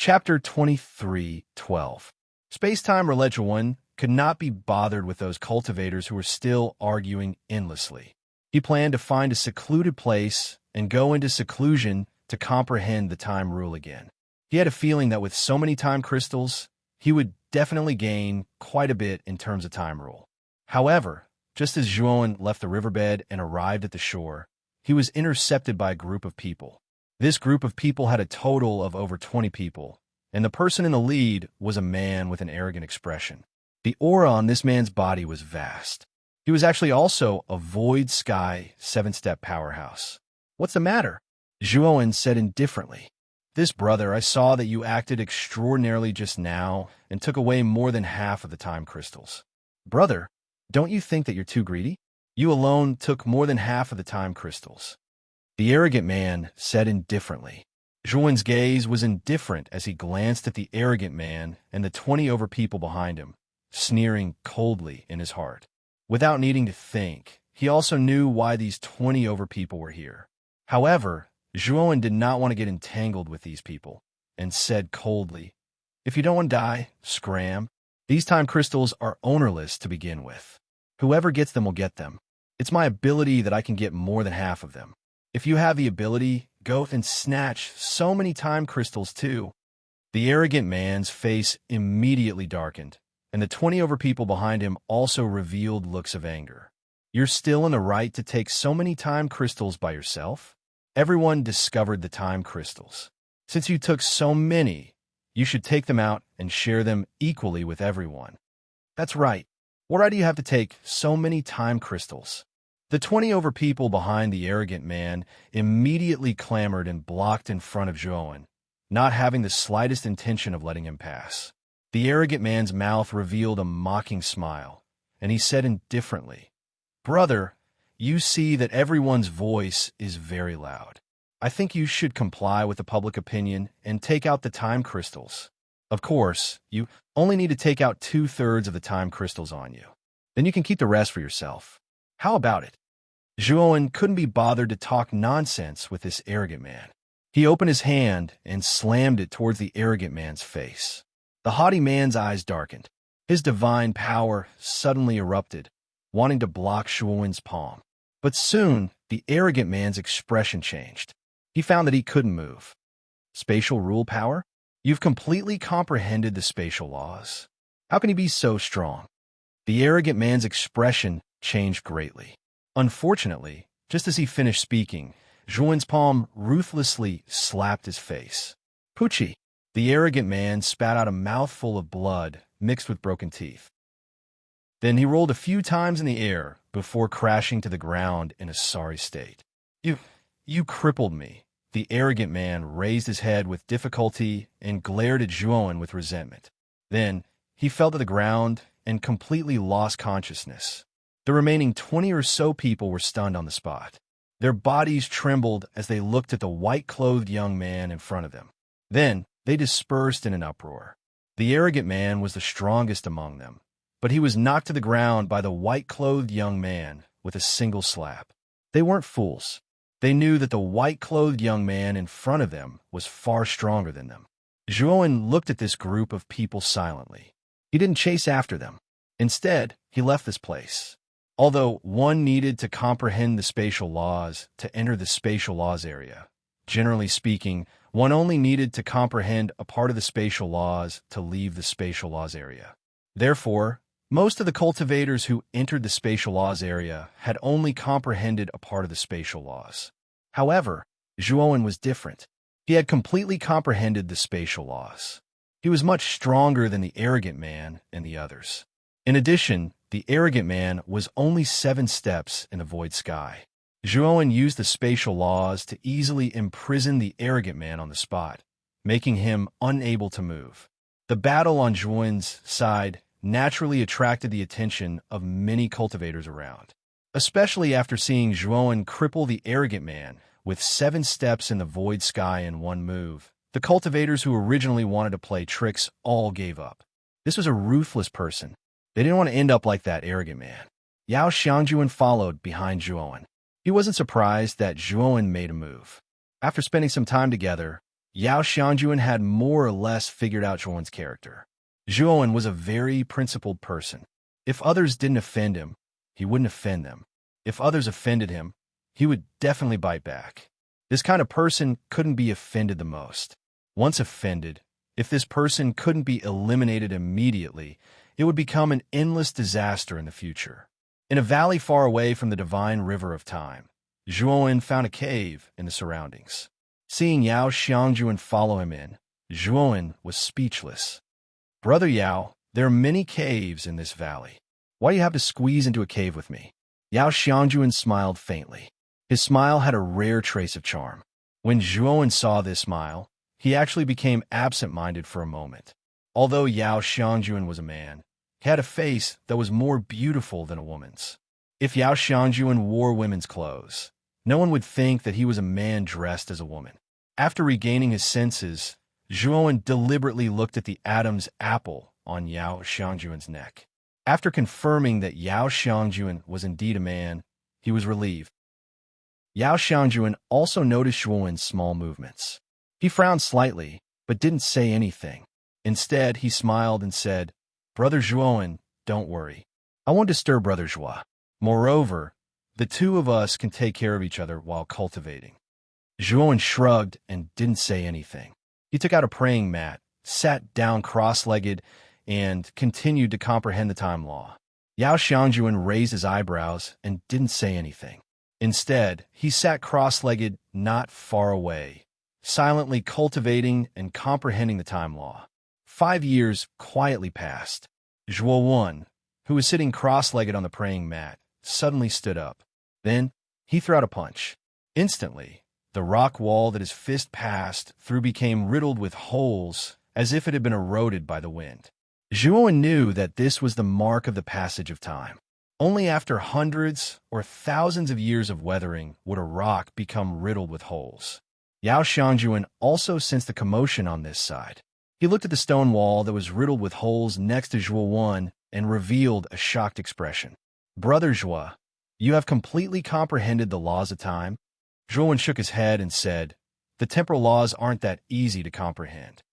Chapter 23:12. Space-time Relege 1 could not be bothered with those cultivators who were still arguing endlessly. He planned to find a secluded place and go into seclusion to comprehend the time rule again. He had a feeling that with so many time crystals, he would definitely gain quite a bit in terms of time rule. However, just as Zhuan left the riverbed and arrived at the shore, he was intercepted by a group of people. This group of people had a total of over 20 people, and the person in the lead was a man with an arrogant expression. The aura on this man's body was vast. He was actually also a void sky 7-step powerhouse. "What's the matter?" Zhuan said indifferently. "This brother, I saw that you acted extraordinarily just now and took away more than half of the time crystals." "Brother, don't you think that you're too greedy? You alone took more than half of the time crystals." The arrogant man said indifferently. Zhuan's gaze was indifferent as he glanced at the arrogant man and the 20 over people behind him, sneering coldly in his heart. Without needing to think, he also knew why these 20 over people were here. However, Zhuan did not want to get entangled with these people, and said coldly, "If you don't want to die, scram. These time crystals are ownerless to begin with. Whoever gets them will get them. It's my ability that I can get more than half of them. If you have the ability, go and snatch so many time crystals too." The arrogant man's face immediately darkened, and the 20 over people behind him also revealed looks of anger. "You're still in the right to take so many time crystals by yourself? Everyone discovered the time crystals. Since you took so many, you should take them out and share them equally with everyone." "That's right. What right do you have to take so many time crystals?" The 20 over people behind the arrogant man immediately clamored and blocked in front of Zhuan, not having the slightest intention of letting him pass. The arrogant man's mouth revealed a mocking smile, and he said indifferently, "Brother, you see that everyone's voice is very loud. I think you should comply with the public opinion and take out the time crystals. Of course, you only need to take out 2/3 of the time crystals on you. Then you can keep the rest for yourself. How about it?" Zhuan couldn't be bothered to talk nonsense with this arrogant man. He opened his hand and slammed it towards the arrogant man's face. The haughty man's eyes darkened. His divine power suddenly erupted, wanting to block Zhuan's palm. But soon, the arrogant man's expression changed. He found that he couldn't move. "Spatial rule power? You've completely comprehended the spatial laws. How can he be so strong?" The arrogant man's expression changed greatly. Unfortunately, just as he finished speaking, Zhuan's palm ruthlessly slapped his face. "Poochie!" The arrogant man spat out a mouthful of blood mixed with broken teeth. Then he rolled a few times in the air before crashing to the ground in a sorry state. You crippled me." The arrogant man raised his head with difficulty and glared at Zhuan with resentment. Then he fell to the ground and completely lost consciousness. The remaining 20 or so people were stunned on the spot. Their bodies trembled as they looked at the white-clothed young man in front of them. Then they dispersed in an uproar. The arrogant man was the strongest among them, but he was knocked to the ground by the white-clothed young man with a single slap. They weren't fools. They knew that the white-clothed young man in front of them was far stronger than them. Zhuan looked at this group of people silently. He didn't chase after them. Instead, he left this place. Although one needed to comprehend the spatial laws to enter the spatial laws area, generally speaking, one only needed to comprehend a part of the spatial laws to leave the spatial laws area. Therefore, most of the cultivators who entered the spatial laws area had only comprehended a part of the spatial laws. However, Zhuan was different. He had completely comprehended the spatial laws. He was much stronger than the arrogant man and the others. In addition, the arrogant man was only 7 steps in the void sky. Zhuan used the spatial laws to easily imprison the arrogant man on the spot, making him unable to move. The battle on Zhuan's side naturally attracted the attention of many cultivators around, especially after seeing Zhuan cripple the arrogant man with 7 steps in the void sky in one move. The cultivators who originally wanted to play tricks all gave up. This was a ruthless person. They didn't want to end up like that arrogant man. Yao Xiangjuan followed behind Zhuan. He wasn't surprised that Zhuan made a move. After spending some time together, Yao Xiangjuan had more or less figured out Zhuowen's character. Zhuowen was a very principled person. If others didn't offend him, he wouldn't offend them. If others offended him, he would definitely bite back. This kind of person couldn't be offended the most. Once offended, if this person couldn't be eliminated immediately, it would become an endless disaster in the future. In a valley far away from the divine river of time, Zhuowen found a cave in the surroundings. Seeing Yao Xiangjuan follow him in, Zhuowen was speechless. "Brother Yao, there are many caves in this valley. Why do you have to squeeze into a cave with me?" Yao Xiangjuan smiled faintly. His smile had a rare trace of charm. When Zhuowen saw this smile, he actually became absent-minded for a moment. Although Yao Xiangjuan was a man, he had a face that was more beautiful than a woman's. If Yao Xiangjuan wore women's clothes, no one would think that he was a man dressed as a woman. After regaining his senses, Zhuowen deliberately looked at the Adam's apple on Yao Xiangjuan's neck. After confirming that Yao Xiangjuan was indeed a man, he was relieved. Yao Xiangjuan also noticed Zhuowen's small movements. He frowned slightly, but didn't say anything. Instead, he smiled and said, "Brother Zhuowen, don't worry. I won't disturb Brother Zhua. Moreover, the two of us can take care of each other while cultivating." Zhuowen shrugged and didn't say anything. He took out a praying mat, sat down cross-legged, and continued to comprehend the time law. Yao Xiangjuan raised his eyebrows and didn't say anything. Instead, he sat cross-legged not far away, silently cultivating and comprehending the time law. 5 years quietly passed. Zhuowen, who was sitting cross-legged on the praying mat, suddenly stood up. Then, he threw out a punch. Instantly, the rock wall that his fist passed through became riddled with holes as if it had been eroded by the wind. Zhuowen knew that this was the mark of the passage of time. Only after hundreds or thousands of years of weathering would a rock become riddled with holes. Yao Xiangjuan also sensed the commotion on this side. He looked at the stone wall that was riddled with holes next to Zhuowen and revealed a shocked expression. "Brother Zhua, you have completely comprehended the laws of time?" Zhuowen shook his head and said, "The temporal laws aren't that easy to comprehend.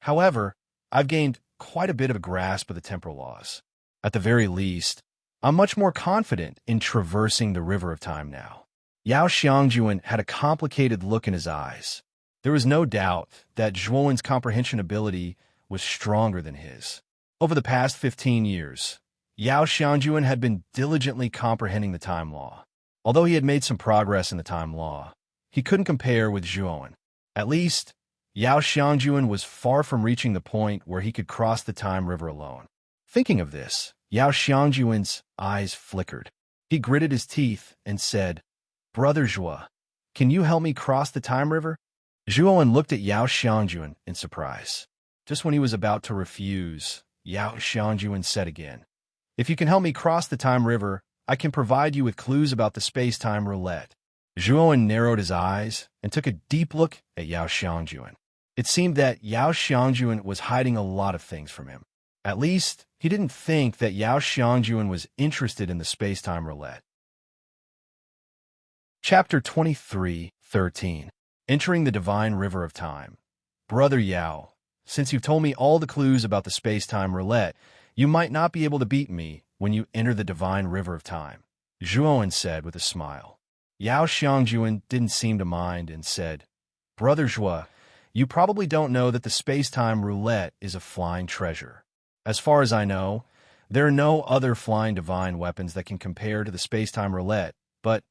However, I've gained quite a bit of a grasp of the temporal laws. At the very least, I'm much more confident in traversing the river of time now." Yao Xiangjuan had a complicated look in his eyes. There was no doubt that Zhuowen's comprehension ability was stronger than his. Over the past 15 years, Yao Xiangjuan had been diligently comprehending the time law. Although he had made some progress in the time law, he couldn't compare with Zhuowen. At least, Yao Xiangjuan was far from reaching the point where he could cross the time river alone. Thinking of this, Yao Xiangjuan's eyes flickered. He gritted his teeth and said, "Brother Zhua, can you help me cross the time river?" Zhuowen looked at Yao Xiangjuan in surprise. Just when he was about to refuse, Yao Xiangjuan said again, "If you can help me cross the time river, I can provide you with clues about the space-time roulette." Zhuowen narrowed his eyes and took a deep look at Yao Xiangjuan. It seemed that Yao Xiangjuan was hiding a lot of things from him. At least, he didn't think that Yao Xiangjuan was interested in the space-time roulette. Chapter 23:13. Entering the Divine River of Time. "Brother Yao, since you've told me all the clues about the space-time roulette, you might not be able to beat me when you enter the Divine River of Time," Zhuowen said with a smile. Yao Xiangjuan didn't seem to mind and said, "Brother Zhua, you probably don't know that the space-time roulette is a flying treasure. As far as I know, there are no other flying divine weapons that can compare to the space-time roulette, but..."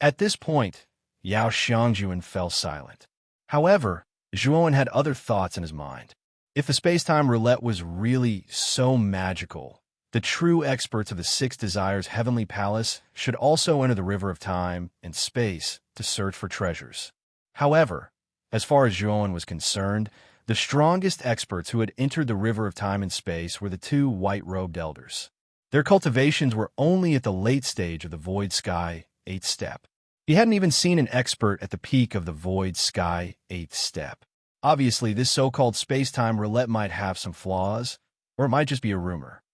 At this point, Yao Xiangjuan fell silent. However, Zhuowen had other thoughts in his mind. If the space-time roulette was really so magical, the true experts of the Six Desires Heavenly Palace should also enter the River of Time and space to search for treasures. However, as far as Zhuowen was concerned, the strongest experts who had entered the River of Time and space were the two white-robed elders. Their cultivations were only at the late stage of the Void Sky 8th step. He hadn't even seen an expert at the peak of the Void Sky 8th step. Obviously, this so-called space-time roulette might have some flaws, or it might just be a rumor.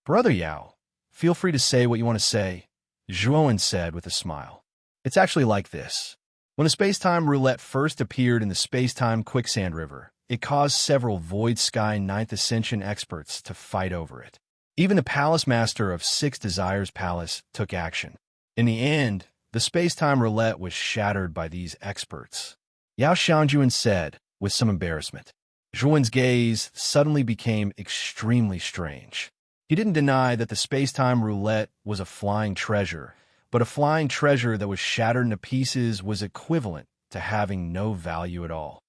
"Brother Yao, feel free to say what you want to say," Zhuowen said with a smile. "It's actually like this. When the space-time roulette first appeared in the space-time quicksand river, it caused several Void Sky Ninth Ascension experts to fight over it. Even the Palace Master of Six Desires Palace took action. In the end, the space-time roulette was shattered by these experts. Yao Xiangjuan said, with some embarrassment. Zhuan's gaze suddenly became extremely strange. He didn't deny that the space-time roulette was a flying treasure, but a flying treasure that was shattered into pieces was equivalent to having no value at all.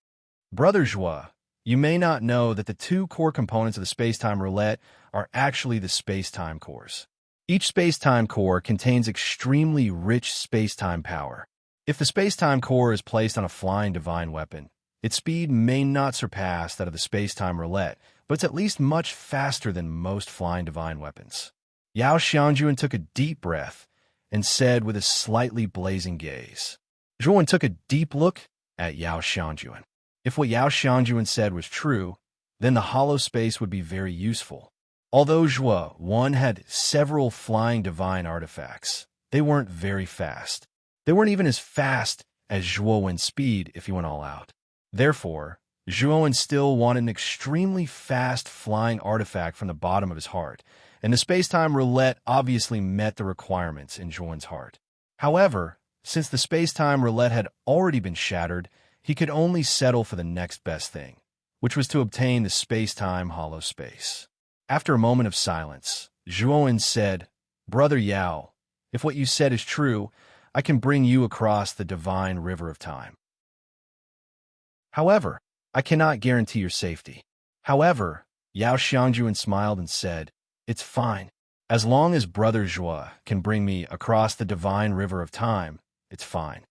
Brother Zhua, you may not know that the two core components of the space-time roulette are actually the space-time cores. Each space-time core contains extremely rich space-time power. If the space-time core is placed on a flying divine weapon, its speed may not surpass that of the space-time roulette, but it's at least much faster than most flying divine weapons. Yao Xiangjuan took a deep breath and said with a slightly blazing gaze. Zhuan took a deep look at Yao Xiangjuan. If what Yao Xiangjuan said was true, then the hollow space would be very useful. Although Zhua 1 had several flying divine artifacts, they weren't very fast. They weren't even as fast as Zhuowen's speed if he went all out. Therefore, Zhuowen still wanted an extremely fast flying artifact from the bottom of his heart, and the space-time roulette obviously met the requirements in Zhuowen's heart. However, since the space-time roulette had already been shattered, he could only settle for the next best thing, which was to obtain the space-time hollow space. After a moment of silence, Zhuowen said, Brother Yao, if what you said is true, I can bring you across the divine river of time. However, I cannot guarantee your safety. However, Yao Xiangjuan smiled and said, It's fine. As long as Brother Zhua can bring me across the divine river of time, it's fine.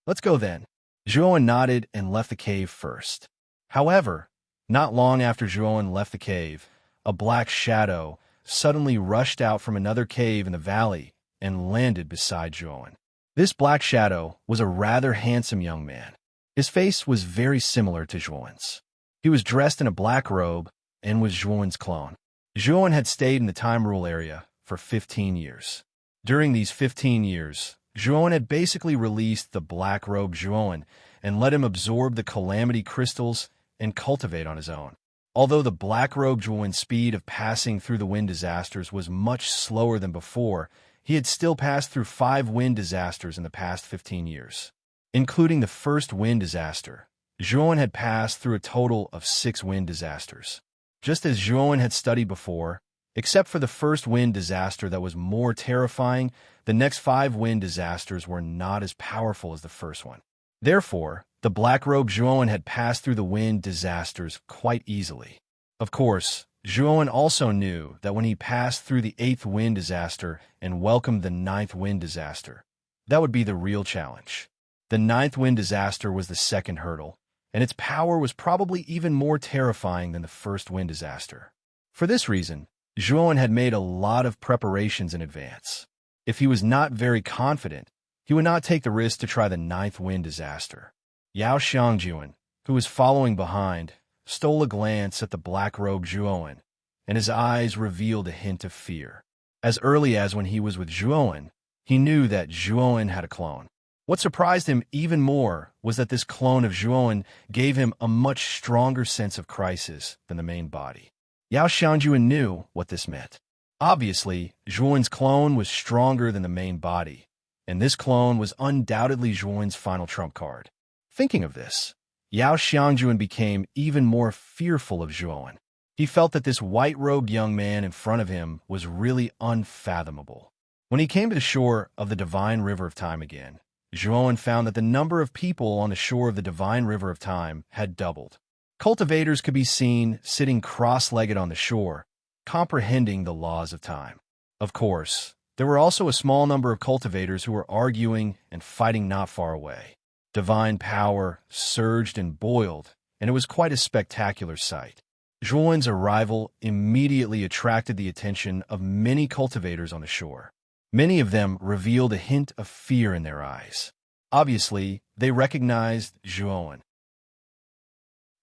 Let's go then. Zhuowen nodded and left the cave first. However, not long after Zhuowen left the cave, a black shadow suddenly rushed out from another cave in the valley and landed beside Zhuowen. This black shadow was a rather handsome young man. His face was very similar to Zhuowen's. He was dressed in a black robe and was Zhuowen's clone. Zhuowen had stayed in the Time Rule area for 15 years. During these 15 years, Zhuowen had basically released the black robe Zhuowen and let him absorb the calamity crystals and cultivate on his own. Although the black robe Zhuowen's speed of passing through the wind disasters was much slower than before, he had still passed through 5 wind disasters in the past 15 years. Including the first wind disaster, Zhuowen had passed through a total of 6 wind disasters. Just as Zhuowen had studied before, except for the first wind disaster that was more terrifying, the next 5 wind disasters were not as powerful as the first one. Therefore, the black robe Zhuowen had passed through the wind disasters quite easily. Of course, Zhuowen also knew that when he passed through the 8th wind disaster and welcomed the 9th wind disaster, that would be the real challenge. The 9th wind disaster was the second hurdle, and its power was probably even more terrifying than the first wind disaster. For this reason, Zhuowen had made a lot of preparations in advance. If he was not very confident, he would not take the risk to try the 9th wind disaster. Yao Xiangjuan, who was following behind, stole a glance at the black-robed Zhuowen, and his eyes revealed a hint of fear. As early as when he was with Zhuowen, he knew that Zhuowen had a clone. What surprised him even more was that this clone of Zhuowen gave him a much stronger sense of crisis than the main body. Yao Xiangjuan knew what this meant. Obviously, Zhuowen's clone was stronger than the main body, and this clone was undoubtedly Zhuowen's final trump card. Thinking of this, Yao Xiangjuan became even more fearful of Zhuowen. He felt that this white-robed young man in front of him was really unfathomable. When he came to the shore of the divine river of time again, Zhuowen found that the number of people on the shore of the divine river of time had doubled. Cultivators could be seen sitting cross-legged on the shore, comprehending the laws of time. Of course, there were also a small number of cultivators who were arguing and fighting not far away. Divine power surged and boiled, and it was quite a spectacular sight. Zhuowen's arrival immediately attracted the attention of many cultivators on the shore. Many of them revealed a hint of fear in their eyes. Obviously, they recognized Zhuowen.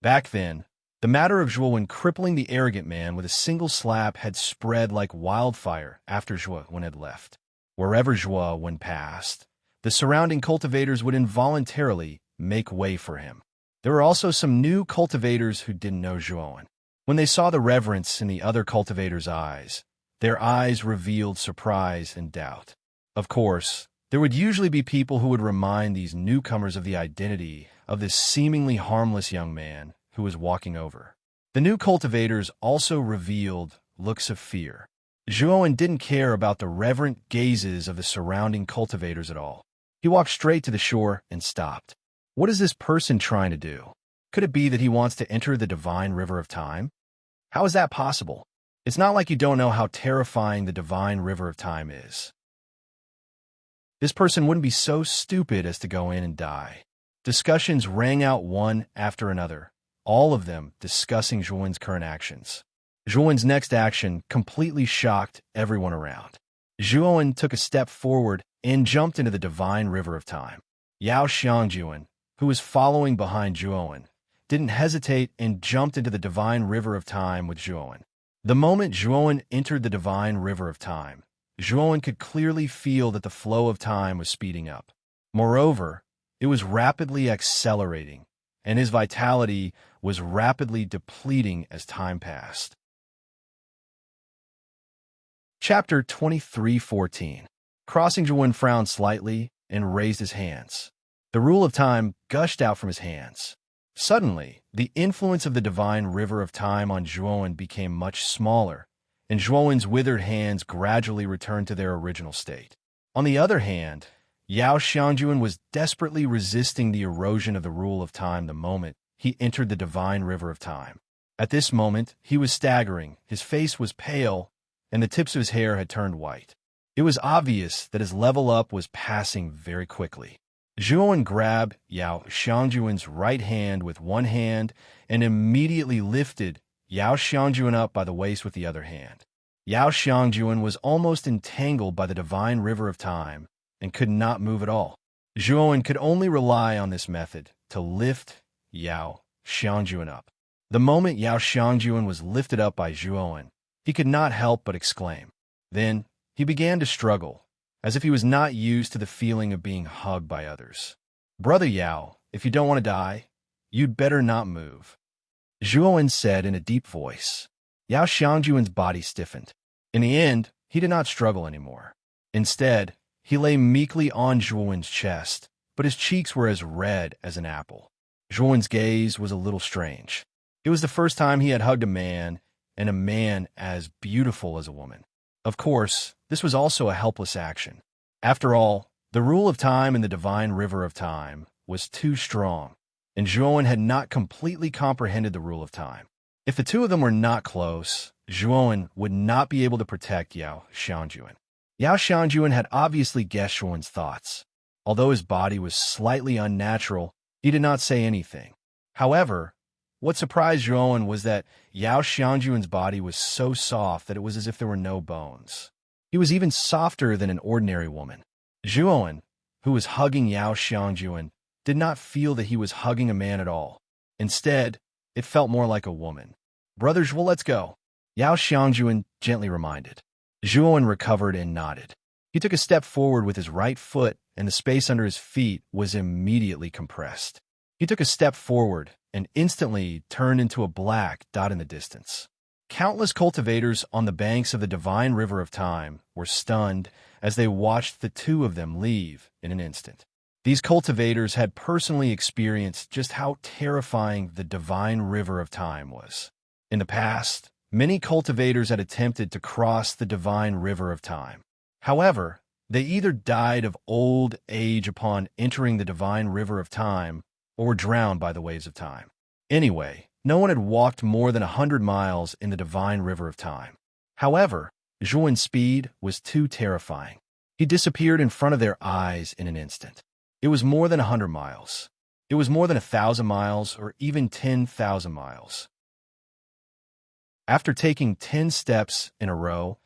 Back then, the matter of Zhuowen crippling the arrogant man with a single slap had spread like wildfire after Zhuowen had left. Wherever Zhuowen passed, the surrounding cultivators would involuntarily make way for him. There were also some new cultivators who didn't know Zhuowen. When they saw the reverence in the other cultivators' eyes, their eyes revealed surprise and doubt. Of course, there would usually be people who would remind these newcomers of the identity of this seemingly harmless young man who was walking over. The new cultivators also revealed looks of fear. Zhuowen didn't care about the reverent gazes of the surrounding cultivators at all. He walked straight to the shore and stopped. What is this person trying to do? Could it be that he wants to enter the divine river of time? How is that possible? It's not like you don't know how terrifying the divine river of time is. This person wouldn't be so stupid as to go in and die. Discussions rang out one after another, all of them discussing Zhuowen's current actions. Zhuowen's next action completely shocked everyone around. Zhuowen took a step forward and jumped into the divine river of time. Yao Xiangjuan, who was following behind Zhuowen, didn't hesitate and jumped into the divine river of time with Zhuowen. The moment Zhuowen entered the divine river of time, Zhuowen could clearly feel that the flow of time was speeding up. Moreover, it was rapidly accelerating, and his vitality was rapidly depleting as time passed. Chapter 23:14. Crossing Zhuowen frowned slightly and raised his hands. The rule of time gushed out from his hands. Suddenly, the influence of the divine river of time on Zhuowen became much smaller, and Zhuowen's withered hands gradually returned to their original state. On the other hand, Yao Xiangjuan was desperately resisting the erosion of the rule of time the moment he entered the divine river of time. At this moment, he was staggering, his face was pale, and the tips of his hair had turned white. It was obvious that his level up was passing very quickly. Zhuowen grabbed Yao Xiangjuan's right hand with one hand and immediately lifted Yao Xiangjuan up by the waist with the other hand. Yao Xiangjuan was almost entangled by the divine river of time and could not move at all. Zhuowen could only rely on this method to lift Yao Xiangjuan up. The moment Yao Xiangjuan was lifted up by Zhuowen, he could not help but exclaim. Then he began to struggle, as if he was not used to the feeling of being hugged by others. "Brother Yao, if you don't want to die, you'd better not move," Zhuowen said in a deep voice. Yao Xiangjuan's body stiffened. In the end, he did not struggle anymore. Instead, he lay meekly on Zhuowen's chest, but his cheeks were as red as an apple. Zhuowen's gaze was a little strange. It was the first time he had hugged a man, and a man as beautiful as a woman. Of course, this was also a helpless action. After all, the rule of time in the divine river of time was too strong, and Zhuowen had not completely comprehended the rule of time. If the two of them were not close, Zhuowen would not be able to protect Yao Xiangjuan. Yao Xiangjuan had obviously guessed Zhuowen's thoughts. Although his body was slightly unnatural, he did not say anything. However, what surprised Zhuowen was that Yao Xiangjuan's body was so soft that it was as if there were no bones. He was even softer than an ordinary woman. Zhuowen, who was hugging Yao Xiangjuan, did not feel that he was hugging a man at all. Instead, it felt more like a woman. "Brother Zhuo, let's go," Yao Xiangjuan gently reminded. Zhuowen recovered and nodded. He took a step forward with his right foot, and the space under his feet was immediately compressed. He took a step forward and instantly turned into a black dot in the distance. Countless cultivators on the banks of the divine river of time were stunned as they watched the two of them leave in an instant. These cultivators had personally experienced just how terrifying the divine river of time was. In the past, many cultivators had attempted to cross the divine river of time. However, they either died of old age upon entering the divine river of time or were drowned by the waves of time. Anyway, no one had walked more than 100 miles in the divine river of time. However, Zhuowen's speed was too terrifying. He disappeared in front of their eyes in an instant. It was more than 100 miles. It was more than 1,000 miles or even 10,000 miles. After taking 10 steps in a row,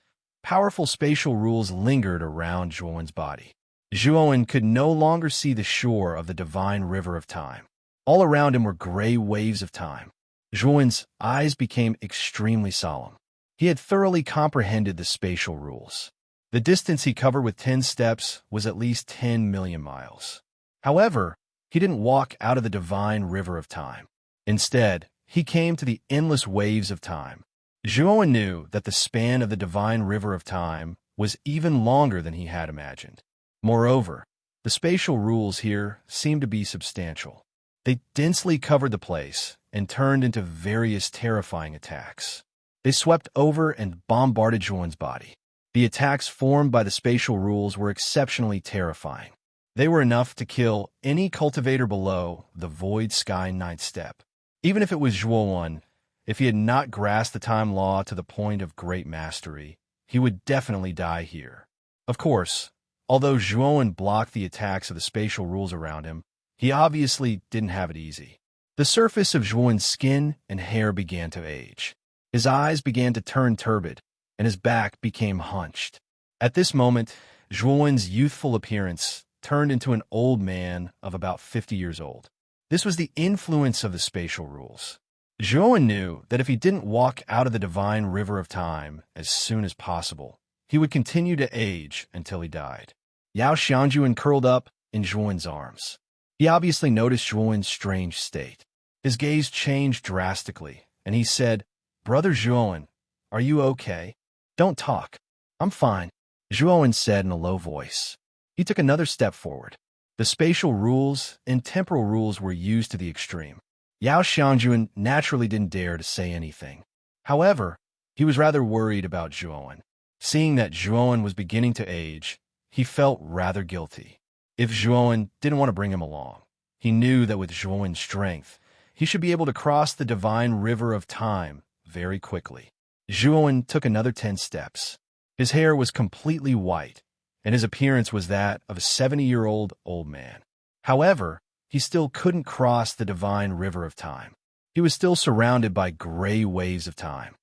powerful spatial rules lingered around Zhuowen's body. Zhuowen could no longer see the shore of the divine river of time. All around him were gray waves of time. Zhuowen's eyes became extremely solemn. He had thoroughly comprehended the spatial rules. The distance he covered with 10 steps was at least 10 million miles. However, he didn't walk out of the divine river of time. Instead, he came to the endless waves of time. Zhuowen knew that the span of the divine river of time was even longer than he had imagined. Moreover, the spatial rules here seemed to be substantial. They densely covered the place and turned into various terrifying attacks. They swept over and bombarded Zhuowen's body. The attacks formed by the spatial rules were exceptionally terrifying. They were enough to kill any cultivator below the void sky ninth step. Even if it was Zhuowen, if he had not grasped the time law to the point of great mastery, he would definitely die here. Of course, although Zhuowen blocked the attacks of the spatial rules around him, he obviously didn't have it easy. The surface of Zhuowen's skin and hair began to age. His eyes began to turn turbid, and his back became hunched. At this moment, Zhuowen's youthful appearance turned into an old man of about 50 years old. This was the influence of the spatial rules. Zhuowen knew that if he didn't walk out of the divine river of time as soon as possible, he would continue to age until he died. Yao Xiangjuan curled up in Zhuowen's arms. He obviously noticed Zhuowen's strange state. His gaze changed drastically, and he said, "Brother Zhuowen, are you okay? Don't talk." "I'm fine," Zhuowen said in a low voice. He took another step forward. The spatial rules and temporal rules were used to the extreme. Yao Xiangjuan naturally didn't dare to say anything. However, he was rather worried about Zhuowen. Seeing that Zhuowen was beginning to age, he felt rather guilty. If Zhuowen didn't want to bring him along, he knew that with Zhuowen's strength, he should be able to cross the divine river of time very quickly. Zhuowen took another 10 steps. His hair was completely white, and his appearance was that of a 70-year-old old man. However, he still couldn't cross the divine river of time. He was still surrounded by gray waves of time.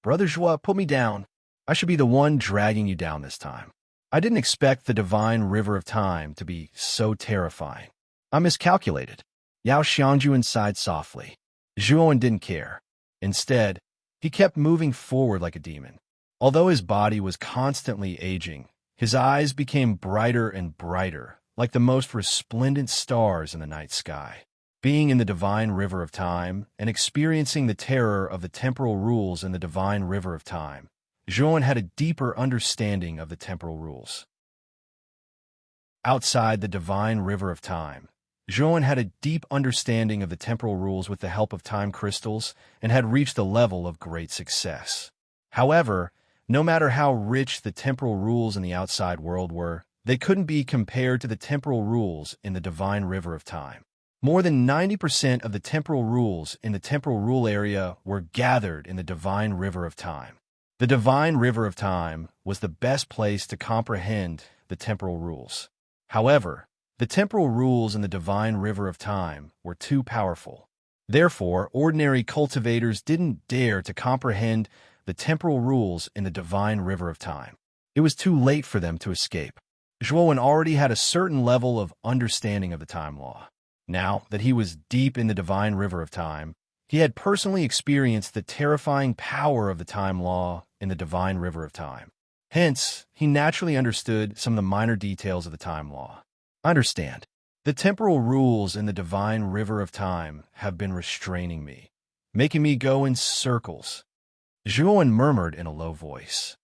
"Brother Zhuo, put me down. I should be the one dragging you down this time. I didn't expect the divine river of time to be so terrifying. I miscalculated." Yao Xiangjuan sighed softly. Zhuowen didn't care. Instead, he kept moving forward like a demon. Although his body was constantly aging, his eyes became brighter and brighter, like the most resplendent stars in the night sky. Being in the divine river of time and experiencing the terror of the temporal rules in the divine river of time, Zhuowen had a deeper understanding of the temporal rules. Outside the divine river of time, Zhuowen had a deep understanding of the temporal rules with the help of time crystals and had reached a level of great success. However, no matter how rich the temporal rules in the outside world were, they couldn't be compared to the temporal rules in the divine river of time. More than 90% of the temporal rules in the temporal rule area were gathered in the divine river of time. The divine river of time was the best place to comprehend the temporal rules. However, the temporal rules in the divine river of time were too powerful. Therefore, ordinary cultivators didn't dare to comprehend the temporal rules in the divine river of time. It was too late for them to escape. Zhuowen already had a certain level of understanding of the time law. Now that he was deep in the divine river of time, he had personally experienced the terrifying power of the time law in the divine river of time. Hence, he naturally understood some of the minor details of the time law. "Understand, the temporal rules in the divine river of time have been restraining me, making me go in circles," Zhuowen murmured in a low voice.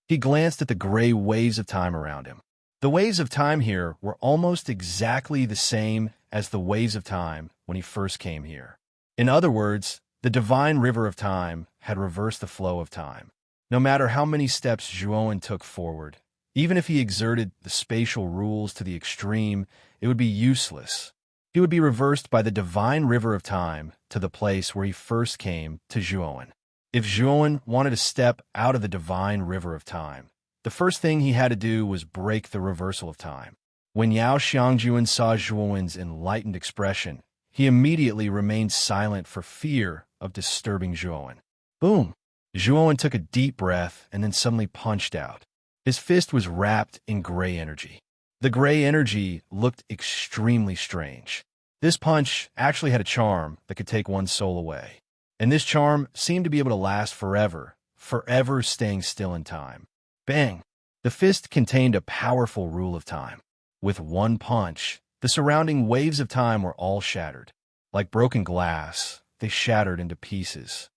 He glanced at the gray waves of time around him. The waves of time here were almost exactly the same as the waves of time when he first came here. In other words, the divine river of time had reversed the flow of time. No matter how many steps Zhuowen took forward, even if he exerted the spatial rules to the extreme, it would be useless. He would be reversed by the divine river of time to the place where he first came to Zhuowen. If Zhuowen wanted to step out of the divine river of time, the first thing he had to do was break the reversal of time. When Yao Xiangjuan saw Zhuowen's enlightened expression, he immediately remained silent for fear of disturbing Zhuowen. Boom! Zhuowen took a deep breath and then suddenly punched out. His fist was wrapped in gray energy. The gray energy looked extremely strange. This punch actually had a charm that could take one's soul away. And this charm seemed to be able to last forever, forever staying still in time. Bang! The fist contained a powerful rule of time. With one punch, the surrounding waves of time were all shattered. Like broken glass, they shattered into pieces.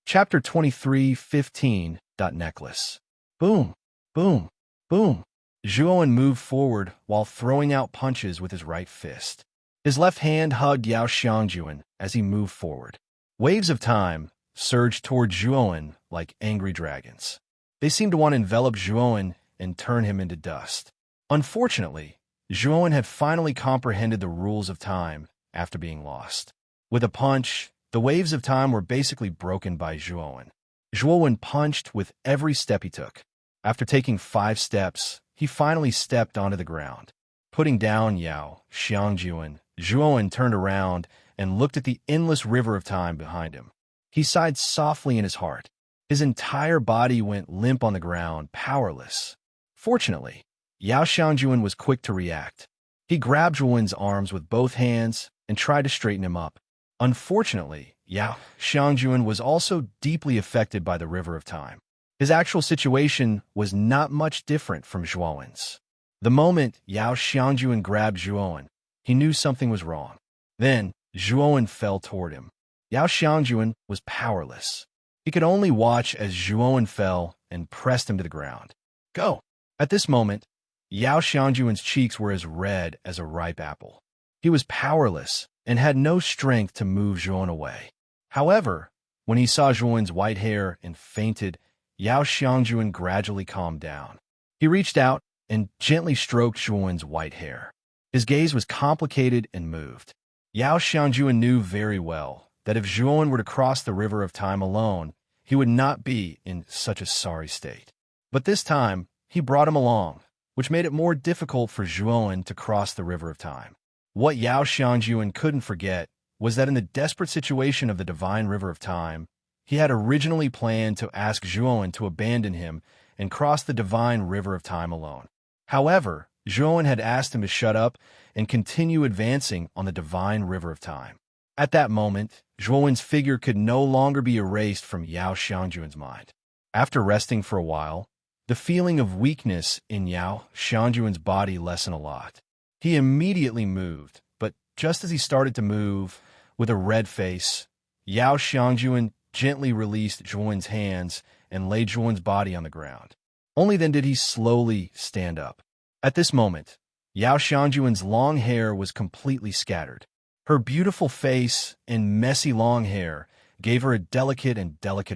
Chapter 23:15. Necklace. Boom! Boom! Boom! Zhuowen moved forward while throwing out punches with his right fist. His left hand hugged Yao Xiangjuan as he moved forward. Waves of time surged toward Zhuowen like angry dragons. They seemed to want to envelop Zhuowen and turn him into dust. Unfortunately, Zhuowen had finally comprehended the rules of time after being lost. With a punch, the waves of time were basically broken by Zhuowen. Zhuowen punched with every step he took. After taking 5 steps, he finally stepped onto the ground. Putting down Yao Xiangjuan, Zhuowen turned around and looked at the endless river of time behind him. He sighed softly in his heart. His entire body went limp on the ground, powerless. Fortunately, Yao Xiangjuan was quick to react. He grabbed Zhuowen's arms with both hands and tried to straighten him up. Unfortunately, Yao Xiangjuan was also deeply affected by the river of time. His actual situation was not much different from Zhuowen's. The moment Yao Xiangjuan grabbed Zhuowen, he knew something was wrong. Then, Zhuowen fell toward him. Yao Xiangjuan was powerless. He could only watch as Zhuowen fell and pressed him to the ground. Go! At this moment, Yao Xiangjuan's cheeks were as red as a ripe apple. He was powerless and had no strength to move Zhuowen away. However, when he saw Zhuowen's white hair and fainted, Yao Xiangjuan gradually calmed down. He reached out and gently stroked Zhuowen's white hair. His gaze was complicated and moved. Yao Xiangjuan knew very well that if Zhuowen were to cross the river of time alone, he would not be in such a sorry state. But this time, he brought him along, which made it more difficult for Zhuowen to cross the river of time. What Yao Xiangjuan couldn't forget was that in the desperate situation of the divine river of time, he had originally planned to ask Zhuowen to abandon him and cross the divine river of time alone. However, Zhuowen had asked him to shut up and continue advancing on the divine river of time. At that moment, Zhuowen's figure could no longer be erased from Yao Xiangjuan's mind. After resting for a while, the feeling of weakness in Yao Xiangjuan's body lessened a lot. He immediately moved, but just as he started to move, with a red face, Yao Xiangjuan gently released Zhuowen's hands and laid Zhuowen's body on the ground. Only then did he slowly stand up. At this moment, Yao Xiangjuan's long hair was completely scattered. Her beautiful face and messy long hair gave her a delicate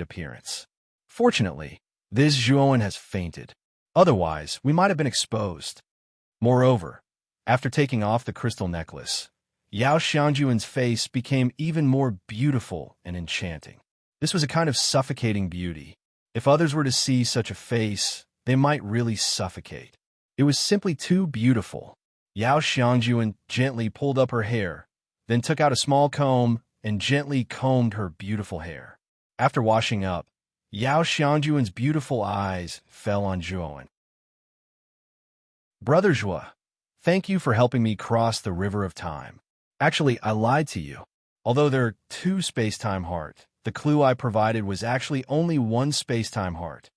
appearance. Fortunately, this Zhuowen has fainted. Otherwise, we might have been exposed. Moreover, after taking off the crystal necklace, Yao Xiangjuan's face became even more beautiful and enchanting. This was a kind of suffocating beauty. If others were to see such a face, they might really suffocate. It was simply too beautiful. Yao Xiangjuan gently pulled up her hair, then took out a small comb and gently combed her beautiful hair. After washing up, Yao Xiangjuan's beautiful eyes fell on Zhuowen. Brother Zhuo, thank you for helping me cross the river of time. Actually, I lied to you. Although there are 2 space-time hearts, the clue I provided was actually only 1 space-time heart.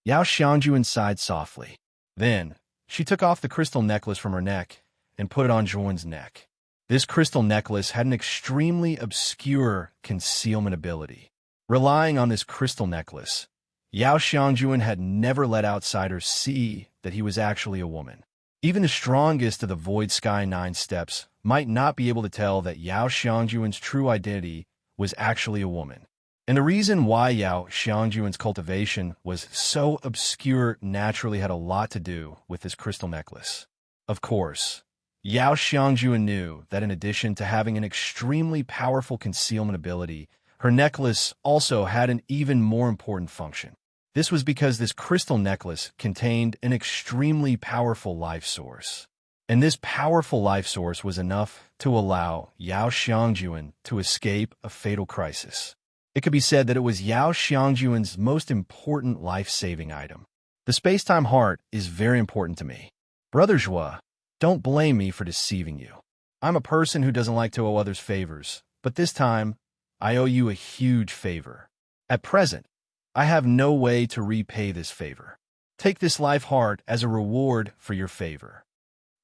Yao Xiangjuan sighed softly. Then, she took off the crystal necklace from her neck and put it on Zhuowen's neck. This crystal necklace had an extremely obscure concealment ability. Relying on this crystal necklace, Yao Xiangjuan had never let outsiders see that he was actually a woman. Even the strongest of the Void Sky 9 steps might not be able to tell that Yao Xiangjuan's true identity was actually a woman. And the reason why Yao Xiangjuan's cultivation was so obscure naturally had a lot to do with this crystal necklace. Of course, Yao Xiangjuan knew that in addition to having an extremely powerful concealment ability, her necklace also had an even more important function. This was because this crystal necklace contained an extremely powerful life source. And this powerful life source was enough to allow Yao Xiangjuan to escape a fatal crisis. It could be said that it was Yao Xiangjuan's most important life-saving item. The space-time heart is very important to me. Brother Zhuo, don't blame me for deceiving you. I'm a person who doesn't like to owe others favors, but this time, I owe you a huge favor. At present, I have no way to repay this favor. Take this life heart as a reward for your favor."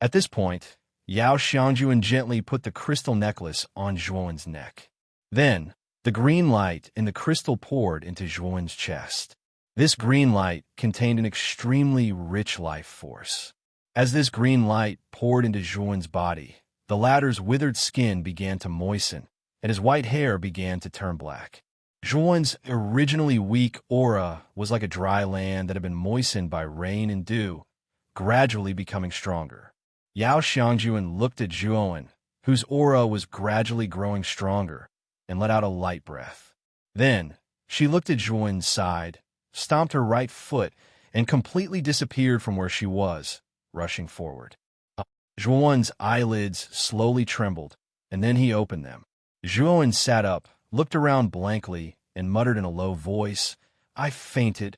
At this point, Yao Xiangjuan gently put the crystal necklace on Zhuowen's neck. Then, the green light in the crystal poured into Zhuowen's chest. This green light contained an extremely rich life force. As this green light poured into Zhuowen's body, the latter's withered skin began to moisten, and his white hair began to turn black. Zhuowen's originally weak aura was like a dry land that had been moistened by rain and dew, gradually becoming stronger. Yao Xiangjuan looked at Zhuowen, whose aura was gradually growing stronger, and let out a light breath. Then, she looked at Zhuowen, sighed, stomped her right foot, and completely disappeared from where she was, rushing forward. Zhuowen's eyelids slowly trembled, and then he opened them. Zhuowen sat up, looked around blankly, and muttered in a low voice, "I fainted."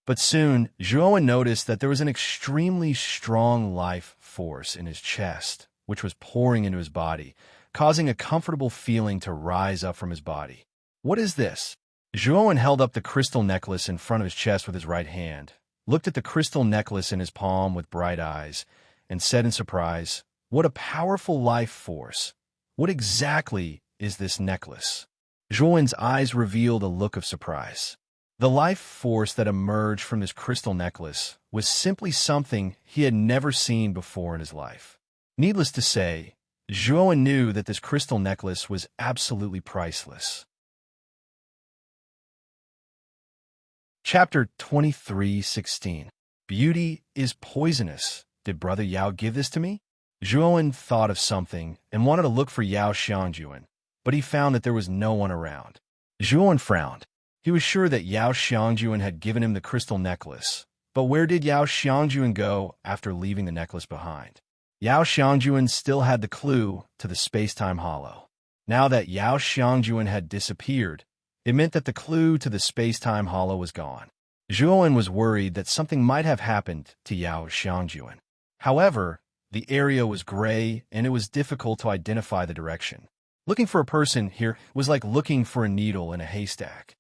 But soon, Zhuowen noticed that there was an extremely strong life force in his chest, which was pouring into his body, causing a comfortable feeling to rise up from his body. "What is this?" Zhuowen held up the crystal necklace in front of his chest with his right hand, looked at the crystal necklace in his palm with bright eyes, and said in surprise, "What a powerful life force! What exactly is this necklace?" Zhuowen's eyes revealed a look of surprise. The life force that emerged from this crystal necklace was simply something he had never seen before in his life. Needless to say, Zhuowen knew that this crystal necklace was absolutely priceless. Chapter 23:16. Beauty is poisonous. Did Brother Yao give this to me? Zhuowen thought of something and wanted to look for Yao Xiangjuan, but he found that there was no one around. Zhuowen frowned. He was sure that Yao Xiangjuan had given him the crystal necklace, but where did Yao Xiangjuan go after leaving the necklace behind? Yao Xiangjuan still had the clue to the space-time hollow. Now that Yao Xiangjuan had disappeared, it meant that the clue to the space-time hollow was gone. Zhuowen was worried that something might have happened to Yao Xiangjuan. However, the area was gray and it was difficult to identify the direction. Looking for a person here was like looking for a needle in a haystack.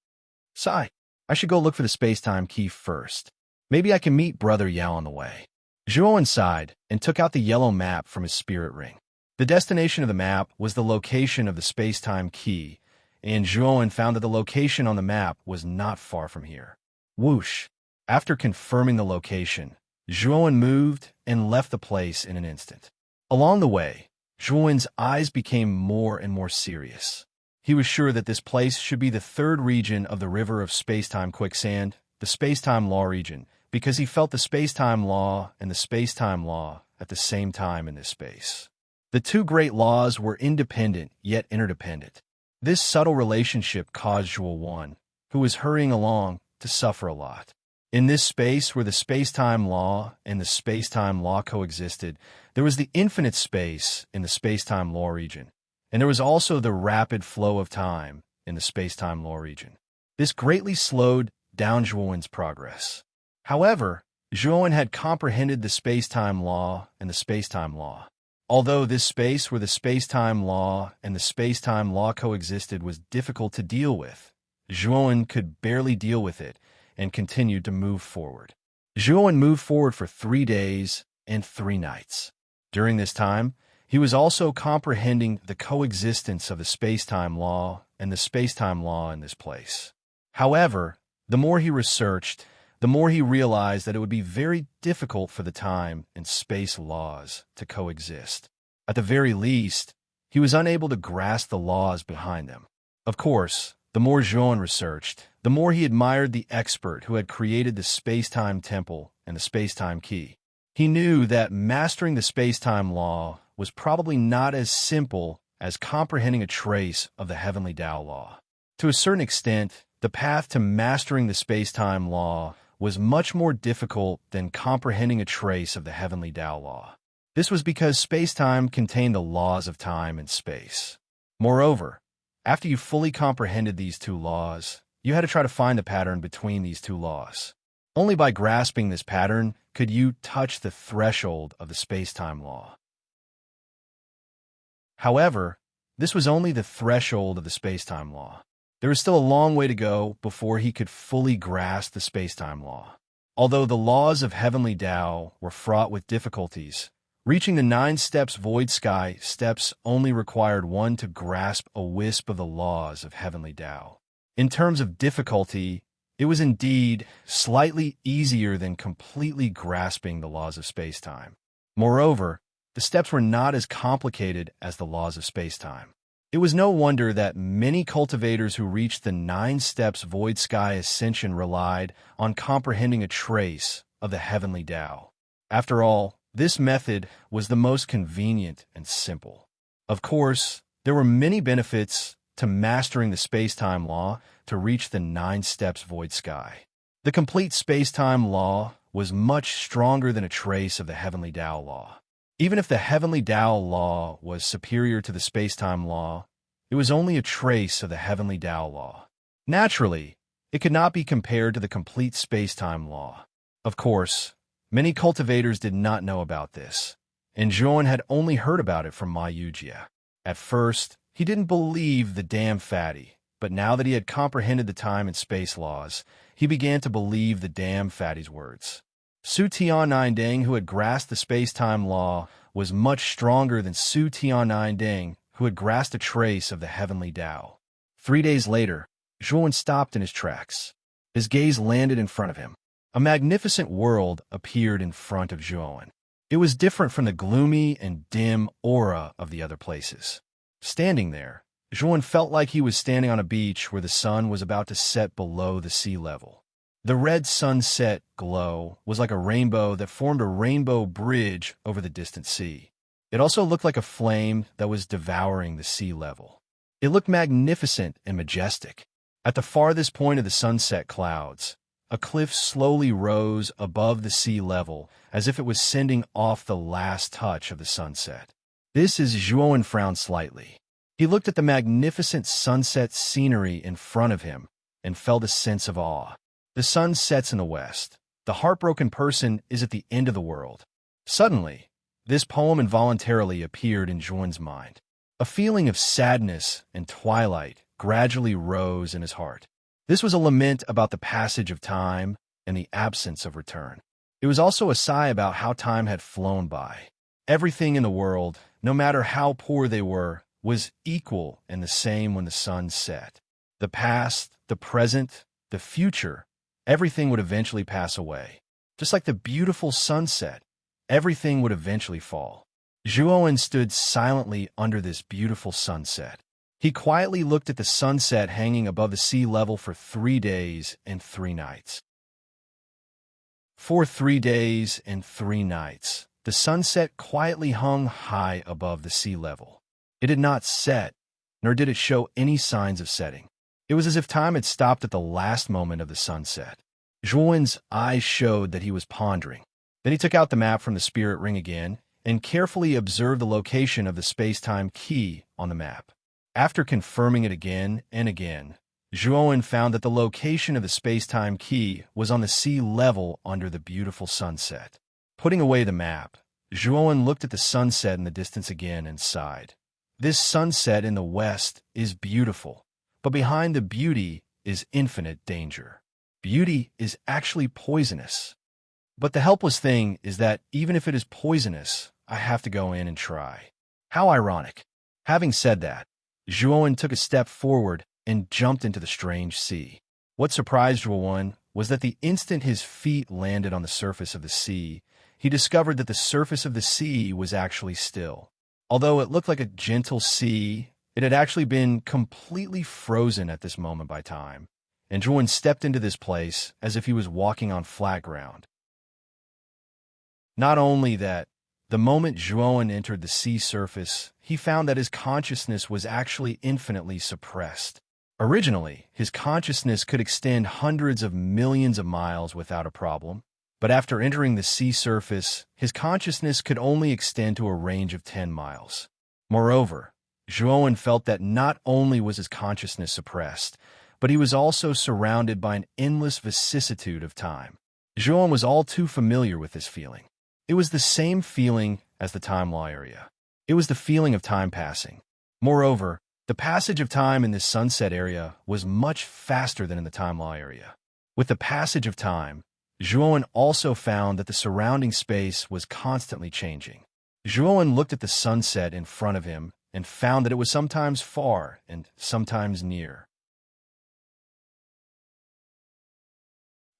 Sigh, I should go look for the space-time key first. Maybe I can meet Brother Yao on the way. Zhuowen sighed and took out the yellow map from his spirit ring. The destination of the map was the location of the space-time key, and Zhuowen found that the location on the map was not far from here. Whoosh! After confirming the location, Zhuowen moved and left the place in an instant. Along the way, Zhuowen's eyes became more and more serious. He was sure that this place should be the third region of the river of space-time quicksand, the space-time law region, because he felt the space-time law and the space-time law at the same time in this space. The two great laws were independent yet interdependent. This subtle relationship caused Zhuowen, who was hurrying along, to suffer a lot. In this space where the space-time law and the space-time law coexisted, there was the infinite space in the space-time law region, and there was also the rapid flow of time in the space-time law region. This greatly slowed down Zhuowen's progress. However, Zhuowen had comprehended the space-time law and the space-time law. Although this space where the space-time law and the space-time law coexisted was difficult to deal with, Zhuowen could barely deal with it and continued to move forward. Zhuowen moved forward for 3 days and 3 nights. During this time, he was also comprehending the coexistence of the space-time law and the space-time law in this place. However, the more he researched, the more he realized that it would be very difficult for the time and space laws to coexist. At the very least, he was unable to grasp the laws behind them. Of course, the more Zhuowen researched, the more he admired the expert who had created the space-time temple and the space-time key. He knew that mastering the space-time law was probably not as simple as comprehending a trace of the heavenly Tao law. To a certain extent, the path to mastering the space-time law was much more difficult than comprehending a trace of the heavenly Tao law. This was because space-time contained the laws of time and space. Moreover, after you fully comprehended these two laws, you had to try to find the pattern between these two laws. Only by grasping this pattern could you touch the threshold of the space-time law. However, this was only the threshold of the space-time law. There was still a long way to go before he could fully grasp the space-time law. Although the laws of heavenly Tao were fraught with difficulties, reaching the 9 steps void sky steps only required one to grasp a wisp of the laws of heavenly Tao. In terms of difficulty, it was indeed slightly easier than completely grasping the laws of space-time. Moreover, the steps were not as complicated as the laws of space-time. It was no wonder that many cultivators who reached the 9 steps void sky ascension relied on comprehending a trace of the heavenly Tao. After all, this method was the most convenient and simple. Of course, there were many benefits to mastering the space-time law to reach the 9 steps void sky. The complete space-time law was much stronger than a trace of the heavenly Tao law. Even if the heavenly Tao law was superior to the space-time law, it was only a trace of the heavenly Tao law. Naturally, it could not be compared to the complete space-time law. Of course, many cultivators did not know about this, and Zhuan had only heard about it from Ma Yujia. At first, he didn't believe the damn fatty, but now that he had comprehended the time and space laws, he began to believe the damn fatty's words. Su Tian'ai, who had grasped the space-time law, was much stronger than Su Tian'ai, who had grasped a trace of the heavenly Tao. 3 days later, Zhuan stopped in his tracks. His gaze landed in front of him. A magnificent world appeared in front of Zhuan. It was different from the gloomy and dim aura of the other places. Standing there, Zhuan felt like he was standing on a beach where the sun was about to set below the sea level. The red sunset glow was like a rainbow that formed a rainbow bridge over the distant sea. It also looked like a flame that was devouring the sea level. It looked magnificent and majestic. At the farthest point of the sunset clouds, a cliff slowly rose above the sea level as if it was sending off the last touch of the sunset. This is Zhuan frowned slightly. He looked at the magnificent sunset scenery in front of him and felt a sense of awe. The sun sets in the west. The heartbroken person is at the end of the world. Suddenly, this poem involuntarily appeared in Zhuan's mind. A feeling of sadness and twilight gradually rose in his heart. This was a lament about the passage of time and the absence of return. It was also a sigh about how time had flown by. Everything in the world, no matter how poor they were, was equal and the same when the sun set. The past, the present, the future, everything would eventually pass away. Just like the beautiful sunset, everything would eventually fall. Zhuan stood silently under this beautiful sunset. He quietly looked at the sunset hanging above the sea level for 3 days and 3 nights. For 3 days and 3 nights, the sunset quietly hung high above the sea level. It did not set, nor did it show any signs of setting. It was as if time had stopped at the last moment of the sunset. Zhuan's eyes showed that he was pondering. Then he took out the map from the spirit ring again and carefully observed the location of the space-time key on the map. After confirming it again and again, Zhuan found that the location of the space-time key was on the sea level under the beautiful sunset. Putting away the map, Zhuan looked at the sunset in the distance again and sighed. This sunset in the west is beautiful, but behind the beauty is infinite danger. Beauty is actually poisonous. But the helpless thing is that even if it is poisonous, I have to go in and try. How ironic. Having said that, Zhuan took a step forward and jumped into the strange sea. What surprised Zhuan was that the instant his feet landed on the surface of the sea, he discovered that the surface of the sea was actually still. Although it looked like a gentle sea, it had actually been completely frozen at this moment by time, and Zhuan stepped into this place as if he was walking on flat ground. Not only that, the moment Zhuan entered the sea surface, he found that his consciousness was actually infinitely suppressed. Originally, his consciousness could extend hundreds of millions of miles without a problem, but after entering the sea surface, his consciousness could only extend to a range of 10 miles. Moreover, Zhuan felt that not only was his consciousness suppressed, but he was also surrounded by an endless vicissitude of time. Zhuan was all too familiar with this feeling. It was the same feeling as the time law area. It was the feeling of time passing. Moreover, The passage of time in this sunset area was much faster than in the time law area. With the passage of time, Zhuowen also found that the surrounding space was constantly changing. Zhuowen looked at the sunset in front of him and found that it was sometimes far and sometimes near.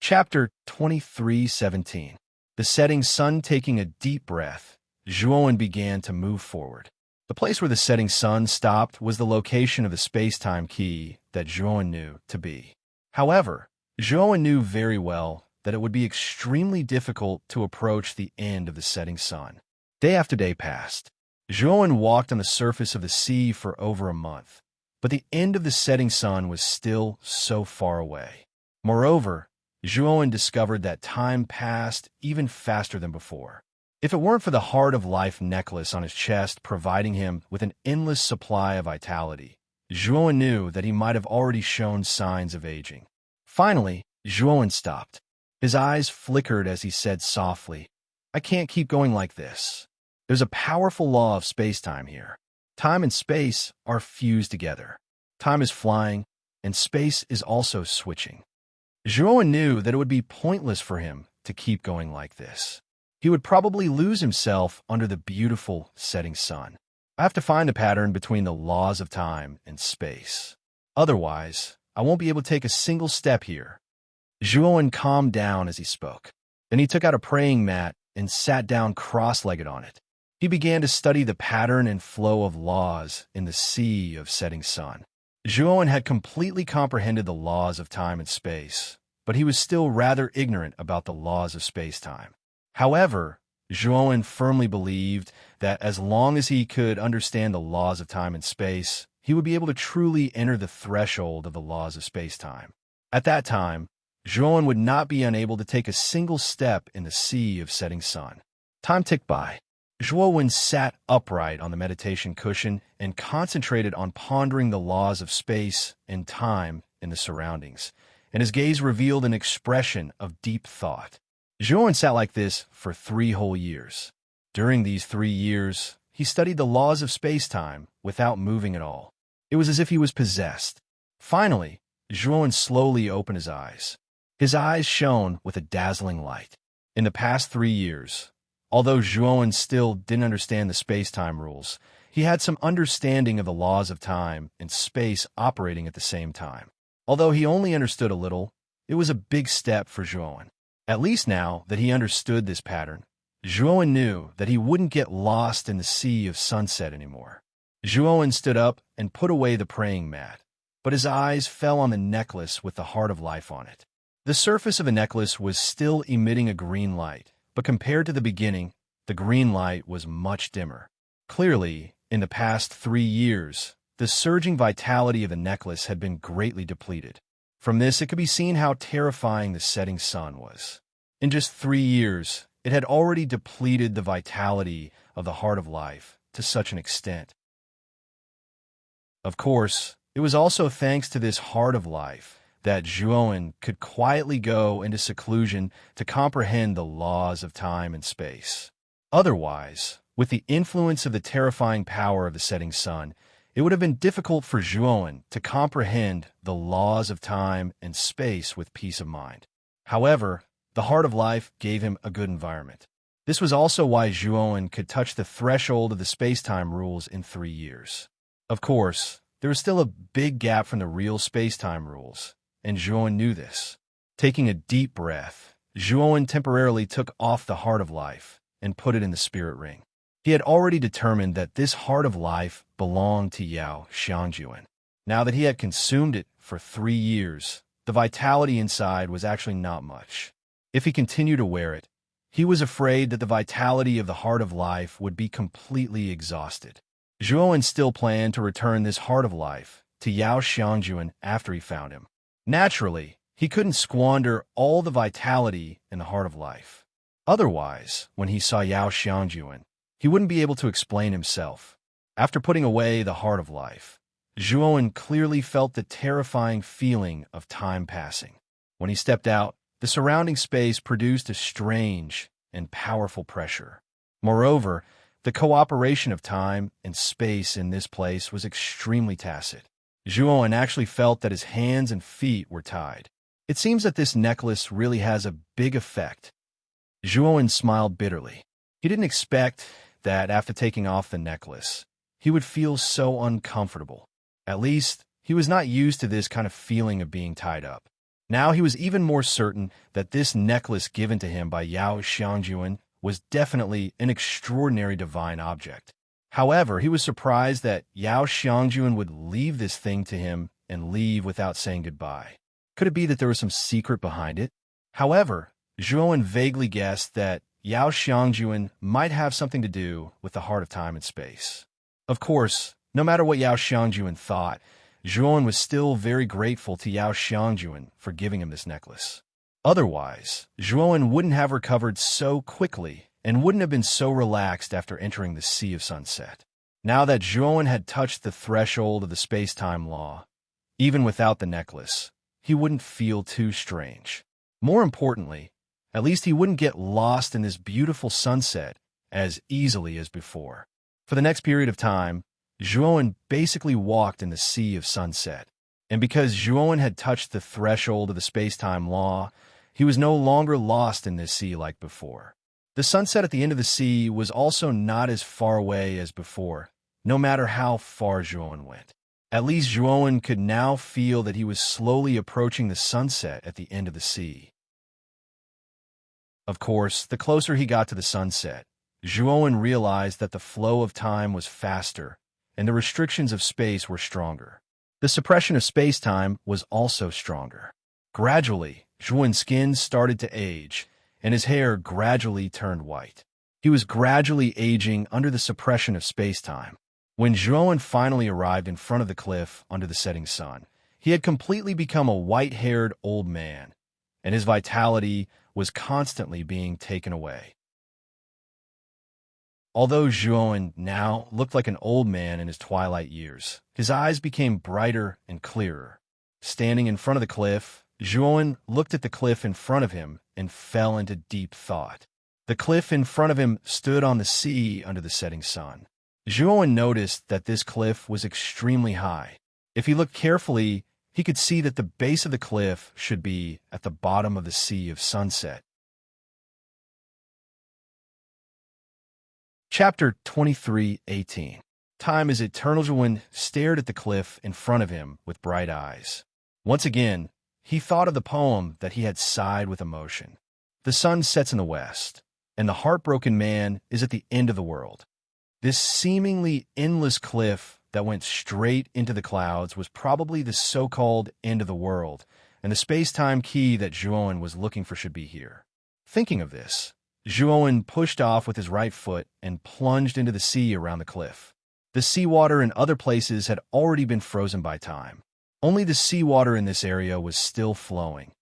Chapter 23:17. The setting sun. Taking a deep breath, Zhuowen began to move forward. The place where the setting sun stopped was the location of the space-time key that Zhuowen knew to be. However, Zhuowen knew very well that it would be extremely difficult to approach the end of the setting sun. Day after day passed. Zhuowen walked on the surface of the sea for over a month, but the end of the setting sun was still so far away. Moreover, Zhuowen discovered that time passed even faster than before. If it weren't for the Heart of Life necklace on his chest providing him with an endless supply of vitality, Zhuowen knew that he might have already shown signs of aging. Finally, Zhuowen stopped. His eyes flickered as he said softly, "I can't keep going like this. There's a powerful law of space-time here. Time and space are fused together. Time is flying, and space is also switching." Zhuowen knew that it would be pointless for him to keep going like this. He would probably lose himself under the beautiful setting sun. I have to find a pattern between the laws of time and space. Otherwise, I won't be able to take a single step here. Zhuowen calmed down as he spoke. Then he took out a praying mat and sat down cross-legged on it. He began to study the pattern and flow of laws in the sea of setting sun. Zhuowen had completely comprehended the laws of time and space, but he was still rather ignorant about the laws of space-time. However, Zhuowen firmly believed that as long as he could understand the laws of time and space, he would be able to truly enter the threshold of the laws of space-time. At that time, Zhuowen would not be unable to take a single step in the sea of setting sun. Time ticked by. Zhuowen sat upright on the meditation cushion and concentrated on pondering the laws of space and time in the surroundings, and his gaze revealed an expression of deep thought. Zhuowen sat like this for 3 whole years. During these 3 years, he studied the laws of space-time without moving at all. It was as if he was possessed. Finally, Zhuowen slowly opened his eyes. His eyes shone with a dazzling light. In the past 3 years, although Zhuowen still didn't understand the space-time rules, he had some understanding of the laws of time and space operating at the same time. Although he only understood a little, it was a big step for Zhuowen. At least now that he understood this pattern, Zhuowen knew that he wouldn't get lost in the sea of sunset anymore. Zhuowen stood up and put away the praying mat, but his eyes fell on the necklace with the Heart of Life on it. The surface of the necklace was still emitting a green light, but compared to the beginning, the green light was much dimmer. Clearly, in the past 3 years, the surging vitality of the necklace had been greatly depleted. From this, it could be seen how terrifying the setting sun was. In just 3 years, it had already depleted the vitality of the Heart of Life to such an extent. Of course, it was also thanks to this Heart of Life that Zhuowen could quietly go into seclusion to comprehend the laws of time and space. Otherwise, with the influence of the terrifying power of the setting sun, it would have been difficult for Zhuowen to comprehend the laws of time and space with peace of mind. However, the Heart of Life gave him a good environment. This was also why Zhuowen could touch the threshold of the space-time rules in 3 years. Of course, there was still a big gap from the real space-time rules, and Zhuowen knew this. Taking a deep breath, Zhuowen temporarily took off the Heart of Life and put it in the spirit ring. He had already determined that this Heart of Life belonged to Yao Xiangjuan. Now that he had consumed it for 3 years, the vitality inside was actually not much. If he continued to wear it, he was afraid that the vitality of the Heart of Life would be completely exhausted. Zhuowen still planned to return this Heart of Life to Yao Xiangjuan after he found him. Naturally, he couldn't squander all the vitality in the Heart of Life. Otherwise, when he saw Yao Xiangjuan, he wouldn't be able to explain himself. After putting away the Heart of Life, Zhuowen clearly felt the terrifying feeling of time passing. When he stepped out, the surrounding space produced a strange and powerful pressure. Moreover, The cooperation of time and space in this place was extremely tacit. Zhuowen actually felt that his hands and feet were tied. It seems that this necklace really has a big effect. Zhuowen smiled bitterly. He didn't expect that after taking off the necklace, he would feel so uncomfortable. At least, he was not used to this kind of feeling of being tied up. Now he was even more certain that this necklace given to him by Yao Xiangjuan was definitely an extraordinary divine object. However, he was surprised that Yao Xiangjuan would leave this thing to him and leave without saying goodbye. Could it be that there was some secret behind it? However, Zhuowen vaguely guessed that Yao Xiangjuan might have something to do with the heart of time and space. Of course, no matter what Yao Xiangjuan thought, Zhuowen was still very grateful to Yao Xiangjuan for giving him this necklace. Otherwise, Zhuowen wouldn't have recovered so quickly and wouldn't have been so relaxed after entering the Sea of Sunset. Now that Zhuowen had touched the threshold of the space-time law, even without the necklace, he wouldn't feel too strange. More importantly, at least he wouldn't get lost in this beautiful sunset as easily as before. For the next period of time, Zhuowen basically walked in the Sea of Sunset. And because Zhuowen had touched the threshold of the space-time law, he was no longer lost in this sea like before. The sunset at the end of the sea was also not as far away as before, no matter how far Zhuowen went. At least Zhuowen could now feel that he was slowly approaching the sunset at the end of the sea. Of course, the closer he got to the sunset, Zhuowen realized that the flow of time was faster and the restrictions of space were stronger. The suppression of space-time was also stronger. Gradually, Zhuowen's skin started to age, and his hair gradually turned white. He was gradually aging under the suppression of space-time. When Zhuowen finally arrived in front of the cliff under the setting sun, he had completely become a white-haired old man, and his vitality was constantly being taken away. Although Zhuowen now looked like an old man in his twilight years, his eyes became brighter and clearer. Standing in front of the cliff, Zhuowen looked at the cliff in front of him and fell into deep thought. The cliff in front of him stood on the sea under the setting sun. Zhuowen noticed that this cliff was extremely high. If he looked carefully, he could see that the base of the cliff should be at the bottom of the Sea of Sunset. Chapter 23:18. Time is eternal. Zhuowen stared at the cliff in front of him with bright eyes. Once again, he thought of the poem that he had sighed with emotion. The sun sets in the west, and the heartbroken man is at the end of the world. This seemingly endless cliff that went straight into the clouds was probably the so-called end of the world, and the space-time key that Zhuowen was looking for should be here. Thinking of this, Zhuowen pushed off with his right foot and plunged into the sea around the cliff. The seawater in other places had already been frozen by time. Only the seawater in this area was still flowing,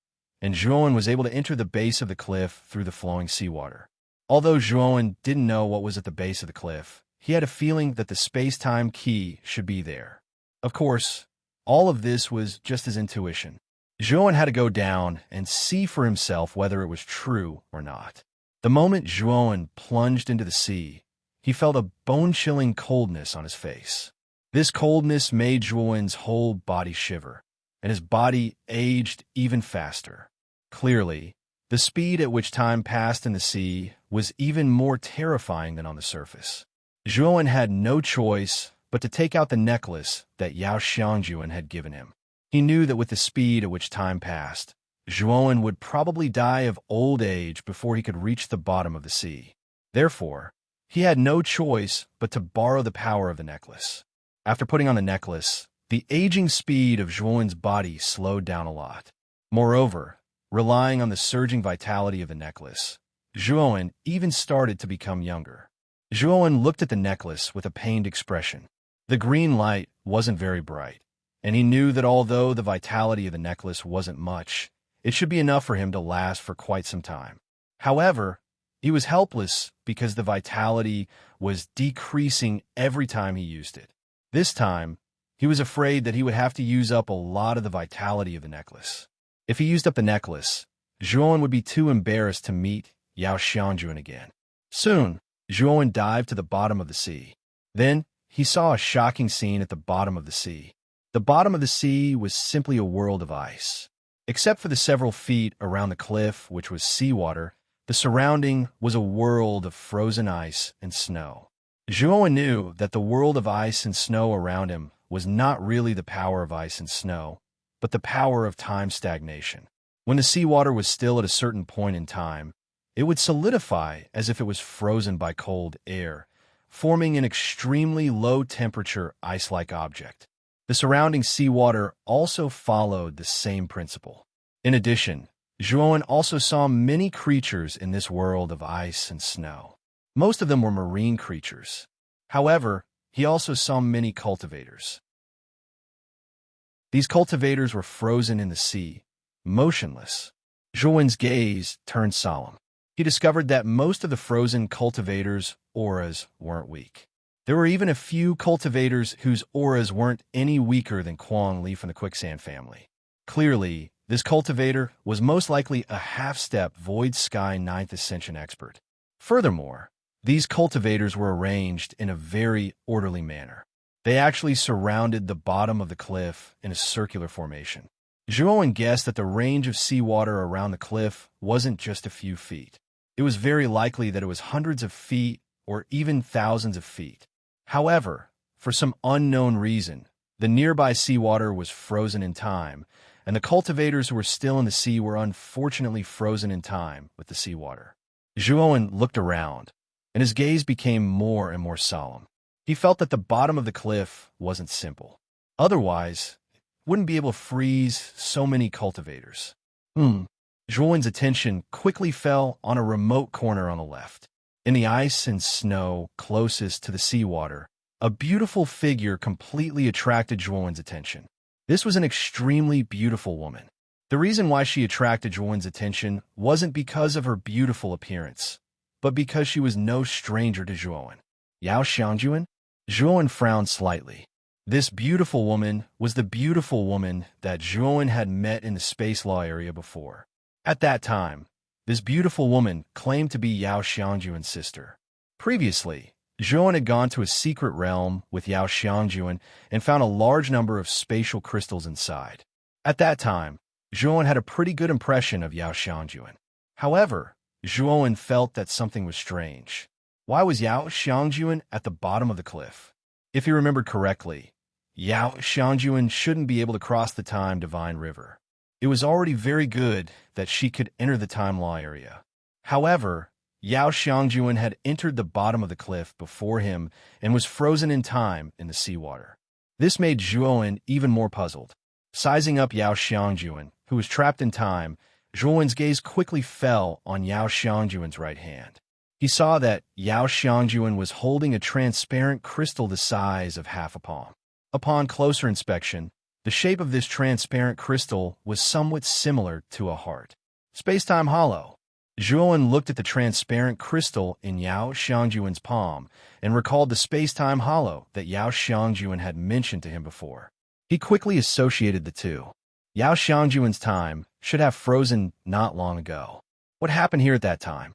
and Zhuowen was able to enter the base of the cliff through the flowing seawater. Although Zhuowen didn't know what was at the base of the cliff, he had a feeling that the space-time key should be there. Of course, all of this was just his intuition. Zhuowen had to go down and see for himself whether it was true or not. The moment Zhuowen plunged into the sea, he felt a bone-chilling coldness on his face. This coldness made Zhuowen's whole body shiver, and his body aged even faster. Clearly, the speed at which time passed in the sea was even more terrifying than on the surface. Zhuowen had no choice but to take out the necklace that Yao Xiangjuan had given him. He knew that with the speed at which time passed, Zhuowen would probably die of old age before he could reach the bottom of the sea. Therefore, he had no choice but to borrow the power of the necklace. After putting on the necklace, the aging speed of Zhuowen's body slowed down a lot. Moreover, relying on the surging vitality of the necklace, Zhuowen even started to become younger. Zhuowen looked at the necklace with a pained expression. The green light wasn't very bright, and he knew that although the vitality of the necklace wasn't much, it should be enough for him to last for quite some time. However, he was helpless because the vitality was decreasing every time he used it. This time, he was afraid that he would have to use up a lot of the vitality of the necklace. If he used up the necklace, Zhuowen would be too embarrassed to meet Yao Xiangjuan again. Soon, Zhuowen dived to the bottom of the sea. Then, he saw a shocking scene at the bottom of the sea. The bottom of the sea was simply a world of ice. Except for the several feet around the cliff, which was seawater, the surrounding was a world of frozen ice and snow. Zhuowen knew that the world of ice and snow around him was not really the power of ice and snow, but the power of time stagnation. When the seawater was still at a certain point in time, it would solidify as if it was frozen by cold air, forming an extremely low-temperature ice-like object. The surrounding seawater also followed the same principle. In addition, Zhuowen also saw many creatures in this world of ice and snow. Most of them were marine creatures. However, he also saw many cultivators. These cultivators were frozen in the sea, motionless. Zhuowen's gaze turned solemn. He discovered that most of the frozen cultivators' auras weren't weak. There were even a few cultivators whose auras weren't any weaker than Quang Li from the Quicksand family. Clearly, this cultivator was most likely a half-step Void Sky 9th Ascension expert. Furthermore, these cultivators were arranged in a very orderly manner. They actually surrounded the bottom of the cliff in a circular formation. Zhuowen guessed that the range of seawater around the cliff wasn't just a few feet. It was very likely that it was hundreds of feet or even thousands of feet. However, for some unknown reason, the nearby seawater was frozen in time, and the cultivators who were still in the sea were unfortunately frozen in time with the seawater. Zhuowen looked around, and his gaze became more and more solemn. He felt that the bottom of the cliff wasn't simple. Otherwise, it wouldn't be able to freeze so many cultivators. Zhuowen's attention quickly fell on a remote corner on the left. In the ice and snow closest to the seawater, a beautiful figure completely attracted Zhuowen's attention. This was an extremely beautiful woman. The reason why she attracted Zhuowen's attention wasn't because of her beautiful appearance, but because she was no stranger to Zhuowen. Yao Xiangjuan? Zhuowen frowned slightly. This beautiful woman was the beautiful woman that Zhuowen had met in the space law area before. At that time, this beautiful woman claimed to be Yao Xiangjuan's sister. Previously, Zhuowen had gone to a secret realm with Yao Xiangjuan and found a large number of spatial crystals inside. At that time, Zhuowen had a pretty good impression of Yao Xiangjuan. However, Zhuowen felt that something was strange. Why was Yao Xiangjuan at the bottom of the cliff? If he remembered correctly, Yao Xiangjuan shouldn't be able to cross the Time Divine River. It was already very good that she could enter the time law area. However, Yao Xiangjuan had entered the bottom of the cliff before him and was frozen in time in the seawater. This made Zhuowen even more puzzled. Sizing up Yao Xiangjuan, who was trapped in time, Zhuowen's gaze quickly fell on Yao Xiangjuan's right hand. He saw that Yao Xiangjuan was holding a transparent crystal the size of half a palm. Upon closer inspection, the shape of this transparent crystal was somewhat similar to a heart. Space-time hollow. Zhuowen looked at the transparent crystal in Yao Xiangjuan's palm and recalled the space-time hollow that Yao Xiangjuan had mentioned to him before. He quickly associated the two. Yao Xiangjuan's time should have frozen not long ago. What happened here at that time?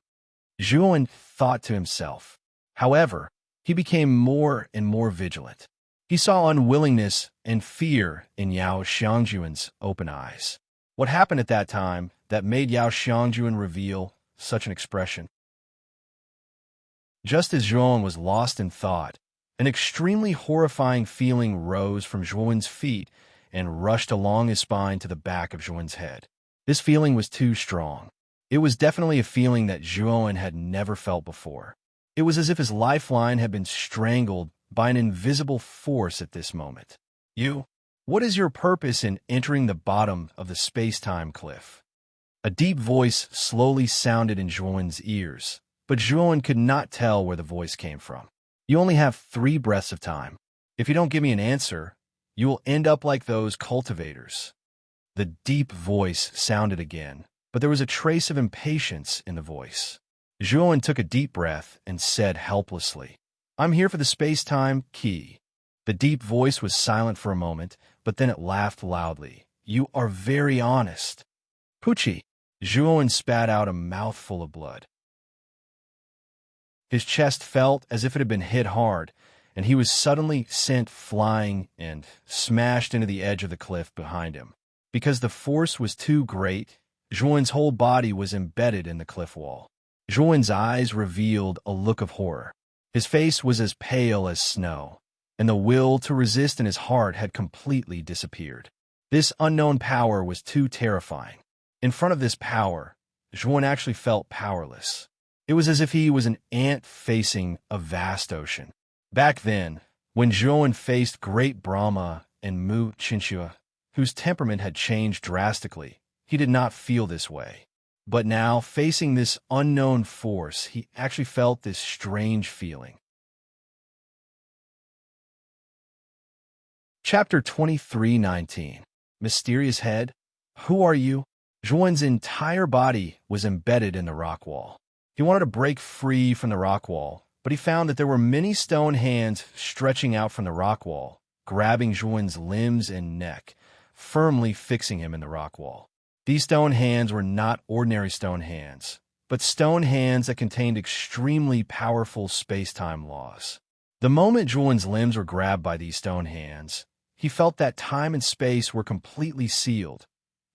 Zhuowen thought to himself. However, he became more and more vigilant. He saw unwillingness and fear in Yao Xiangjuan's open eyes. What happened at that time that made Yao Xiangjuan reveal such an expression? Just as Zhuowen was lost in thought, an extremely horrifying feeling rose from Zhuowen's feet and rushed along his spine to the back of Zhuowen's head. This feeling was too strong. It was definitely a feeling that Zhuowen had never felt before. It was as if his lifeline had been strangled by an invisible force at this moment. What is your purpose in entering the bottom of the space-time cliff? A deep voice slowly sounded in Zhuowen's ears, but Zhuowen could not tell where the voice came from. You only have 3 breaths of time. If you don't give me an answer, you will end up like those cultivators. The deep voice sounded again, but there was a trace of impatience in the voice. Zhuowen took a deep breath and said helplessly, I'm here for the space-time key. The deep voice was silent for a moment, but then it laughed loudly. You are very honest. Poochie. Zhuowen spat out a mouthful of blood. His chest felt as if it had been hit hard, and he was suddenly sent flying and smashed into the edge of the cliff behind him. Because the force was too great, Zhuan's whole body was embedded in the cliff wall. Zhuan's eyes revealed a look of horror. His face was as pale as snow, and the will to resist in his heart had completely disappeared. This unknown power was too terrifying. In front of this power, Zhuan actually felt powerless. It was as if he was an ant facing a vast ocean. Back then, when Zhuan faced great Brahma and Mu Chinchua, whose temperament had changed drastically, he did not feel this way. But now, facing this unknown force, he actually felt this strange feeling. Chapter 23:19. Mysterious Head. Who are you? Zhuan's entire body was embedded in the rock wall. He wanted to break free from the rock wall, but he found that there were many stone hands stretching out from the rock wall, grabbing Zhuan's limbs and neck, firmly fixing him in the rock wall. These stone hands were not ordinary stone hands, but stone hands that contained extremely powerful space-time laws. The moment Zhuan's limbs were grabbed by these stone hands, he felt that time and space were completely sealed,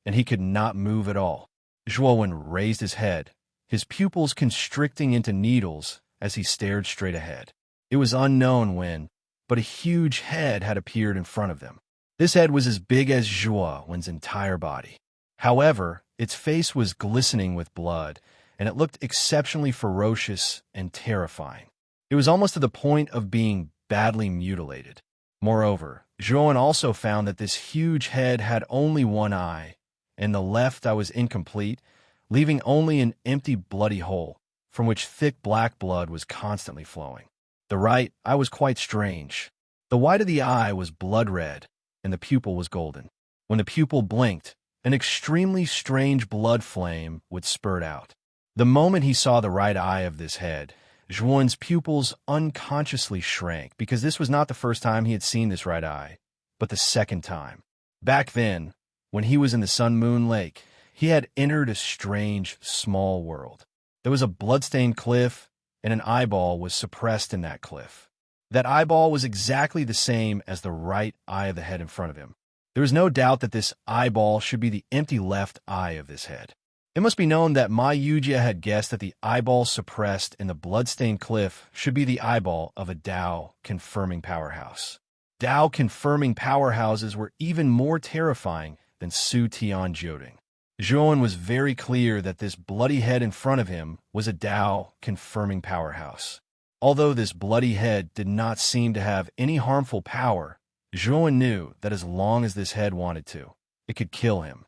and he could not move at all. Zhuan raised his head, his pupils constricting into needles as he stared straight ahead. It was unknown when, but a huge head had appeared in front of them. This head was as big as Zhuan's entire body. However, its face was glistening with blood, and it looked exceptionally ferocious and terrifying. It was almost to the point of being badly mutilated. Moreover, Zhuan also found that this huge head had only one eye, and the left eye was incomplete, leaving only an empty bloody hole, from which thick black blood was constantly flowing. The right eye was quite strange. The white of the eye was blood red, and the pupil was golden. When the pupil blinked, an extremely strange blood flame would spurt out. The moment he saw the right eye of this head, Zhuan's pupils unconsciously shrank, because this was not the first time he had seen this right eye, but the second time. Back then, when he was in the Sun Moon Lake, he had entered a strange, small world. There was a blood-stained cliff, and an eyeball was suppressed in that cliff. That eyeball was exactly the same as the right eye of the head in front of him. There was no doubt that this eyeball should be the empty left eye of this head. It must be known that Ma Yujia had guessed that the eyeball suppressed in the blood-stained cliff should be the eyeball of a Tao-confirming powerhouse. Tao-confirming powerhouses were even more terrifying than Su Tian Jioding. Zhuan was very clear that this bloody head in front of him was a Tao-confirming powerhouse. Although this bloody head did not seem to have any harmful power, Zhuan knew that as long as this head wanted to, it could kill him.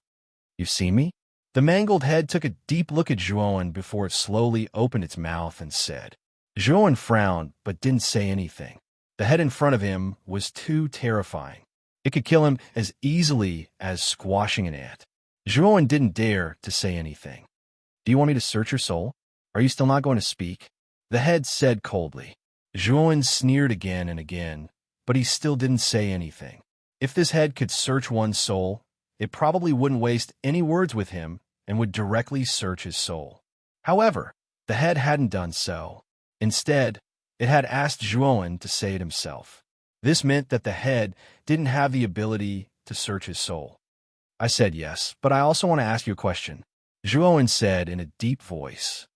"You see me?" The mangled head took a deep look at Zhuan before it slowly opened its mouth and said. Zhuan frowned but didn't say anything. The head in front of him was too terrifying. It could kill him as easily as squashing an ant. Zhuan didn't dare to say anything. "Do you want me to search your soul? Are you still not going to speak?" The head said coldly. Zhuan sneered again and again, but he still didn't say anything. If this head could search one's soul, it probably wouldn't waste any words with him and would directly search his soul. However, the head hadn't done so. Instead, it had asked Zhuan to say it himself. This meant that the head didn't have the ability to search his soul. I said yes, but I also want to ask you a question, Zhuan said in a deep voice.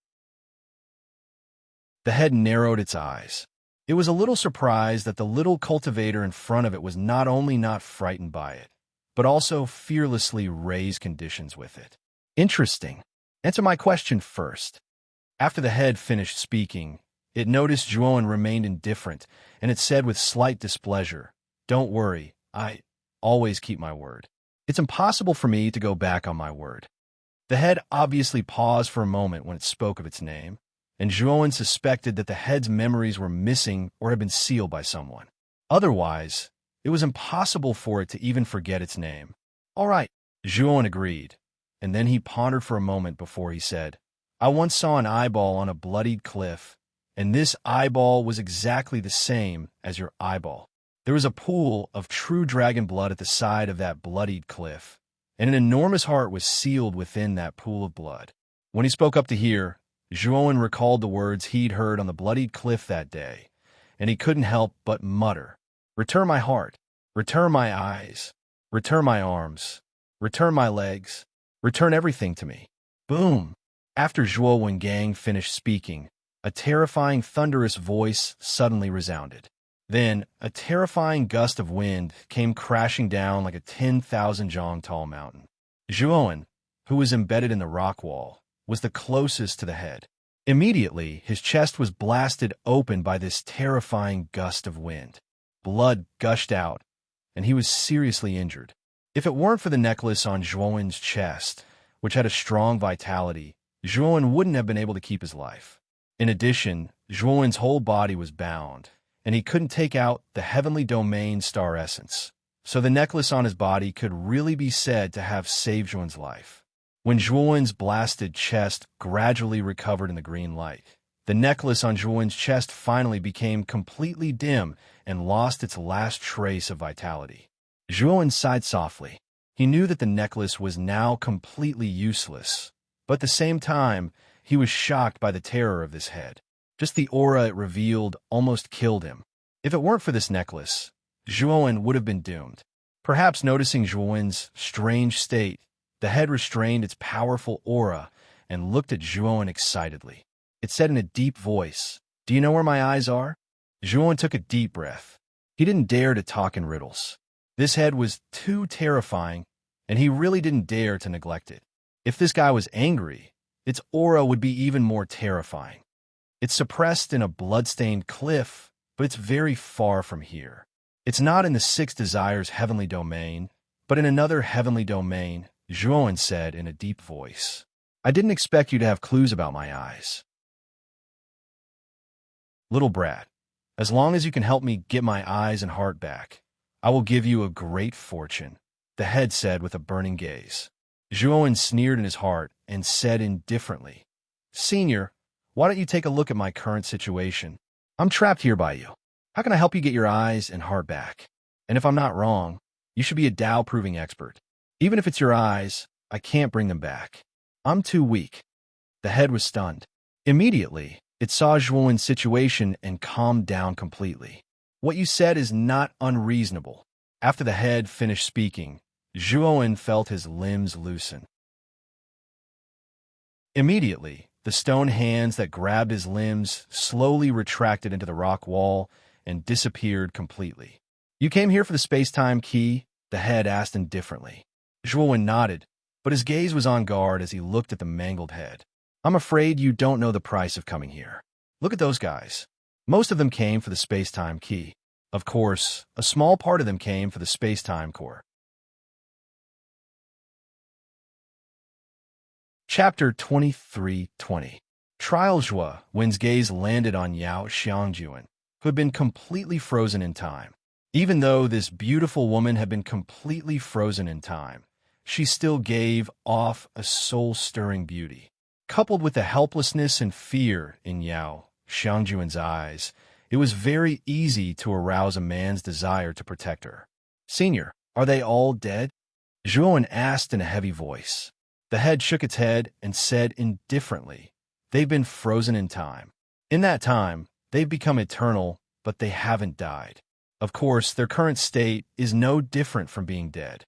The head narrowed its eyes. It was a little surprised that the little cultivator in front of it was not only not frightened by it, but also fearlessly raised conditions with it. Interesting. Answer my question first. After the head finished speaking, it noticed Zhuan remained indifferent, and it said with slight displeasure, "Don't worry, I always keep my word. It's impossible for me to go back on my word." The head obviously paused for a moment when it spoke of its name, and Zhuan suspected that the head's memories were missing or had been sealed by someone. Otherwise, it was impossible for it to even forget its name. "All right," Zhuan agreed, and then he pondered for a moment before he said, "I once saw an eyeball on a bloodied cliff, and this eyeball was exactly the same as your eyeball. There was a pool of true dragon blood at the side of that bloodied cliff, and an enormous heart was sealed within that pool of blood." When he spoke up to here, Zhuowen recalled the words he'd heard on the bloodied cliff that day, and he couldn't help but mutter, "Return my heart, return my eyes, return my arms, return my legs, return everything to me." Boom! After Zhuowen Gang finished speaking, a terrifying thunderous voice suddenly resounded. Then, a terrifying gust of wind came crashing down like a 10,000 zhang tall mountain. Zhuowen, who was embedded in the rock wall, was the closest to the head. Immediately, his chest was blasted open by this terrifying gust of wind. Blood gushed out, and he was seriously injured. If it weren't for the necklace on Zhuowen's chest, which had a strong vitality, Zhuowen wouldn't have been able to keep his life. In addition, Zhuowen's whole body was bound, and he couldn't take out the heavenly domain star essence, so the necklace on his body could really be said to have saved Zhuowen's life. When Zhuowen's blasted chest gradually recovered in the green light, the necklace on Zhuowen's chest finally became completely dim and lost its last trace of vitality. Zhuowen sighed softly. He knew that the necklace was now completely useless, but at the same time, he was shocked by the terror of this head. Just the aura it revealed almost killed him. If it weren't for this necklace, Zhuowen would have been doomed. Perhaps noticing Zhuowen's strange state, the head restrained its powerful aura and looked at Zhuowen excitedly. It said in a deep voice, "Do you know where my eyes are?" Zhuowen took a deep breath. He didn't dare to talk in riddles. This head was too terrifying, and he really didn't dare to neglect it. If this guy was angry, its aura would be even more terrifying. It's suppressed in a blood-stained cliff, but it's very far from here. It's not in the Six Desires heavenly domain, but in another heavenly domain, Zhuowen said in a deep voice. "I didn't expect you to have clues about my eyes. Little brat, as long as you can help me get my eyes and heart back, I will give you a great fortune," the head said with a burning gaze. Zhuowen sneered in his heart and said indifferently, "Senior, why don't you take a look at my current situation? I'm trapped here by you. How can I help you get your eyes and heart back? And if I'm not wrong, you should be a Tao-proving expert. Even if it's your eyes, I can't bring them back. I'm too weak." The head was stunned. Immediately, it saw Zhuowen's situation and calmed down completely. "What you said is not unreasonable." After the head finished speaking, Zhuowen felt his limbs loosen. Immediately, the stone hands that grabbed his limbs slowly retracted into the rock wall and disappeared completely. "You came here for the space-time key?" the head asked indifferently. Zhuowen nodded, but his gaze was on guard as he looked at the mangled head. "I'm afraid you don't know the price of coming here. Look at those guys. Most of them came for the space-time key. Of course, a small part of them came for the space-time core." Chapter 23:20. Trial. Wen's gaze landed on Yao Xiangjuan, who had been completely frozen in time. Even though this beautiful woman had been completely frozen in time, she still gave off a soul-stirring beauty. Coupled with the helplessness and fear in Yao Xiangjuan's eyes, it was very easy to arouse a man's desire to protect her. "Senior, are they all dead?" Zhuowen asked in a heavy voice. The head shook its head and said indifferently, "They've been frozen in time. In that time, they've become eternal, but they haven't died. Of course, their current state is no different from being dead."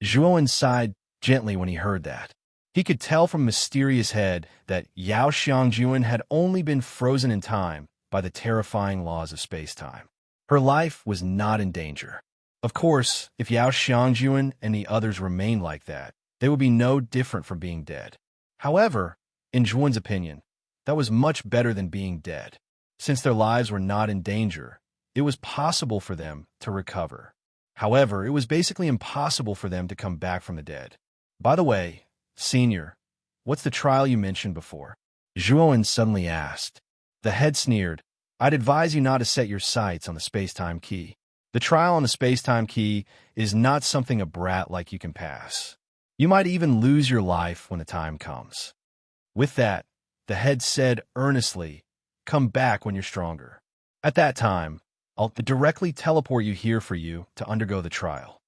Zhuowen sighed gently when he heard that. He could tell from mysterious head that Yao Xiangjuan had only been frozen in time by the terrifying laws of space-time. Her life was not in danger. Of course, if Yao Xiangjuan and the others remained like that, they would be no different from being dead. However, in Zhuowen's opinion, that was much better than being dead. Since their lives were not in danger, it was possible for them to recover. However, it was basically impossible for them to come back from the dead. "By the way, Senior, what's the trial you mentioned before?" Zhuowen suddenly asked. The head sneered. "I'd advise you not to set your sights on the space-time key. The trial on the space-time key is not something a brat like you can pass. You might even lose your life when the time comes." With that, the head said earnestly, "Come back when you're stronger. At that time, I'll directly teleport you here for you to undergo the trial."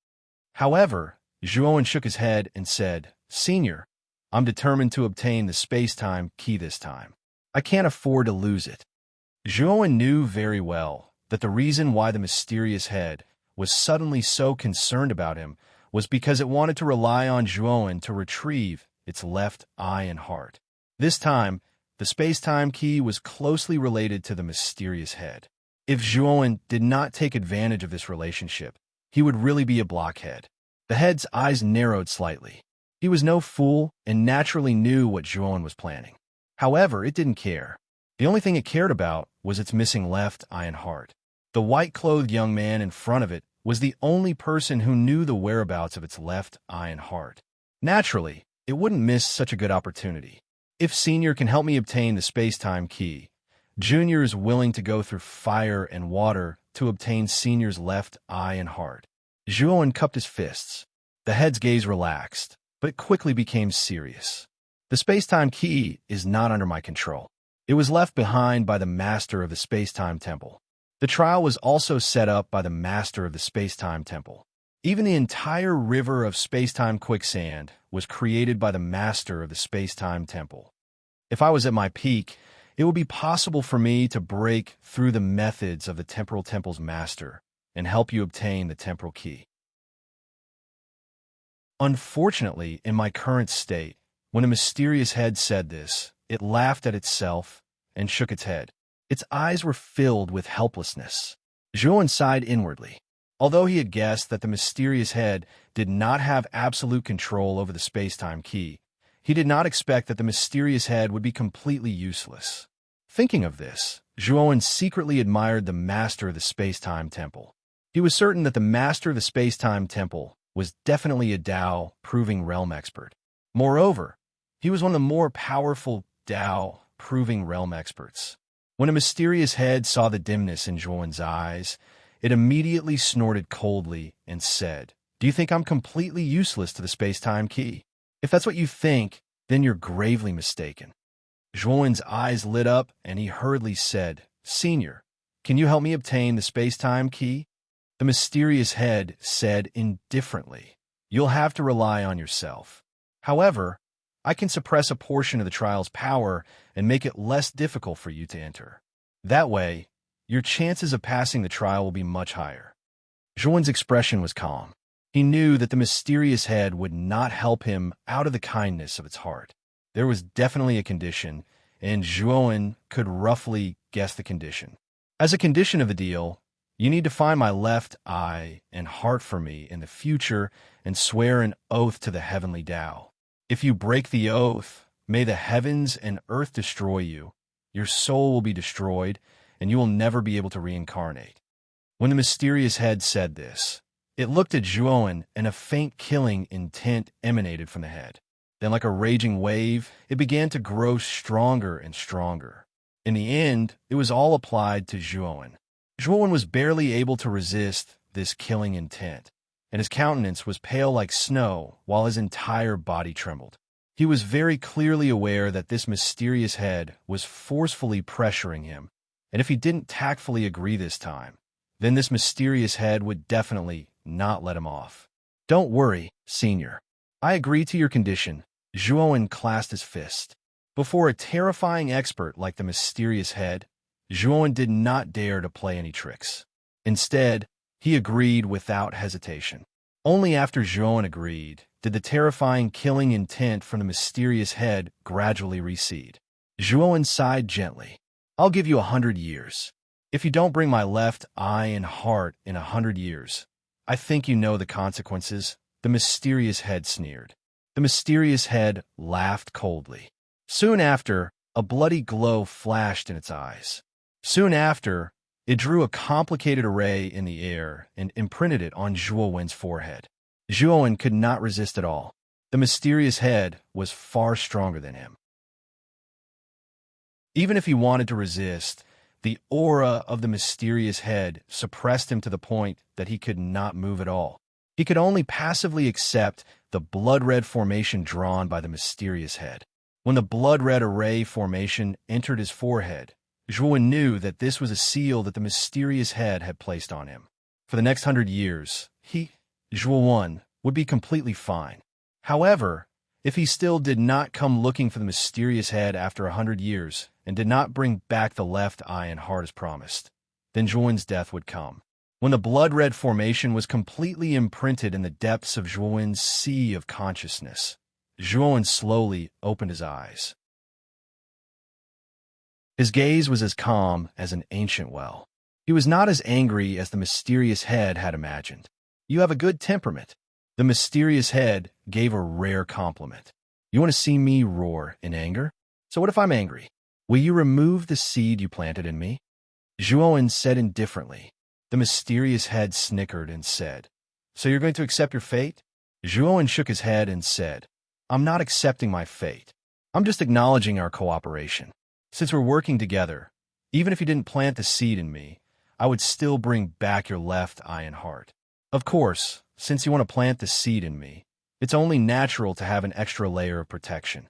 However, Zhuowen shook his head and said, "Senior, I'm determined to obtain the space-time key this time. I can't afford to lose it. Zhuowen knew very well that the reason why the mysterious head was suddenly so concerned about him was because it wanted to rely on Zhuowen to retrieve its left eye and heart. This time, the space-time key was closely related to the mysterious head. If Zhuowen did not take advantage of this relationship, he would really be a blockhead. The head's eyes narrowed slightly. He was no fool and naturally knew what Zhuowen was planning. However, it didn't care. The only thing it cared about was its missing left eye and heart. The white-clothed young man in front of it was the only person who knew the whereabouts of its left eye and heart. Naturally, it wouldn't miss such a good opportunity. If Senior can help me obtain the space-time key, Junior is willing to go through fire and water to obtain Senior's left eye and heart. Zhuowen cupped his fists. The head's gaze relaxed, but it quickly became serious. The space-time key is not under my control. It was left behind by the master of the space-time temple. The trial was also set up by the master of the space-time temple. Even the entire river of space-time quicksand was created by the master of the space-time temple. If I was at my peak, it would be possible for me to break through the methods of the temporal temple's master and help you obtain the temporal key. Unfortunately, in my current state, when a mysterious head said this, it laughed at itself and shook its head. Its eyes were filled with helplessness. Zhuowen sighed inwardly. Although he had guessed that the mysterious head did not have absolute control over the space-time key, he did not expect that the mysterious head would be completely useless. Thinking of this, Zhuowen secretly admired the master of the space-time temple. He was certain that the master of the space-time temple was definitely a Dao-proving realm expert. Moreover, he was one of the more powerful Dao-proving realm experts. When a mysterious head saw the dimness in Zhuowen's eyes, it immediately snorted coldly and said, "Do you think I'm completely useless to the space-time key? If that's what you think, then you're gravely mistaken." Zhuowen's eyes lit up and he hurriedly said, "Senior, can you help me obtain the space-time key?" The mysterious head said indifferently, "You'll have to rely on yourself. However, I can suppress a portion of the trial's power and make it less difficult for you to enter. That way, your chances of passing the trial will be much higher." Zhuowen's expression was calm. He knew that the mysterious head would not help him out of the kindness of its heart. There was definitely a condition, and Zhuowen could roughly guess the condition. As a condition of the deal, you need to find my left eye and heart for me in the future and swear an oath to the heavenly Tao. If you break the oath, may the heavens and earth destroy you. Your soul will be destroyed, and you will never be able to reincarnate. When the mysterious head said this, it looked at Zhuowen, and a faint killing intent emanated from the head. Then, like a raging wave, it began to grow stronger and stronger. In the end, it was all applied to Zhuowen. Zhuowen was barely able to resist this killing intent, and his countenance was pale like snow while his entire body trembled. He was very clearly aware that this mysterious head was forcefully pressuring him, and if he didn't tactfully agree this time, then this mysterious head would definitely not let him off. "Don't worry, Senior. I agree to your condition." Zhuowen clasped his fist. Before a terrifying expert like the mysterious head, Zhuowen did not dare to play any tricks. Instead, he agreed without hesitation. Only after Zhuowen agreed did the terrifying killing intent from the mysterious head gradually recede. Zhuowen sighed gently. "I'll give you 100 years. If you don't bring my left eye and heart in 100 years, I think you know the consequences." The mysterious head sneered. The mysterious head laughed coldly. Soon after, a bloody glow flashed in its eyes. Soon after, it drew a complicated array in the air and imprinted it on Zhuowen's forehead. Zhuowen could not resist at all. The mysterious head was far stronger than him. Even if he wanted to resist, the aura of the mysterious head suppressed him to the point that he could not move at all. He could only passively accept the blood-red formation drawn by the mysterious head. When the blood-red array formation entered his forehead, Zhuowen knew that this was a seal that the mysterious head had placed on him. For the next 100 years, Zhuowen, would be completely fine. However, If he still did not come looking for the mysterious head after 100 years and did not bring back the left eye and heart as promised, then Zhuan's death would come. When the blood-red formation was completely imprinted in the depths of Zhuan's sea of consciousness, Zhuan slowly opened his eyes. His gaze was as calm as an ancient well. He was not as angry as the mysterious head had imagined. "You have a good temperament." The mysterious head gave a rare compliment. "You want to see me roar in anger? So what if I'm angry? Will you remove the seed you planted in me?" Zhuan said indifferently. The mysterious head snickered and said, "So you're going to accept your fate?" Zhuan shook his head and said, "I'm not accepting my fate. I'm just acknowledging our cooperation. Since we're working together, even if you didn't plant the seed in me, I would still bring back your left eye and heart. Of course, since you want to plant the seed in me, it's only natural to have an extra layer of protection."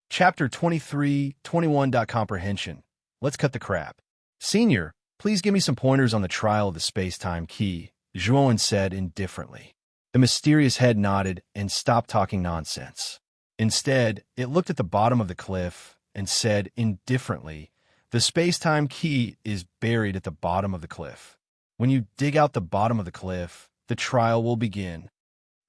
Chapter 23:21. Comprehension. Let's cut the crap. "Senior, please give me some pointers on the trial of the space-time key," Zhuan said indifferently. The mysterious head nodded and stopped talking nonsense. Instead, it looked at the bottom of the cliff and said indifferently, "The space-time key is buried at the bottom of the cliff. When you dig out the bottom of the cliff, the trial will begin.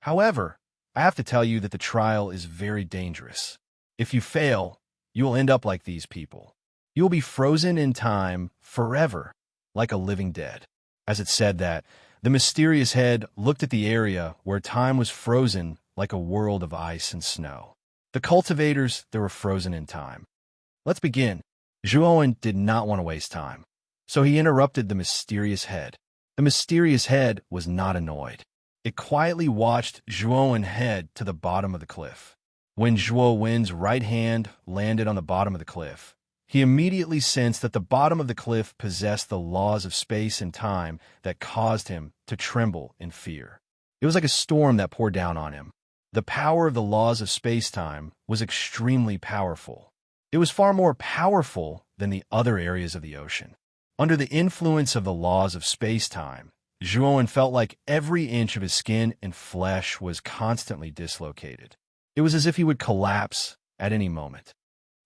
However, I have to tell you that the trial is very dangerous. If you fail, you will end up like these people. You will be frozen in time forever, like a living dead." As it said that, the mysterious head looked at the area where time was frozen like a world of ice and snow. The cultivators that were frozen in time. "Let's begin." Zhuan did not want to waste time, so he interrupted the mysterious head. The mysterious head was not annoyed. It quietly watched Zhuan head to the bottom of the cliff. When Zhuan's right hand landed on the bottom of the cliff, he immediately sensed that the bottom of the cliff possessed the laws of space and time that caused him to tremble in fear. It was like a storm that poured down on him. The power of the laws of space-time was extremely powerful. It was far more powerful than the other areas of the ocean. Under the influence of the laws of space-time, Zhuan felt like every inch of his skin and flesh was constantly dislocated. It was as if he would collapse at any moment.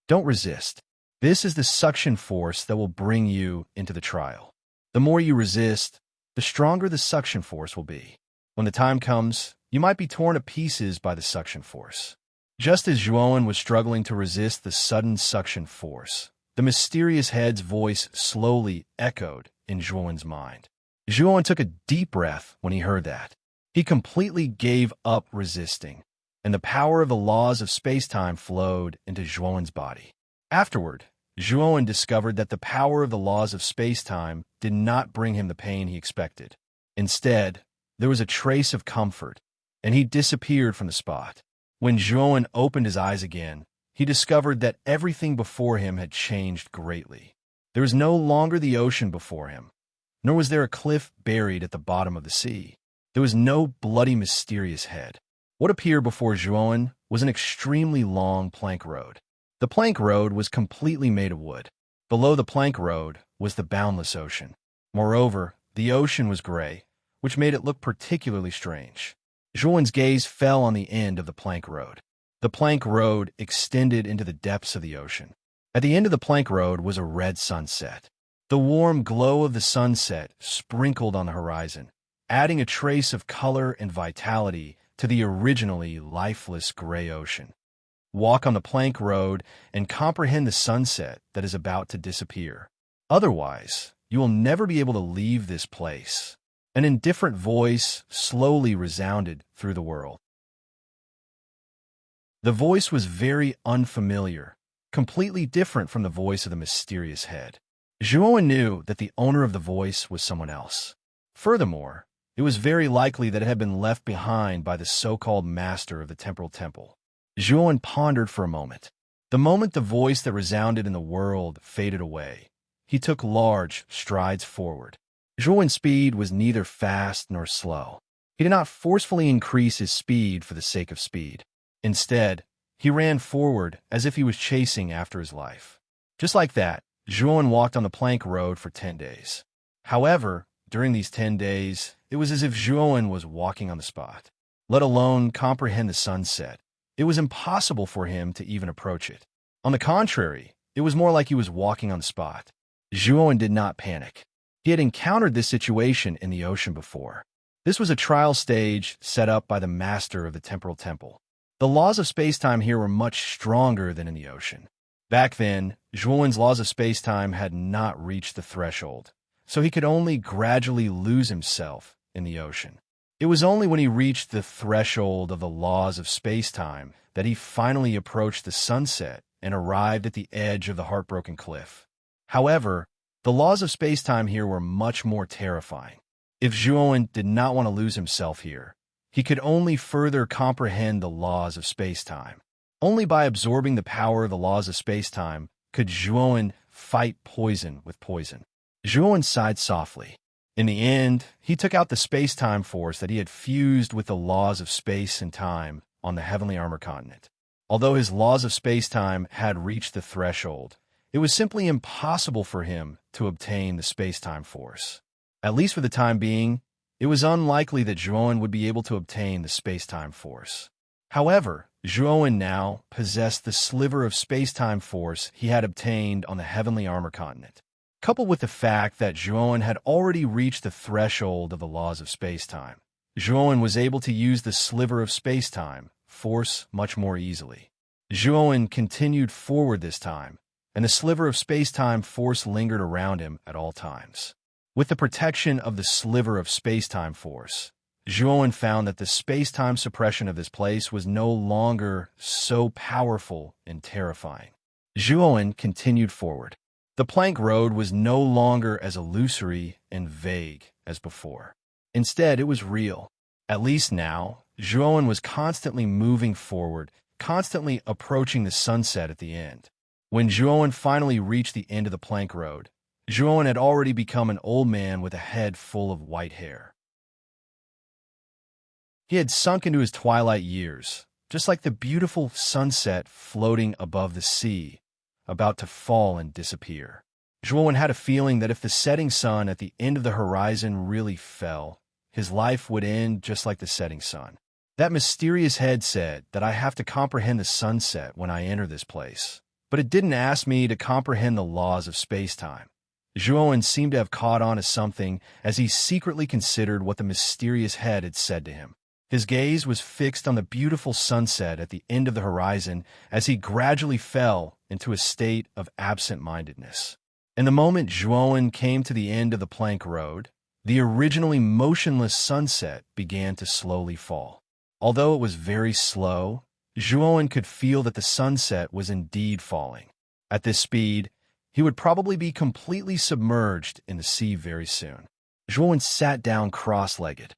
Don't resist. This is the suction force that will bring you into the trial. The more you resist, the stronger the suction force will be. When the time comes, you might be torn to pieces by the suction force. Just as Zhuan was struggling to resist the sudden suction force, the mysterious head's voice slowly echoed in Zhuan's mind. Zhuan took a deep breath when he heard that. He completely gave up resisting, and the power of the laws of space-time flowed into Zhuan's body. Afterward, Zhuan discovered that the power of the laws of space-time did not bring him the pain he expected. Instead, there was a trace of comfort, and he disappeared from the spot. When Zhuan opened his eyes again, he discovered that everything before him had changed greatly. There was no longer the ocean before him, nor was there a cliff buried at the bottom of the sea. There was no bloody, mysterious head. What appeared before Zhuan was an extremely long plank road. The plank road was completely made of wood. Below the plank road was the boundless ocean. Moreover, the ocean was gray, which made it look particularly strange. Zhuan's gaze fell on the end of the plank road. The plank road extended into the depths of the ocean. At the end of the plank road was a red sunset. The warm glow of the sunset sprinkled on the horizon, adding a trace of color and vitality to the originally lifeless gray ocean. Walk on the plank road and comprehend the sunset that is about to disappear. Otherwise, you will never be able to leave this place. An indifferent voice slowly resounded through the world. The voice was very unfamiliar, completely different from the voice of the mysterious head. Zhuan knew that the owner of the voice was someone else. Furthermore, it was very likely that it had been left behind by the so-called master of the temporal temple. Zhuan pondered for a moment. The moment the voice that resounded in the world faded away, he took large strides forward. Zhuan's speed was neither fast nor slow. He did not forcefully increase his speed for the sake of speed. Instead, he ran forward as if he was chasing after his life. Just like that, Zhuan walked on the plank road for 10 days. However, during these 10 days, it was as if Zhuowen was walking on the spot. Let alone comprehend the sunset. It was impossible for him to even approach it. On the contrary, it was more like he was walking on the spot. Zhuowen did not panic. He had encountered this situation in the ocean before. This was a trial stage set up by the master of the temporal temple. The laws of space-time here were much stronger than in the ocean. Back then, Zhuowen's laws of space-time had not reached the threshold, so he could only gradually lose himself in the ocean. It was only when he reached the threshold of the laws of space-time that he finally approached the sunset and arrived at the edge of the heartbroken cliff. However, the laws of space-time here were much more terrifying. If Zhuowen did not want to lose himself here, he could only further comprehend the laws of space-time. Only by absorbing the power of the laws of space-time could Zhuowen fight poison with poison. Zhuowen sighed softly. In the end, he took out the space-time force that he had fused with the laws of space and time on the heavenly armor continent. Although his laws of space-time had reached the threshold, it was simply impossible for him to obtain the space-time force. At least for the time being, it was unlikely that Zhuowen would be able to obtain the space-time force. However, Zhuowen now possessed the sliver of space-time force he had obtained on the heavenly armor continent. Coupled with the fact that Zhuowen had already reached the threshold of the laws of space-time, Zhuowen was able to use the sliver of space-time force much more easily. Zhuowen continued forward this time, and the sliver of space-time force lingered around him at all times. With the protection of the sliver of space-time force, Zhuowen found that the space-time suppression of this place was no longer so powerful and terrifying. Zhuowen continued forward. The plank road was no longer as illusory and vague as before. Instead, it was real. At least now, Zhuowen was constantly moving forward, constantly approaching the sunset at the end. When Zhuowen finally reached the end of the plank road, Zhuowen had already become an old man with a head full of white hair. He had sunk into his twilight years, just like the beautiful sunset floating above the sea, about to fall and disappear. Zhuowen had a feeling that if the setting sun at the end of the horizon really fell, his life would end just like the setting sun. That mysterious head said that I have to comprehend the sunset when I enter this place, but it didn't ask me to comprehend the laws of space-time. Zhuowen seemed to have caught on to something as he secretly considered what the mysterious head had said to him. His gaze was fixed on the beautiful sunset at the end of the horizon as he gradually fell into a state of absent-mindedness. And the moment Zhuowen came to the end of the plank road, the originally motionless sunset began to slowly fall. Although it was very slow, Zhuowen could feel that the sunset was indeed falling. At this speed, he would probably be completely submerged in the sea very soon. Zhuowen sat down cross-legged.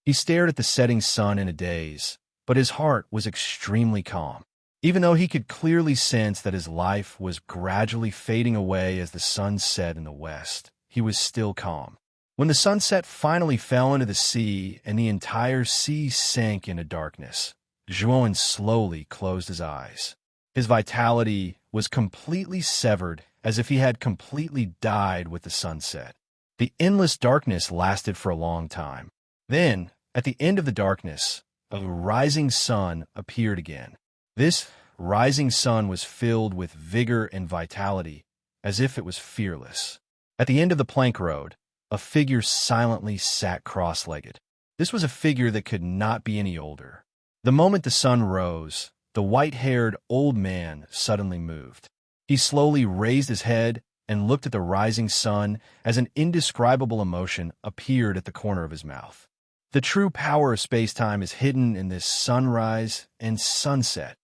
He stared at the setting sun in a daze, but his heart was extremely calm. Even though he could clearly sense that his life was gradually fading away as the sun set in the west, he was still calm. When the sunset finally fell into the sea and the entire sea sank into darkness, Zhuowen slowly closed his eyes. His vitality was completely severed, as if he had completely died with the sunset. The endless darkness lasted for a long time. Then, at the end of the darkness, a rising sun appeared again. This rising sun was filled with vigor and vitality, as if it was fearless. At the end of the plank road, a figure silently sat cross-legged. This was a figure that could not be any older. The moment the sun rose, the white-haired old man suddenly moved. He slowly raised his head and looked at the rising sun as an indescribable emotion appeared at the corner of his mouth. The true power of space-time is hidden in this sunrise and sunset.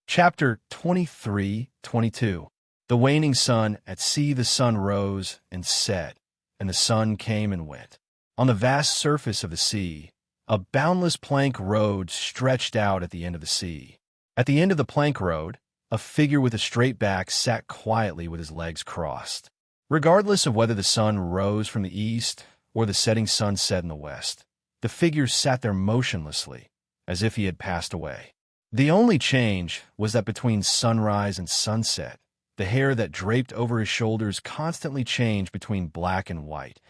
Chapter 23-22. The waning sun. At sea the sun rose and set, and the sun came and went. On the vast surface of the sea, a boundless plank road stretched out at the end of the sea. At the end of the plank road, a figure with a straight back sat quietly with his legs crossed. Regardless of whether the sun rose from the east or the setting sun set in the west, the figure sat there motionlessly, as if he had passed away. The only change was that between sunrise and sunset, the hair that draped over his shoulders constantly changed between black and white,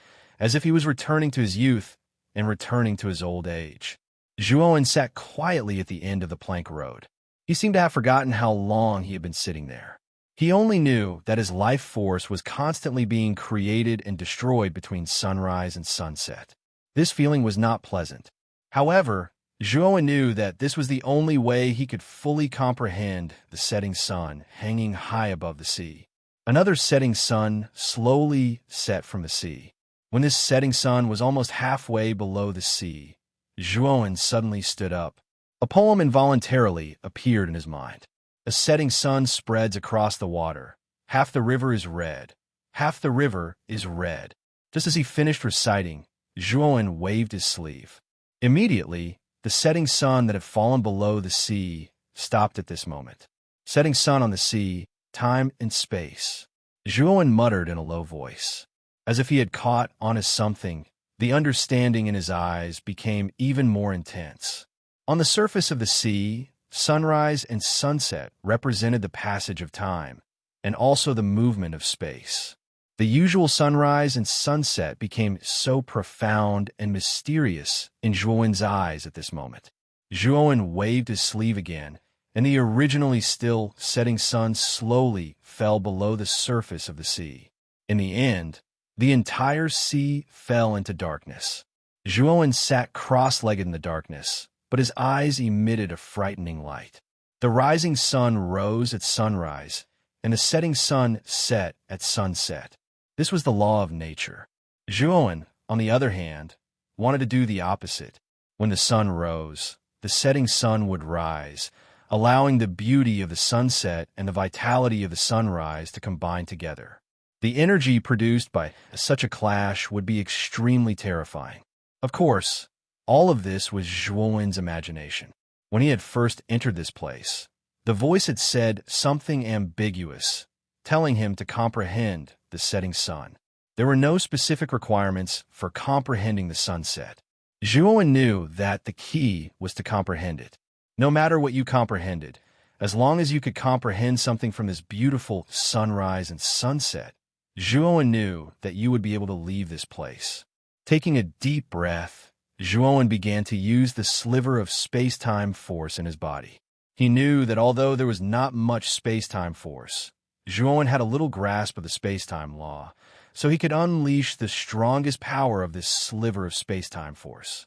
as if he was returning to his youth and returning to his old age. Zhuowen sat quietly at the end of the plank road. He seemed to have forgotten how long he had been sitting there. He only knew that his life force was constantly being created and destroyed between sunrise and sunset. This feeling was not pleasant. However, Zhuowen knew that this was the only way he could fully comprehend the setting sun hanging high above the sea. Another setting sun slowly set from the sea. When this setting sun was almost halfway below the sea, Zhuowen suddenly stood up. A poem involuntarily appeared in his mind. A setting sun spreads across the water. Half the river is red. Half the river is red. Just as he finished reciting, Zhuowen waved his sleeve. Immediately, the setting sun that had fallen below the sea stopped at this moment. Setting sun on the sea, time and space. Zhuowen muttered in a low voice. As if he had caught on to something, the understanding in his eyes became even more intense. On the surface of the sea, sunrise and sunset represented the passage of time, and also the movement of space. The usual sunrise and sunset became so profound and mysterious in Zhuowen's eyes at this moment. Zhuowen waved his sleeve again, and the originally still setting sun slowly fell below the surface of the sea. In the end, the entire sea fell into darkness. Zhuowen sat cross-legged in the darkness, but his eyes emitted a frightening light. The rising sun rose at sunrise, and the setting sun set at sunset. This was the law of nature. Zhuowen, on the other hand, wanted to do the opposite. When the sun rose, the setting sun would rise, allowing the beauty of the sunset and the vitality of the sunrise to combine together. The energy produced by such a clash would be extremely terrifying. Of course, all of this was Zhuowen's imagination. When he had first entered this place, the voice had said something ambiguous, telling him to comprehend the setting sun. There were no specific requirements for comprehending the sunset. Zhuowen knew that the key was to comprehend it. No matter what you comprehended, as long as you could comprehend something from this beautiful sunrise and sunset, Zhuowen knew that you would be able to leave this place. Taking a deep breath, Zhuowen began to use the sliver of space-time force in his body. He knew that although there was not much space-time force, Zhuowen had a little grasp of the space-time law, so he could unleash the strongest power of this sliver of space-time force.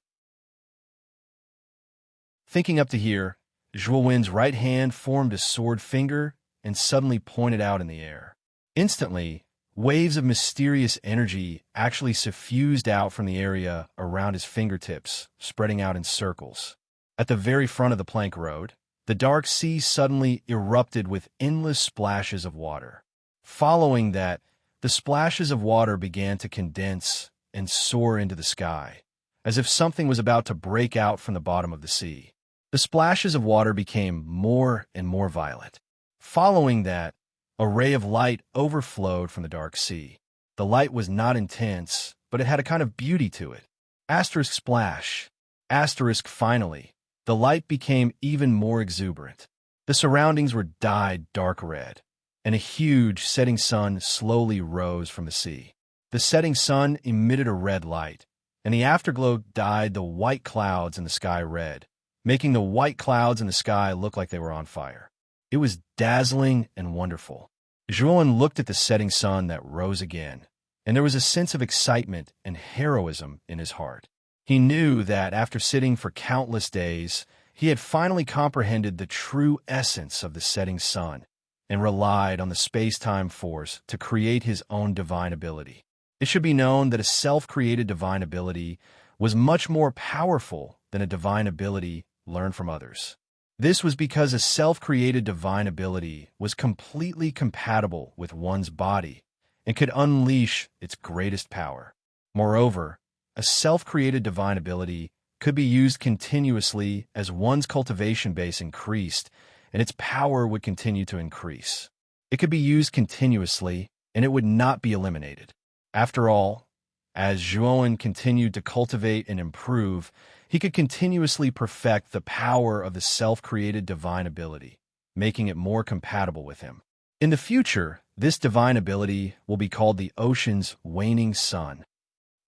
Thinking up to here, Zhuowen's right hand formed a sword finger and suddenly pointed out in the air. Instantly, waves of mysterious energy actually suffused out from the area around his fingertips, spreading out in circles. At the very front of the plank road, the dark sea suddenly erupted with endless splashes of water. Following that, the splashes of water began to condense and soar into the sky, as if something was about to break out from the bottom of the sea. The splashes of water became more and more violent. Following that, a ray of light overflowed from the dark sea. The light was not intense, but it had a kind of beauty to it. Asterisk splash. Asterisk finally. The light became even more exuberant. The surroundings were dyed dark red, and a huge setting sun slowly rose from the sea. The setting sun emitted a red light, and the afterglow dyed the white clouds in the sky red, making the white clouds in the sky look like they were on fire. It was dazzling and wonderful. Zhuowen looked at the setting sun that rose again, and there was a sense of excitement and heroism in his heart. He knew that after sitting for countless days, he had finally comprehended the true essence of the setting sun and relied on the space-time force to create his own divine ability. It should be known that a self-created divine ability was much more powerful than a divine ability learned from others. This was because a self-created divine ability was completely compatible with one's body and could unleash its greatest power. Moreover, a self-created divine ability could be used continuously as one's cultivation base increased, and its power would continue to increase. It could be used continuously, and it would not be eliminated. After all, as Zhuowen continued to cultivate and improve, He could continuously perfect the power of the self-created divine ability, making it more compatible with him. In the future, this divine ability will be called the ocean's waning sun.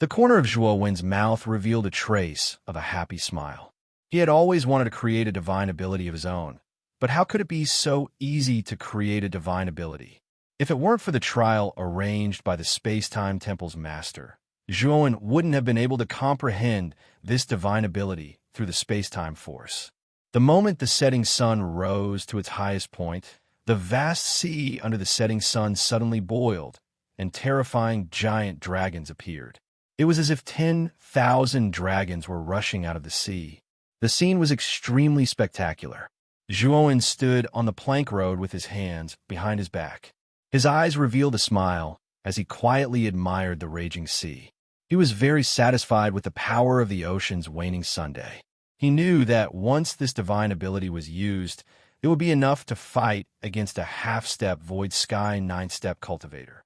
The corner of Zhuowen's mouth revealed a trace of a happy smile. He had always wanted to create a divine ability of his own, but how could it be so easy to create a divine ability? If it weren't for the trial arranged by the space-time temple's master, Zhuowen wouldn't have been able to comprehend this divine ability through the space-time force. The moment the setting sun rose to its highest point, the vast sea under the setting sun suddenly boiled, and terrifying giant dragons appeared. It was as if 10,000 dragons were rushing out of the sea. The scene was extremely spectacular. Zhuowen stood on the plank road with his hands behind his back. His eyes revealed a smile as he quietly admired the raging sea. He was very satisfied with the power of the ocean's waning Sunday. He knew that once this divine ability was used, it would be enough to fight against a half-step void sky 9-step cultivator.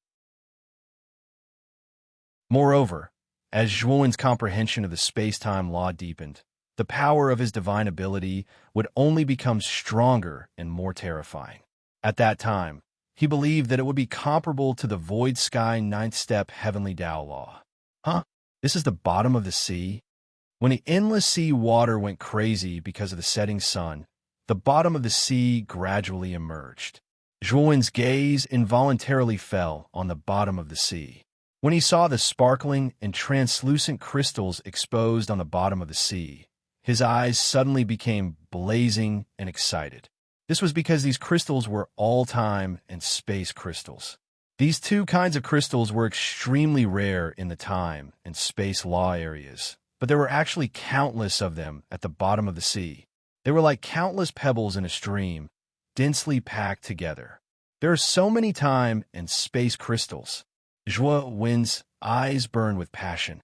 Moreover, as Zhuowen's comprehension of the space-time law deepened, the power of his divine ability would only become stronger and more terrifying. At that time, he believed that it would be comparable to the void sky 9th-step heavenly Tao law. Huh? This is the bottom of the sea? When the endless sea water went crazy because of the setting sun, the bottom of the sea gradually emerged. Zhuowen's gaze involuntarily fell on the bottom of the sea. When he saw the sparkling and translucent crystals exposed on the bottom of the sea, his eyes suddenly became blazing and excited. This was because these crystals were all-time and space crystals. These two kinds of crystals were extremely rare in the time and space law areas, but there were actually countless of them at the bottom of the sea. They were like countless pebbles in a stream, densely packed together. There are so many time and space crystals. Zhuowen's eyes burned with passion.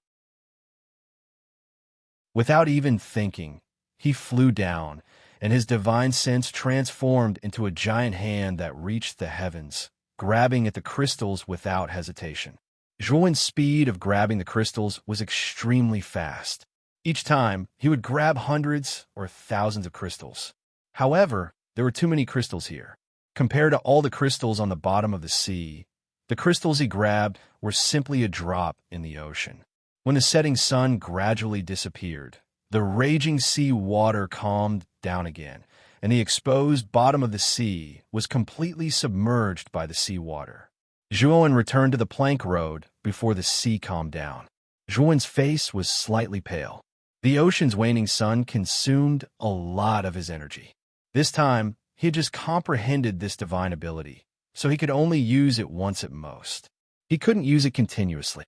Without even thinking, he flew down, and his divine sense transformed into a giant hand that reached the heavens, grabbing at the crystals without hesitation. Zhuowen's speed of grabbing the crystals was extremely fast. Each time, he would grab hundreds or thousands of crystals. However, there were too many crystals here. Compared to all the crystals on the bottom of the sea, the crystals he grabbed were simply a drop in the ocean. When the setting sun gradually disappeared, the raging sea water calmed down again, and the exposed bottom of the sea was completely submerged by the sea water. Zhuowen returned to the plank road before the sea calmed down. Zhuowen's face was slightly pale. The ocean's waning sun consumed a lot of his energy. This time, he had just comprehended this divine ability, so he could only use it once at most. He couldn't use it continuously.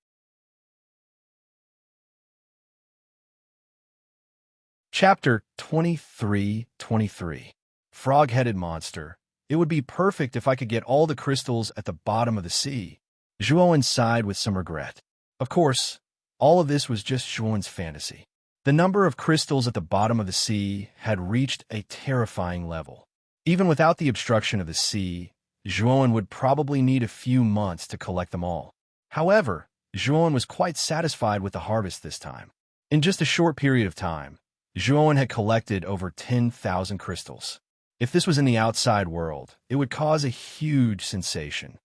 Chapter 23:23. Frog-headed monster. It would be perfect if I could get all the crystals at the bottom of the sea. Zhuowen sighed with some regret. Of course, all of this was just Zhuowen's fantasy. The number of crystals at the bottom of the sea had reached a terrifying level. Even without the obstruction of the sea, Zhuowen would probably need a few months to collect them all. However, Zhuowen was quite satisfied with the harvest this time. In just a short period of time, Zhuowen had collected over 10,000 crystals. If this was in the outside world, it would cause a huge sensation.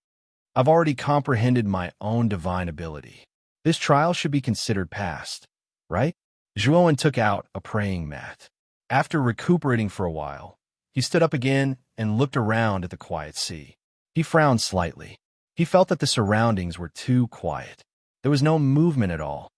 I've already comprehended my own divine ability. This trial should be considered passed, right? Zhuowen took out a praying mat. After recuperating for a while, he stood up again and looked around at the quiet sea. He frowned slightly. He felt that the surroundings were too quiet. There was no movement at all.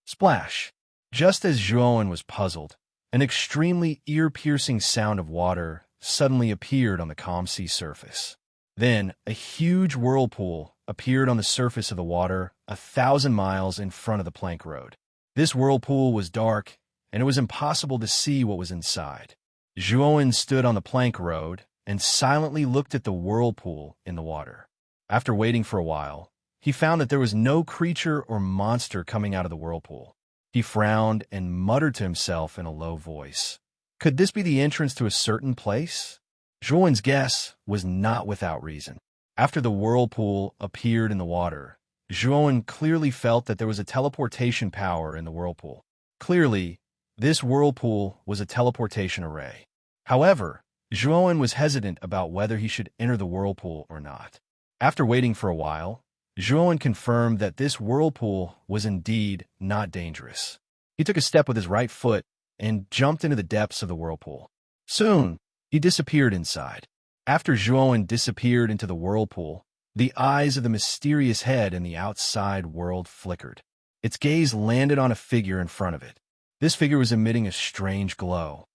Splash! Just as Zhuowen was puzzled, an extremely ear-piercing sound of water suddenly appeared on the calm sea surface. Then, a huge whirlpool appeared on the surface of the water 1,000 miles in front of the plank road. This whirlpool was dark, and it was impossible to see what was inside. Zhuowen stood on the plank road and silently looked at the whirlpool in the water. After waiting for a while, he found that there was no creature or monster coming out of the whirlpool. He frowned and muttered to himself in a low voice. Could this be the entrance to a certain place? Zhuowen's guess was not without reason. After the whirlpool appeared in the water, Zhuowen clearly felt that there was a teleportation power in the whirlpool. Clearly, This whirlpool was a teleportation array. However, Zhuowen was hesitant about whether he should enter the whirlpool or not. After waiting for a while, Zhuowen confirmed that this whirlpool was indeed not dangerous. He took a step with his right foot and jumped into the depths of the whirlpool. Soon, he disappeared inside. After Zhuowen disappeared into the whirlpool, the eyes of the mysterious head in the outside world flickered. Its gaze landed on a figure in front of it. This figure was emitting a strange glow.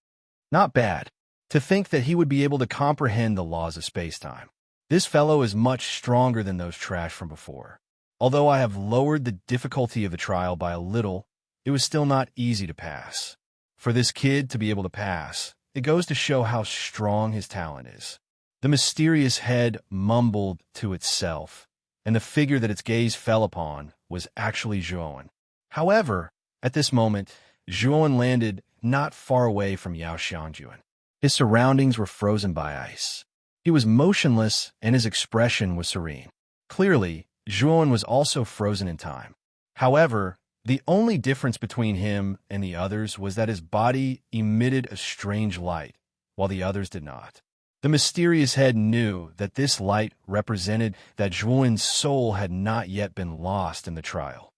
Not bad. To think that he would be able to comprehend the laws of space-time. This fellow is much stronger than those trash from before. Although I have lowered the difficulty of the trial by a little, it was still not easy to pass. For this kid to be able to pass, it goes to show how strong his talent is. The mysterious head mumbled to itself, and the figure that its gaze fell upon was actually Zhuowen. However, at this moment, Zhuowen landed not far away from Yao Xiangjuan. His surroundings were frozen by ice. He was motionless, and his expression was serene. Clearly, Zhuowen was also frozen in time. However, the only difference between him and the others was that his body emitted a strange light, while the others did not. The mysterious head knew that this light represented that Zhuowen's soul had not yet been lost in the trial.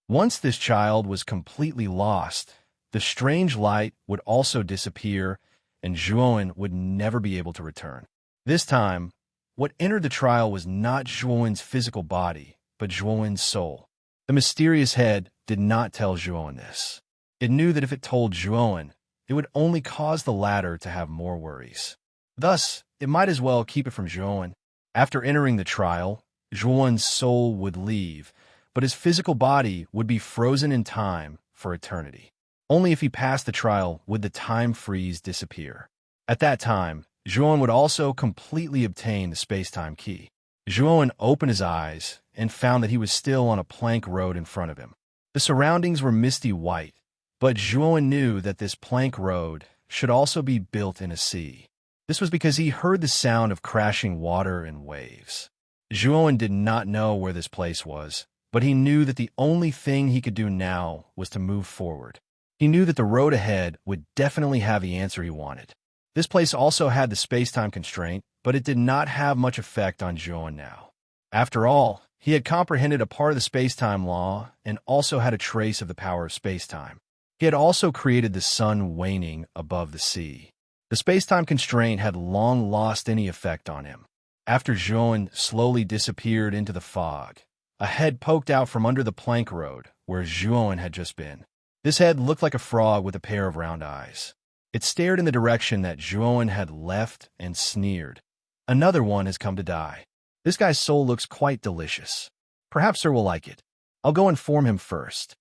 Once this child was completely lost, the strange light would also disappear, and Zhuowen would never be able to return. This time, what entered the trial was not Zhuowen's physical body, but Zhuowen's soul. The mysterious head did not tell Zhuowen this. It knew that if it told Zhuowen, it would only cause the latter to have more worries. Thus, it might as well keep it from Zhuowen. After entering the trial, Zhuowen's soul would leave, but his physical body would be frozen in time for eternity. Only if he passed the trial would the time freeze disappear. At that time, Zhuowen would also completely obtain the space-time key. Zhuowen opened his eyes and found that he was still on a plank road in front of him. The surroundings were misty white, but Zhuowen knew that this plank road should also be built in a sea. This was because he heard the sound of crashing water and waves. Zhuowen did not know where this place was, but he knew that the only thing he could do now was to move forward. He knew that the road ahead would definitely have the answer he wanted. This place also had the space-time constraint, but it did not have much effect on Zhuowen now. After all, he had comprehended a part of the space-time law and also had a trace of the power of space-time. He had also created the sun waning above the sea. The space-time constraint had long lost any effect on him. After Zhuowen slowly disappeared into the fog, a head poked out from under the plank road where Zhuowen had just been. This head looked like a frog with a pair of round eyes. It stared in the direction that Zhuowen had left and sneered. Another one has come to die. This guy's soul looks quite delicious. Perhaps sir will like it. I'll go inform him first.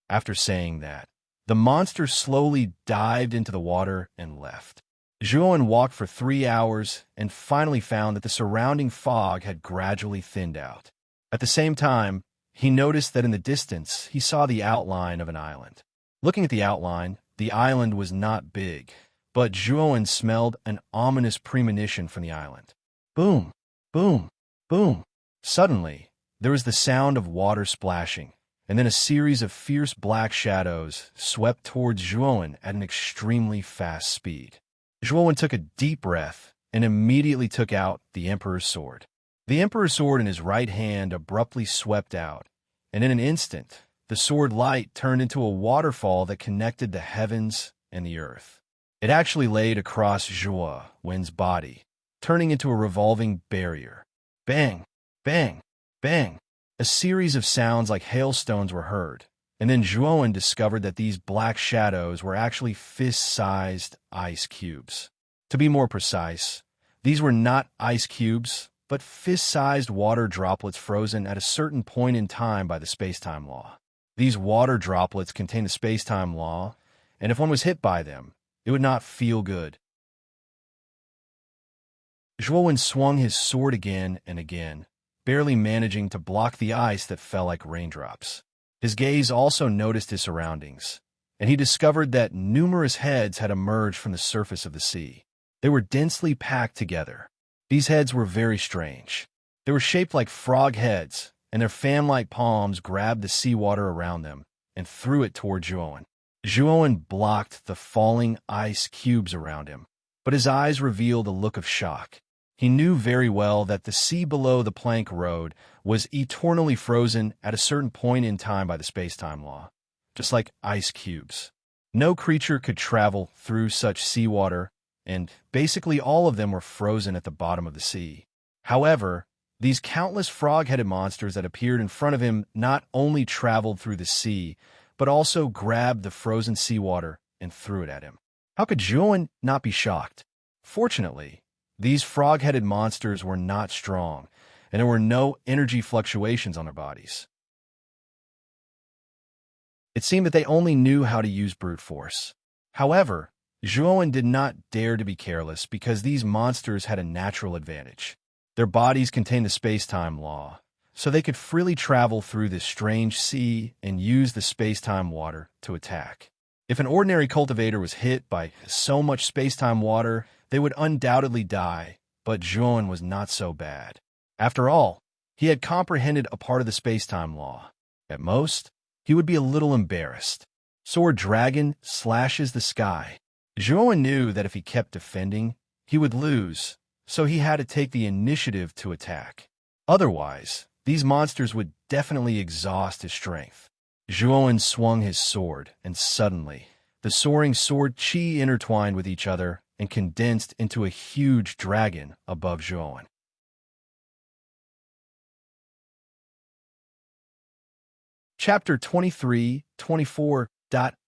After saying that, the monster slowly dived into the water and left. Zhuowen walked for 3 hours and finally found that the surrounding fog had gradually thinned out. At the same time, he noticed that in the distance he saw the outline of an island. Looking at the outline, the island was not big, but Zhuowen smelled an ominous premonition from the island. Boom, boom, boom. Suddenly, there was the sound of water splashing, and then a series of fierce black shadows swept towards Zhuowen at an extremely fast speed. Zhuowen took a deep breath and immediately took out the Emperor's sword. The Emperor's sword in his right hand abruptly swept out, and in an instant, the sword light turned into a waterfall that connected the heavens and the earth. It actually laid across Zhuowen's body, turning into a revolving barrier. Bang, bang, bang. A series of sounds like hailstones were heard, and then Zhuowen discovered that these black shadows were actually fist-sized ice cubes. To be more precise, these were not ice cubes, but fist-sized water droplets frozen at a certain point in time by the space-time law. These water droplets contain the space-time law, and if one was hit by them, it would not feel good. Zhuowen swung his sword again and again, barely managing to block the ice that fell like raindrops. His gaze also noticed his surroundings, and he discovered that numerous heads had emerged from the surface of the sea. They were densely packed together. These heads were very strange. They were shaped like frog heads, and their fan-like palms grabbed the seawater around them, and threw it toward Zhuowen. Zhuowen blocked the falling ice cubes around him, but his eyes revealed a look of shock. He knew very well that the sea below the plank road was eternally frozen at a certain point in time by the space-time law, just like ice cubes. No creature could travel through such seawater, and basically all of them were frozen at the bottom of the sea. However, these countless frog-headed monsters that appeared in front of him not only traveled through the sea, but also grabbed the frozen seawater and threw it at him. How could Zhuowen not be shocked? Fortunately, these frog-headed monsters were not strong, and there were no energy fluctuations on their bodies. It seemed that they only knew how to use brute force. However, Zhuowen did not dare to be careless because these monsters had a natural advantage. Their bodies contained the space-time law, so they could freely travel through this strange sea and use the space-time water to attack. If an ordinary cultivator was hit by so much space-time water, they would undoubtedly die, but Zhuowen was not so bad. After all, he had comprehended a part of the space-time law. At most, he would be a little embarrassed. Sword Dragon slashes the sky. Zhuowen knew that if he kept defending, he would lose, so he had to take the initiative to attack. Otherwise, these monsters would definitely exhaust his strength. Zhuowen swung his sword, and suddenly, the soaring sword chi intertwined with each other and condensed into a huge dragon above Zhuowen. Chapter 23-24.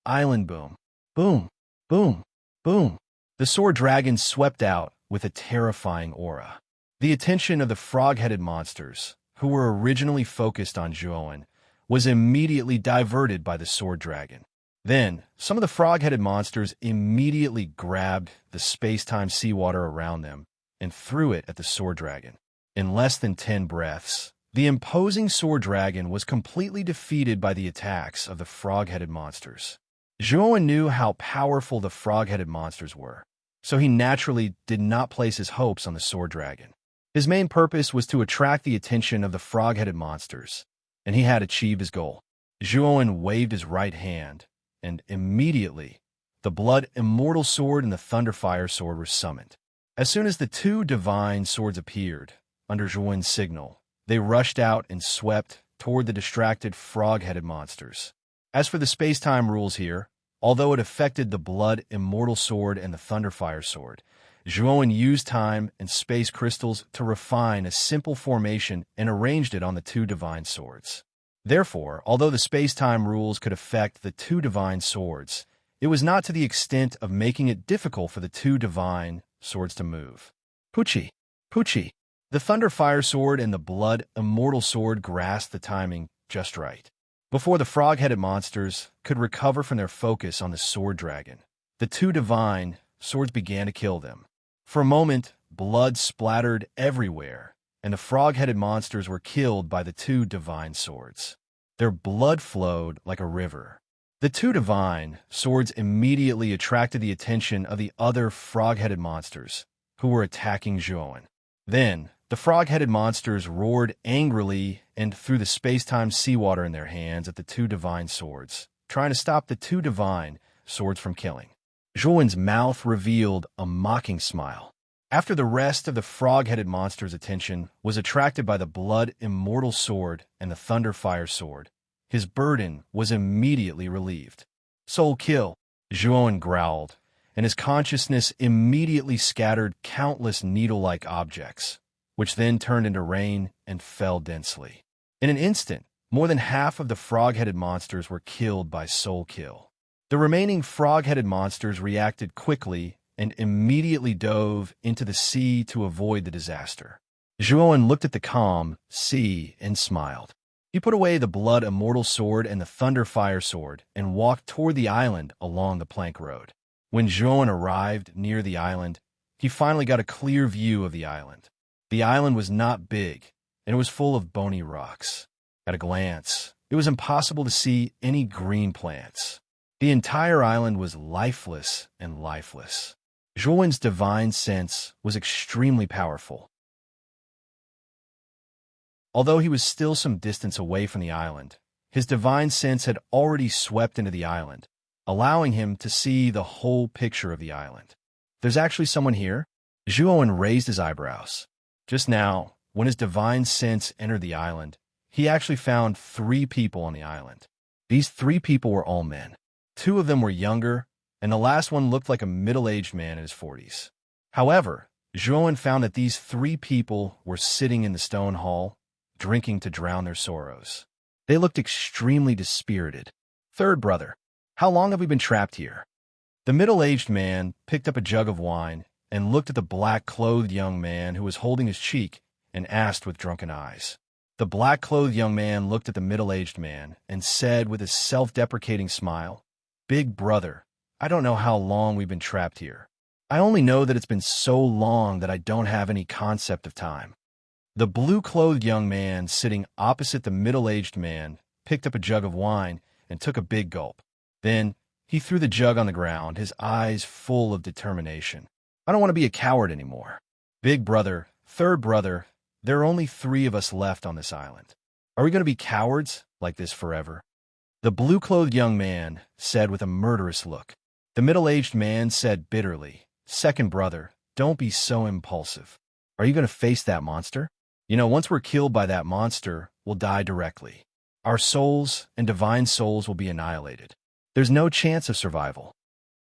Island Boom. Boom, boom, boom. The sword dragon swept out with a terrifying aura. The attention of the frog-headed monsters, who were originally focused on Zhuowen, was immediately diverted by the sword dragon. Then, some of the frog-headed monsters immediately grabbed the space-time seawater around them and threw it at the sword dragon. In less than 10 breaths, the imposing sword dragon was completely defeated by the attacks of the frog-headed monsters. Zhuowen knew how powerful the frog-headed monsters were, so he naturally did not place his hopes on the sword dragon. His main purpose was to attract the attention of the frog-headed monsters, and he had achieved his goal. Zhuowen waved his right hand, and immediately, the Blood Immortal Sword and the Thunderfire Sword were summoned. As soon as the two divine swords appeared, under Zhuowen's signal, they rushed out and swept toward the distracted frog-headed monsters. As for the space-time rules here, although it affected the Blood Immortal Sword and the Thunderfire Sword, Zhuowen used time and space crystals to refine a simple formation and arranged it on the two divine swords. Therefore, although the space-time rules could affect the two divine swords, it was not to the extent of making it difficult for the two divine swords to move. Puchi! Puchi! The Thunderfire Sword and the Blood Immortal Sword grasped the timing just right. Before the frog-headed monsters could recover from their focus on the sword dragon, the two divine swords began to kill them. For a moment, blood splattered everywhere, and the frog-headed monsters were killed by the two divine swords. Their blood flowed like a river. The two divine swords immediately attracted the attention of the other frog-headed monsters, who were attacking Zhuowen. Then, the frog-headed monsters roared angrily and threw the space-time seawater in their hands at the two divine swords, trying to stop the two divine swords from killing. Zhuowen's mouth revealed a mocking smile. After the rest of the frog-headed monster's attention was attracted by the Blood Immortal Sword and the Thunderfire Sword, his burden was immediately relieved. Soul kill, Zhuowen growled, and his consciousness immediately scattered countless needle-like objects, which then turned into rain and fell densely. In an instant, more than half of the frog-headed monsters were killed by soul kill. The remaining frog-headed monsters reacted quickly and immediately dove into the sea to avoid the disaster. Zhuowen looked at the calm sea and smiled. He put away the Blood Immortal Sword and the Thunderfire Sword and walked toward the island along the plank road. When Zhuowen arrived near the island, he finally got a clear view of the island. The island was not big, and it was full of bony rocks. At a glance, it was impossible to see any green plants. The entire island was lifeless and lifeless. Zhuowen's divine sense was extremely powerful. Although he was still some distance away from the island, His divine sense had already swept into the island, allowing him to see the whole picture of the island. There's actually someone here? Zhuowen raised his eyebrows. Just now, when his divine sense entered the island, he actually found 3 people on the island. These 3 people were all men. 2 of them were younger, and the last one looked like a middle-aged man in his 40s. However, Zhuowen found that these 3 people were sitting in the stone hall, drinking to drown their sorrows. They looked extremely dispirited. Third brother, how long have we been trapped here? The middle-aged man picked up a jug of wine and looked at the black-clothed young man who was holding his cheek and asked with drunken eyes. The black-clothed young man looked at the middle-aged man and said with a self-deprecating smile, "Big brother, I don't know how long we've been trapped here. I only know that it's been so long that I don't have any concept of time." The blue-clothed young man sitting opposite the middle-aged man picked up a jug of wine and took a big gulp. Then he threw the jug on the ground, his eyes full of determination. "I don't want to be a coward anymore. Big brother, third brother, there are only 3 of us left on this island. Are we going to be cowards like this forever?" The blue-clothed young man said with a murderous look. The middle-aged man said bitterly, "Second brother, don't be so impulsive. Are you going to face that monster? You know, once we're killed by that monster, we'll die directly. Our souls and divine souls will be annihilated. There's no chance of survival.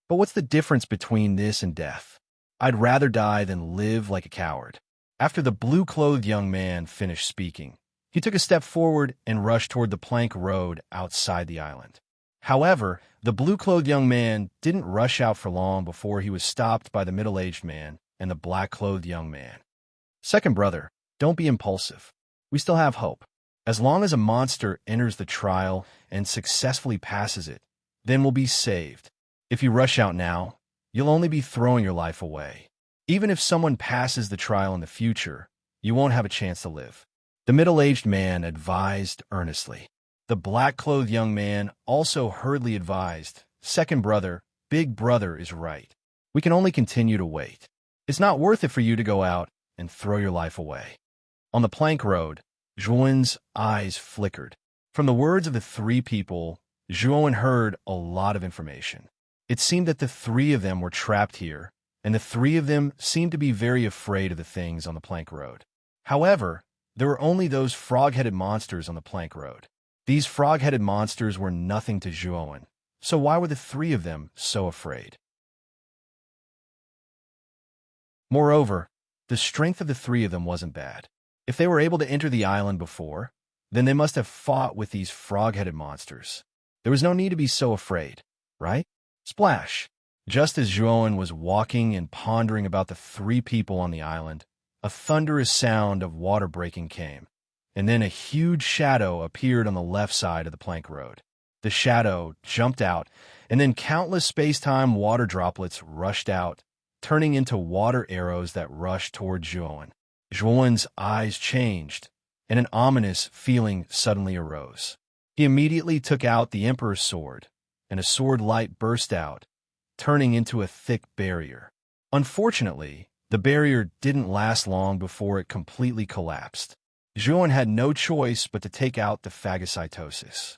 But what's the difference between this and death? I'd rather die than live like a coward." After the blue-clothed young man finished speaking, he took a step forward and rushed toward the plank road outside the island. However, the blue-clothed young man didn't rush out for long before he was stopped by the middle-aged man and the black-clothed young man. "Second brother, don't be impulsive. We still have hope. As long as a monster enters the trial and successfully passes it, then we'll be saved. If you rush out now, you'll only be throwing your life away. Even if someone passes the trial in the future, you won't have a chance to live," the middle-aged man advised earnestly. The black-clothed young man also hurriedly advised, "Second brother, big brother is right. We can only continue to wait. It's not worth it for you to go out and throw your life away." On the plank road, Zhuowen's eyes flickered. From the words of the 3 people, Zhuowen heard a lot of information. It seemed that the 3 of them were trapped here, and the 3 of them seemed to be very afraid of the things on the plank road. However, there were only those frog-headed monsters on the plank road. These frog-headed monsters were nothing to Zhuowen, so why were the 3 of them so afraid? Moreover, the strength of the 3 of them wasn't bad. If they were able to enter the island before, then they must have fought with these frog-headed monsters. There was no need to be so afraid, right? Splash! Just as Zhuowen was walking and pondering about the 3 people on the island, a thunderous sound of water breaking came, and then a huge shadow appeared on the left side of the plank road. The shadow jumped out, and then countless space-time water droplets rushed out, turning into water arrows that rushed toward Zhuowen. Zhuowen's eyes changed, and an ominous feeling suddenly arose. He immediately took out the Emperor's sword, and a sword light burst out, turning into a thick barrier. Unfortunately, the barrier didn't last long before it completely collapsed. Zhuowen had no choice but to take out the phagocytosis.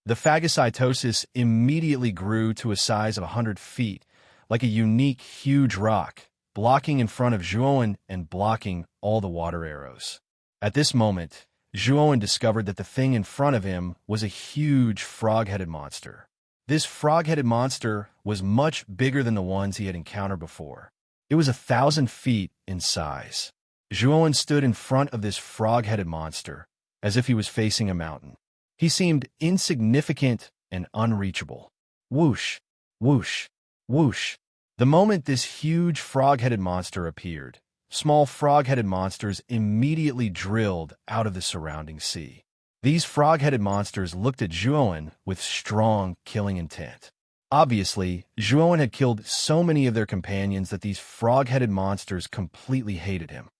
The phagocytosis immediately grew to a size of 100 feet, like a unique, huge rock, blocking in front of Zhuowen and blocking all the water arrows. At this moment, Zhuowen discovered that the thing in front of him was a huge frog-headed monster. This frog-headed monster was much bigger than the ones he had encountered before. It was 1,000 feet in size. Zhuowen stood in front of this frog-headed monster, as if he was facing a mountain. He seemed insignificant and unreachable. Whoosh, whoosh, whoosh. The moment this huge frog-headed monster appeared, small frog-headed monsters immediately drilled out of the surrounding sea. These frog-headed monsters looked at Zhuowen with strong killing intent. Obviously, Zhuowen had killed so many of their companions that these frog-headed monsters completely hated him.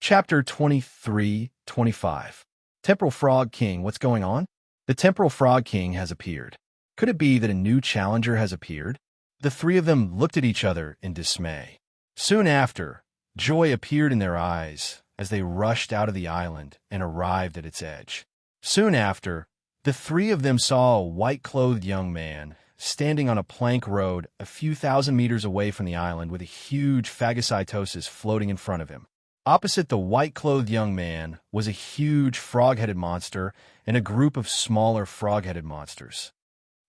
Chapter 23-25. Temporal Frog King, what's going on? The Temporal Frog King has appeared. Could it be that a new challenger has appeared? The 3 of them looked at each other in dismay. Soon after, joy appeared in their eyes as they rushed out of the island and arrived at its edge. Soon after, the three of them saw a white-clothed young man standing on a plank road a few thousand meters away from the island with a huge phagocytosis floating in front of him. Opposite the white-clothed young man was a huge frog-headed monster and a group of smaller frog-headed monsters.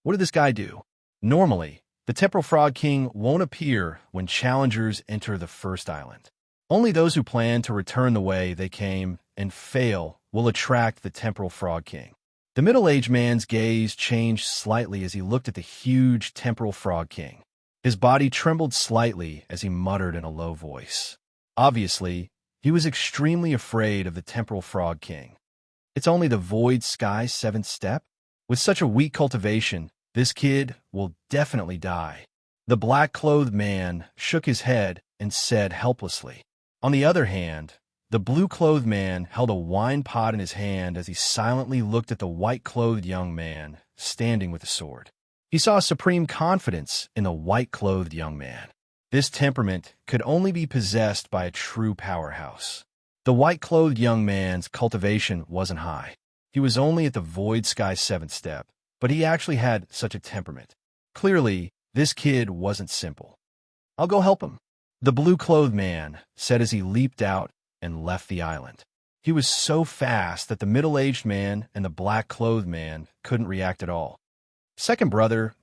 What did this guy do? Normally, the Temporal Frog King won't appear when challengers enter the first island. Only those who plan to return the way they came and fail will attract the Temporal Frog King. The middle-aged man's gaze changed slightly as he looked at the huge Temporal Frog King. His body trembled slightly as he muttered in a low voice. Obviously, he was extremely afraid of the Temporal Frog King. It's only the Void Sky's seventh step? With such a weak cultivation, this kid will definitely die. The black-clothed man shook his head and said helplessly. On the other hand, the blue-clothed man held a wine pot in his hand as he silently looked at the white-clothed young man standing with a sword. He saw supreme confidence in the white-clothed young man. This temperament could only be possessed by a true powerhouse. The white-clothed young man's cultivation wasn't high. He was only at the Void Sky's seventh step, but he actually had such a temperament. Clearly, this kid wasn't simple. "I'll go help him," the blue-clothed man said as he leaped out and left the island. He was so fast that the middle-aged man and the black-clothed man couldn't react at all. Second brother,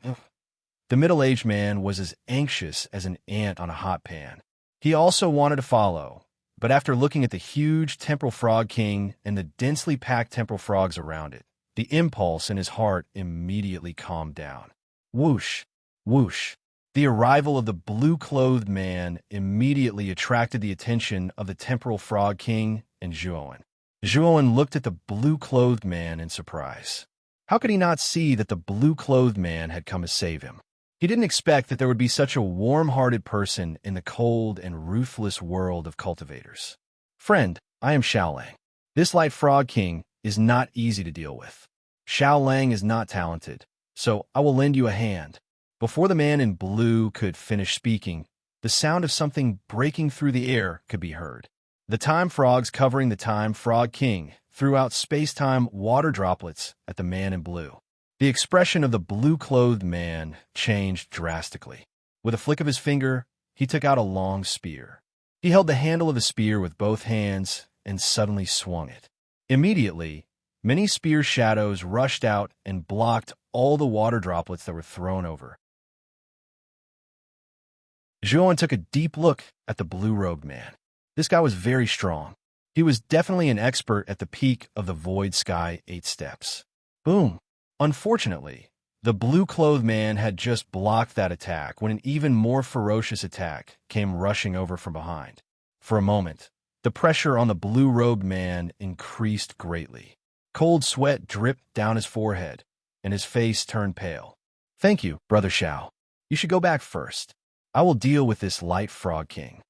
the middle-aged man was as anxious as an ant on a hot pan. He also wanted to follow, but after looking at the huge Temporal Frog King and the densely packed temporal frogs around it, the impulse in his heart immediately calmed down. Whoosh, whoosh. The arrival of the blue-clothed man immediately attracted the attention of the Temporal Frog King and Zhuowen. Zhuowen looked at the blue-clothed man in surprise. How could he not see that the blue-clothed man had come to save him? He didn't expect that there would be such a warm-hearted person in the cold and ruthless world of cultivators. "Friend, I am Xiaolang. This Light Frog King is not easy to deal with. Xiaolang is not talented, so I will lend you a hand." Before the man in blue could finish speaking, the sound of something breaking through the air could be heard. The time frogs covering the Time Frog King threw out space-time water droplets at the man in blue. The expression of the blue-clothed man changed drastically. With a flick of his finger, he took out a long spear. He held the handle of the spear with both hands and suddenly swung it. Immediately, many spear shadows rushed out and blocked all the water droplets that were thrown over. Zhuowen took a deep look at the blue-robed man. This guy was very strong. He was definitely an expert at the peak of the Void Sky 8 steps. Boom! Unfortunately, the blue-clothed man had just blocked that attack when an even more ferocious attack came rushing over from behind. For a moment, the pressure on the blue-robed man increased greatly. Cold sweat dripped down his forehead, and his face turned pale. "Thank you, Brother Xiao. You should go back first. I will deal with this Light Frog King."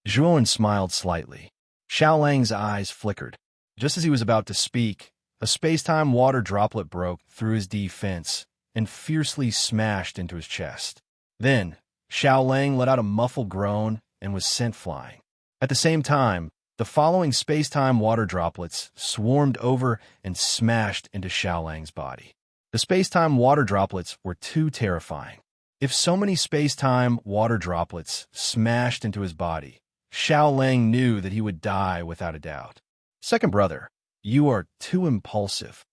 Zhuowen smiled slightly. Xiaolang's eyes flickered. Just as he was about to speak, a space-time water droplet broke through his defense and fiercely smashed into his chest. Then, Xiaolang let out a muffled groan and was sent flying. At the same time, the following space-time water droplets swarmed over and smashed into Xiaolang's body. The space-time water droplets were too terrifying. If so many space-time water droplets smashed into his body, Xiaolang knew that he would die without a doubt. "Second brother, you are too impulsive."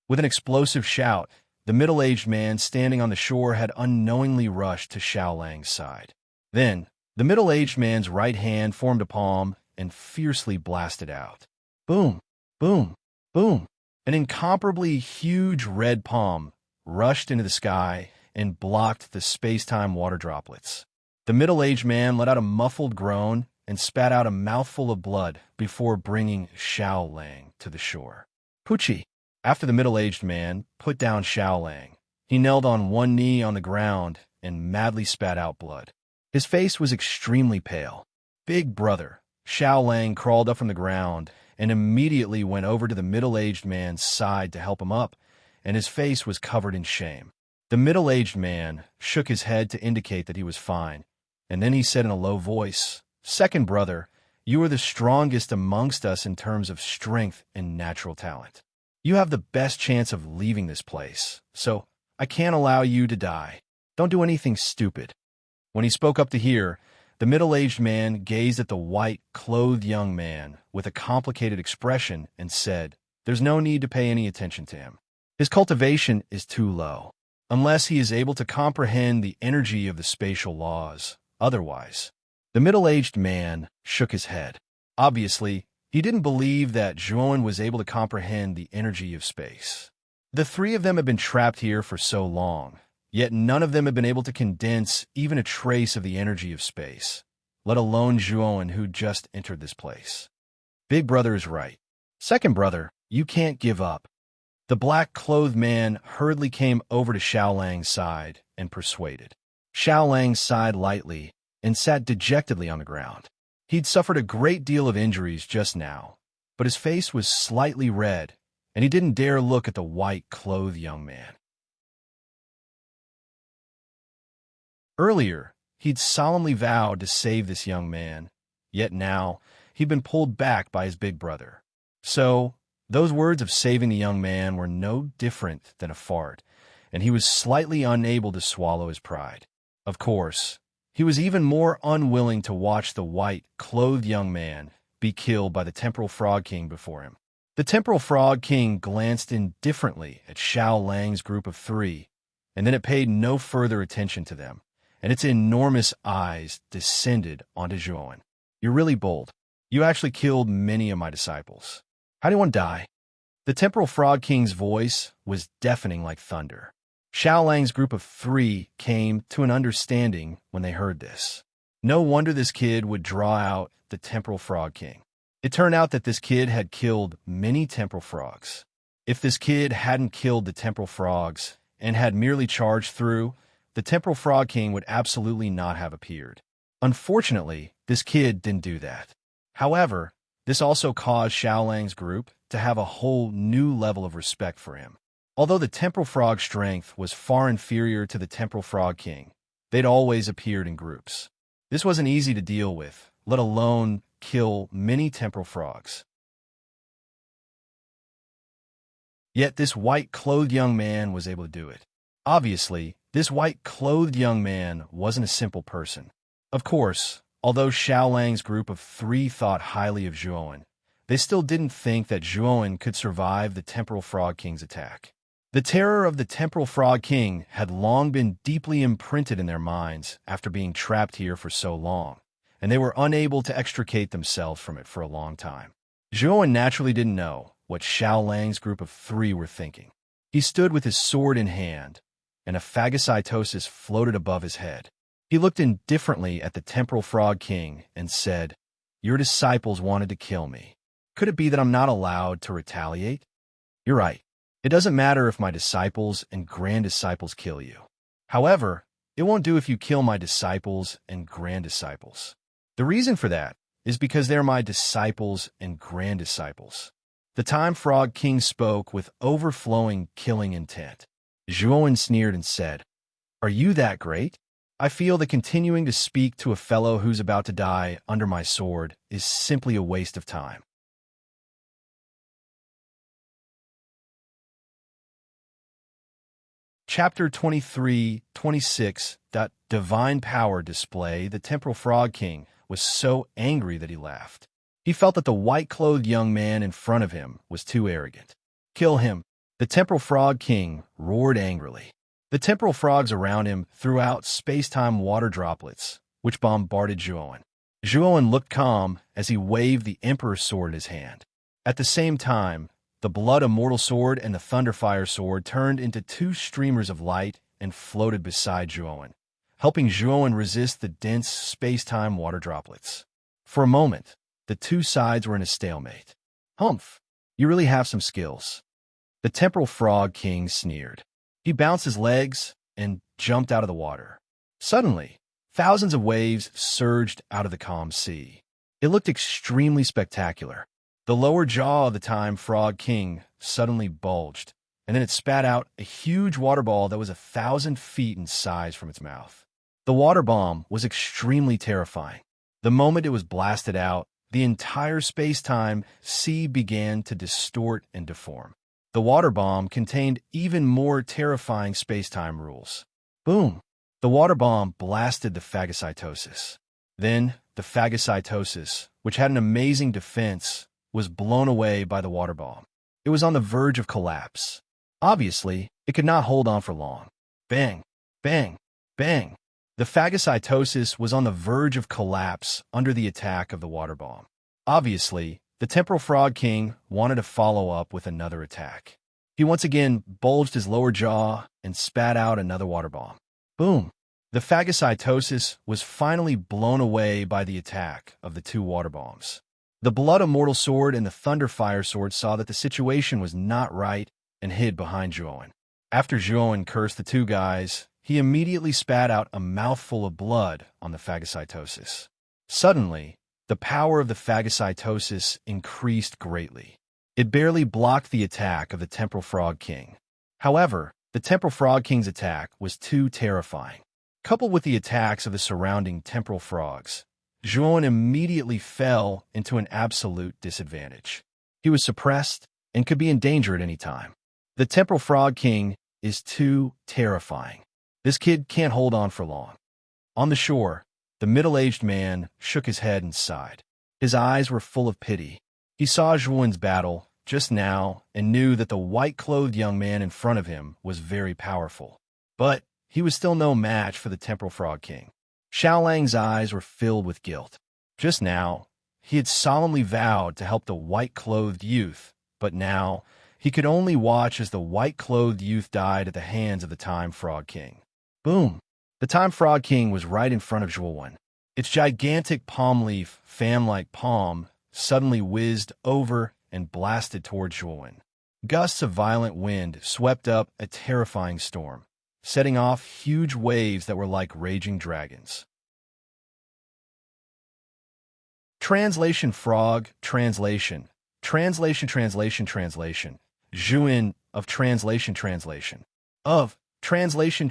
With an explosive shout, the middle-aged man standing on the shore had unknowingly rushed to Xiaolang's side. Then, the middle-aged man's right hand formed a palm and fiercely blasted out. Boom, boom, boom. An incomparably huge red palm rushed into the sky and blocked the space-time water droplets. The middle-aged man let out a muffled groan and spat out a mouthful of blood before bringing Xiaolang to the shore. "Pucci." After the middle-aged man put down Xiaolang, he knelt on one knee on the ground and madly spat out blood. His face was extremely pale. "Big brother." Xiaolang crawled up from the ground and immediately went over to the middle-aged man's side to help him up, and his face was covered in shame. The middle-aged man shook his head to indicate that he was fine, and then he said in a low voice, Second brother, you are the strongest amongst us in terms of strength and natural talent. You have the best chance of leaving this place, so I can't allow you to die. Don't do anything stupid." When he spoke up to hear, the middle-aged man gazed at the white-clothed young man with a complicated expression and said, "There's no need to pay any attention to him. His cultivation is too low, unless he is able to comprehend the energy of the spatial laws. Otherwise." The middle-aged man shook his head. Obviously, he didn't believe that Juan was able to comprehend the energy of space. The three of them had been trapped here for so long, yet none of them had been able to condense even a trace of the energy of space, let alone Juan, who just entered this place. Big brother is right. Second brother, you can't give up. The black-clothed man hurriedly came over to Xiaolang's side and persuaded. Xiaolang sighed lightly and sat dejectedly on the ground. He'd suffered a great deal of injuries just now, but his face was slightly red, and he didn't dare look at the white-clothed young man. Earlier, he'd solemnly vowed to save this young man, yet now he'd been pulled back by his big brother. So, those words of saving the young man were no different than a fart, and he was slightly unable to swallow his pride. Of course, he was even more unwilling to watch the white-clothed young man be killed by the Temporal Frog King before him. The Temporal Frog King glanced indifferently at Xiaolang's group of three, and then it paid no further attention to them, and its enormous eyes descended onto Juan. "You're really bold. You actually killed many of my disciples. How do you want to die?" The Temporal Frog King's voice was deafening like thunder. Xiaolang's group of three came to an understanding when they heard this. No wonder this kid would draw out the Temporal Frog King. It turned out that this kid had killed many temporal frogs. If this kid hadn't killed the temporal frogs and had merely charged through, the Temporal Frog King would absolutely not have appeared. Unfortunately, this kid didn't do that. However, this also caused Xiaolang's group to have a whole new level of respect for him. Although the Temporal Frog's strength was far inferior to the Temporal Frog King, they'd always appeared in groups. This wasn't easy to deal with, let alone kill many temporal frogs. Yet this white-clothed young man was able to do it. Obviously, this white-clothed young man wasn't a simple person. Of course, although Xiaolang's group of three thought highly of Juan, they still didn't think that Juan could survive the Temporal Frog King's attack. The terror of the Temporal Frog King had long been deeply imprinted in their minds after being trapped here for so long, and they were unable to extricate themselves from it for a long time. Juan naturally didn't know what Xiaolang's group of three were thinking. He stood with his sword in hand, and a phagocytosis floated above his head. He looked indifferently at the Temporal Frog King and said, "Your disciples wanted to kill me. Could it be that I'm not allowed to retaliate? You're right. It doesn't matter if my disciples and grand-disciples kill you. However, it won't do if you kill my disciples and grand-disciples. The reason for that is because they're my disciples and grand-disciples." The Time Frog King spoke with overflowing killing intent. Juan sneered and said, "Are you that great? I feel that continuing to speak to a fellow who's about to die under my sword is simply a waste of time." Chapter 23-26. Divine Power Display. The Temporal Frog King was so angry that he laughed. He felt that the white-clothed young man in front of him was too arrogant. "Kill him!" The Temporal Frog King roared angrily. The temporal frogs around him threw out space-time water droplets, which bombarded Juan. Juan looked calm as he waved the Emperor's sword in his hand. At the same time, the Blood Immortal Sword and the Thunderfire Sword turned into two streamers of light and floated beside Juan, helping Juan resist the dense space-time water droplets. For a moment, the two sides were in a stalemate. "Humph, you really have some skills." The Temporal Frog King sneered. He bounced his legs and jumped out of the water. Suddenly, thousands of waves surged out of the calm sea. It looked extremely spectacular. The lower jaw of the Time Frog King suddenly bulged, and then it spat out a huge water ball that was 1,000 feet in size from its mouth. The water bomb was extremely terrifying. The moment it was blasted out, the entire space-time sea began to distort and deform. The water bomb contained even more terrifying space-time rules. Boom! The water bomb blasted the phagocytosis. Then, the phagocytosis, which had an amazing defense, was blown away by the water bomb. It was on the verge of collapse. Obviously, it could not hold on for long. Bang! Bang! Bang! The phagocytosis was on the verge of collapse under the attack of the water bomb. Obviously, the Temporal Frog King wanted to follow up with another attack. He once again bulged his lower jaw and spat out another water bomb. Boom! The phagocytosis was finally blown away by the attack of the two water bombs. The Blood Immortal Sword and the Thunderfire Sword saw that the situation was not right and hid behind Zhuowen. After Zhuowen cursed the two guys, he immediately spat out a mouthful of blood on the phagocytosis. Suddenly, the power of the phagocytosis increased greatly. It barely blocked the attack of the Temporal Frog King. However, the Temporal Frog King's attack was too terrifying. Coupled with the attacks of the surrounding temporal frogs, Zhuowen immediately fell into an absolute disadvantage. He was suppressed and could be in danger at any time. The Temporal Frog King is too terrifying. This kid can't hold on for long. On the shore, the middle-aged man shook his head and sighed. His eyes were full of pity. He saw Zhuowen's battle just now and knew that the white-clothed young man in front of him was very powerful. But he was still no match for the Temporal Frog King. Xiaolang's eyes were filled with guilt. Just now, he had solemnly vowed to help the white-clothed youth, but now he could only watch as the white-clothed youth died at the hands of the Time Frog King. Boom! The Time Frog King was right in front of Zhuowen. Its gigantic palm leaf, fan-like palm, suddenly whizzed over and blasted toward Zhuowen. Gusts of violent wind swept up a terrifying storm, setting off huge waves that were like raging dragons. Translation Frog, translation. Translation. Zhuowen of translation. Of translation.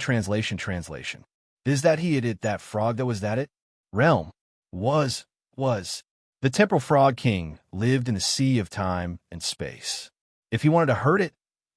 Is that he it that frog that was that it? Realm. Was. The Temporal Frog King lived in the sea of time and space. If he wanted to hurt it,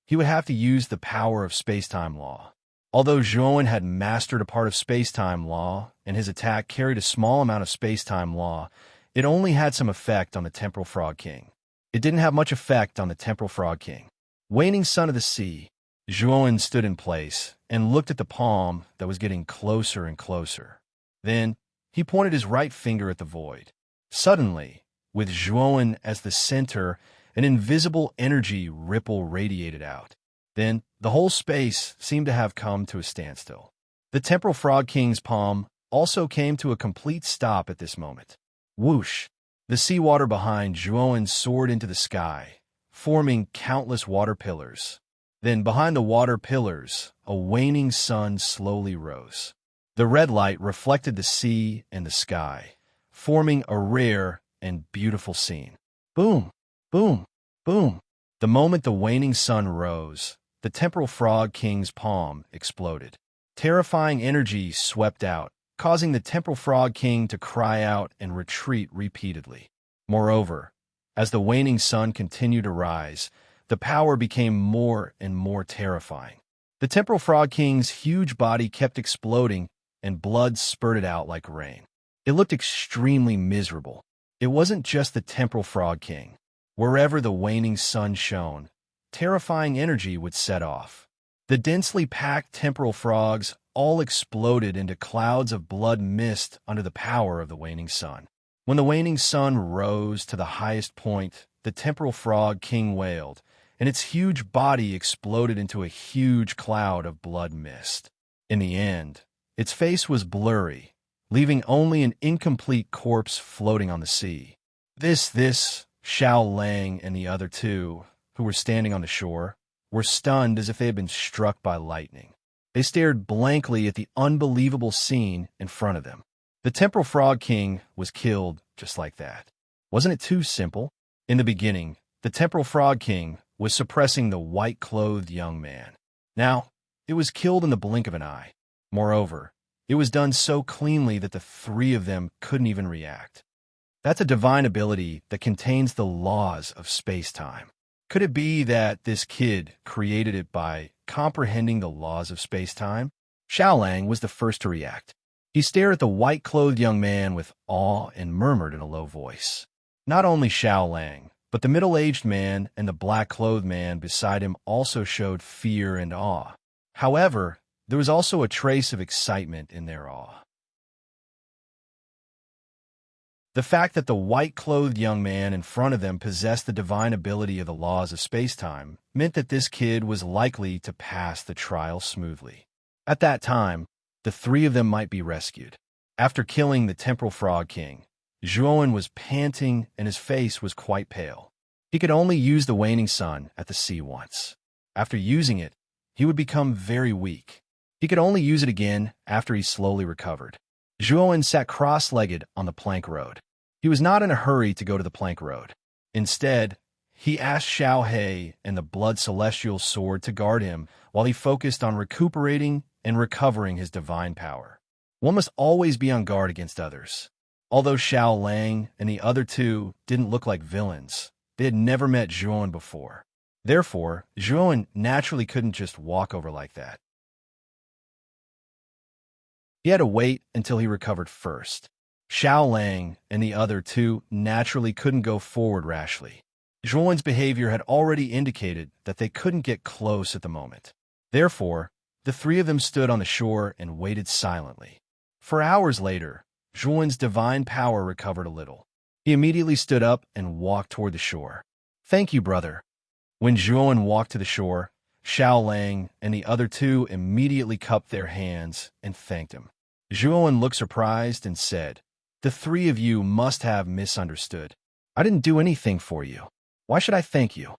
he would have to use the power of space-time law. Although Zhuowen had mastered a part of space-time law, and his attack carried a small amount of space-time law, it only had some effect on the Temporal Frog King. It didn't have much effect on the Temporal Frog King. Waning Sun of the Sea, Zhuowen stood in place and looked at the palm that was getting closer and closer. Then, he pointed his right finger at the void. Suddenly, with Zhuowen as the center, an invisible energy ripple radiated out. Then, the whole space seemed to have come to a standstill. The Temporal Frog King's palm also came to a complete stop at this moment. Whoosh! The seawater behind Zhuowen soared into the sky, forming countless water pillars. Then, behind the water pillars, a waning sun slowly rose. The red light reflected the sea and the sky, forming a rare and beautiful scene. Boom! Boom! Boom! The moment the waning sun rose, the Temporal Frog King's palm exploded. Terrifying energy swept out, causing the Temporal Frog King to cry out and retreat repeatedly. Moreover, as the waning sun continued to rise, the power became more and more terrifying. The Temporal Frog King's huge body kept exploding, and blood spurted out like rain. It looked extremely miserable. It wasn't just the Temporal Frog King. Wherever the waning sun shone, terrifying energy would set off. The densely packed temporal frogs all exploded into clouds of blood mist under the power of the waning sun. When the waning sun rose to the highest point, the Temporal Frog King wailed, and its huge body exploded into a huge cloud of blood mist. In the end, its face was blurry, leaving only an incomplete corpse floating on the sea. This, Xiaolang and the other two, who were standing on the shore, were stunned as if they had been struck by lightning. They stared blankly at the unbelievable scene in front of them. The Temporal Frog King was killed just like that. Wasn't it too simple? In the beginning, the Temporal Frog King was suppressing the white-clothed young man. Now, it was killed in the blink of an eye. Moreover, It was done so cleanly that the three of them couldn't even react. That's a divine ability that contains the laws of space-time. Could it be that this kid created it by comprehending the laws of space-time? Xiaolang was the first to react. He stared at the white-clothed young man with awe and murmured in a low voice. Not only Xiaolang, but the middle-aged man and the black-clothed man beside him also showed fear and awe. However, there was also a trace of excitement in their awe. The fact that the white-clothed young man in front of them possessed the divine ability of the laws of space-time meant that this kid was likely to pass the trial smoothly. At that time, the three of them might be rescued. After killing the Temporal Frog King, Zhuowen was panting and his face was quite pale. He could only use the waning sun at the sea once. After using it, he would become very weak. He could only use it again after he slowly recovered. Zhuowen sat cross-legged on the plank road. He was not in a hurry to go to the plank road. Instead, he asked Xiao He and the Blood Celestial Sword to guard him while he focused on recuperating and recovering his divine power. One must always be on guard against others. Although Xiaolang and the other two didn't look like villains, they had never met Zhuowen before. Therefore, Zhuowen naturally couldn't just walk over like that. He had to wait until he recovered first. Xiaolang and the other two naturally couldn't go forward rashly. Zhuowen's behavior had already indicated that they couldn't get close at the moment. Therefore, the three of them stood on the shore and waited silently. For hours later, Zhuowen's divine power recovered a little. He immediately stood up and walked toward the shore. "Thank you, brother." When Zhuowen walked to the shore, Xiaolang and the other two immediately cupped their hands and thanked him. Zhuowen looked surprised and said, "The three of you must have misunderstood. I didn't do anything for you. Why should I thank you?"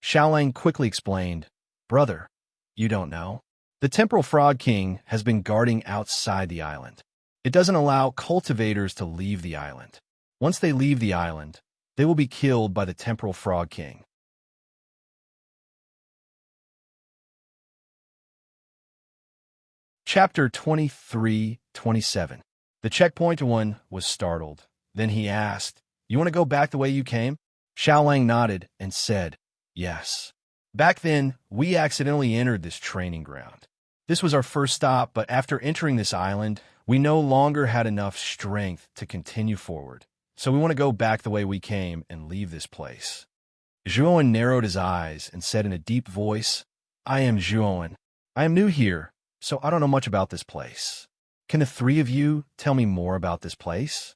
Xiaolang quickly explained, "Brother, you don't know? The Temporal Frog King has been guarding outside the island. It doesn't allow cultivators to leave the island. Once they leave the island, they will be killed by the Temporal Frog King." Chapter 23-27. The checkpoint one was startled. Then he asked, "You want to go back the way you came?" Xiaolang nodded and said, "Yes. Back then, we accidentally entered this training ground. This was our first stop, but after entering this island, we no longer had enough strength to continue forward. So we want to go back the way we came and leave this place." Zhuowen narrowed his eyes and said in a deep voice, "I am Zhuowen. I am new here, so I don't know much about this place. Can the three of you tell me more about this place?"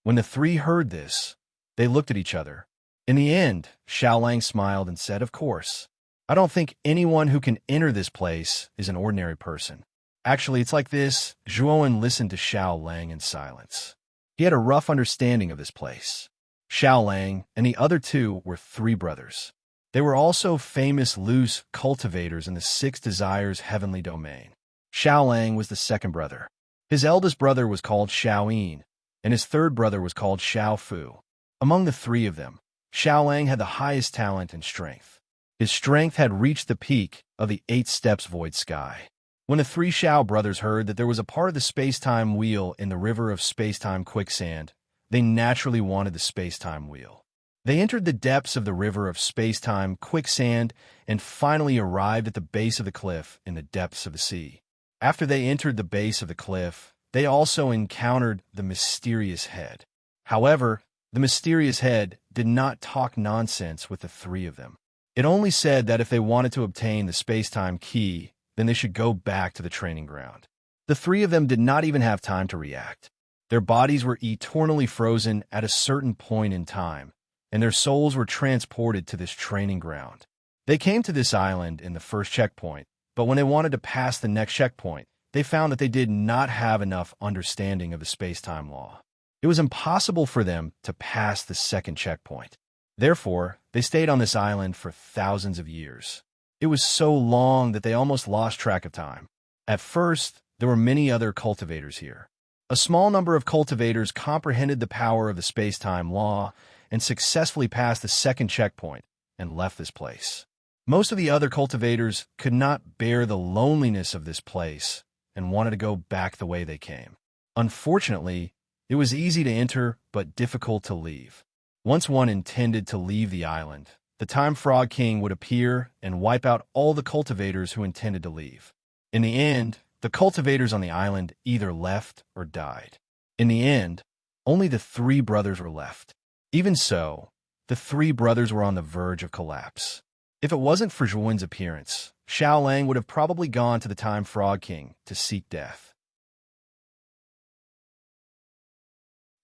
When the three heard this, they looked at each other. In the end, Xiaolang smiled and said, "Of course. I don't think anyone who can enter this place is an ordinary person. Actually, it's like this." Zhuowen listened to Xiaolang in silence. He had a rough understanding of this place. Xiaolang and the other two were three brothers. They were also famous loose cultivators in the Six Desires heavenly domain. Xiaolang was the second brother. His eldest brother was called Xiaoyin, and his third brother was called Xiaofu. Among the three of them, Xiaolang had the highest talent and strength. His strength had reached the peak of the 8 steps void sky. When the three Xiao brothers heard that there was a part of the space-time wheel in the river of space-time quicksand, they naturally wanted the space-time wheel. They entered the depths of the river of space-time quicksand and finally arrived at the base of the cliff in the depths of the sea. After they entered the base of the cliff, they also encountered the mysterious head. However, the mysterious head did not talk nonsense with the three of them. It only said that if they wanted to obtain the space-time key, then they should go back to the training ground. The three of them did not even have time to react. Their bodies were eternally frozen at a certain point in time, and their souls were transported to this training ground. They came to this island in the first checkpoint, but when they wanted to pass the next checkpoint, they found that they did not have enough understanding of the space-time law. It was impossible for them to pass the second checkpoint. Therefore, they stayed on this island for thousands of years. It was so long that they almost lost track of time. At first, there were many other cultivators here. A small number of cultivators comprehended the power of the space-time law and successfully passed the second checkpoint and left this place. Most of the other cultivators could not bear the loneliness of this place and wanted to go back the way they came. Unfortunately, it was easy to enter but difficult to leave. Once one intended to leave the island, the Time Frog King would appear and wipe out all the cultivators who intended to leave. In the end, the cultivators on the island either left or died. In the end, only the three brothers were left. Even so, the three brothers were on the verge of collapse. If it wasn't for Zhuan's appearance, Xiao Lang would have probably gone to the Time Frog King to seek death.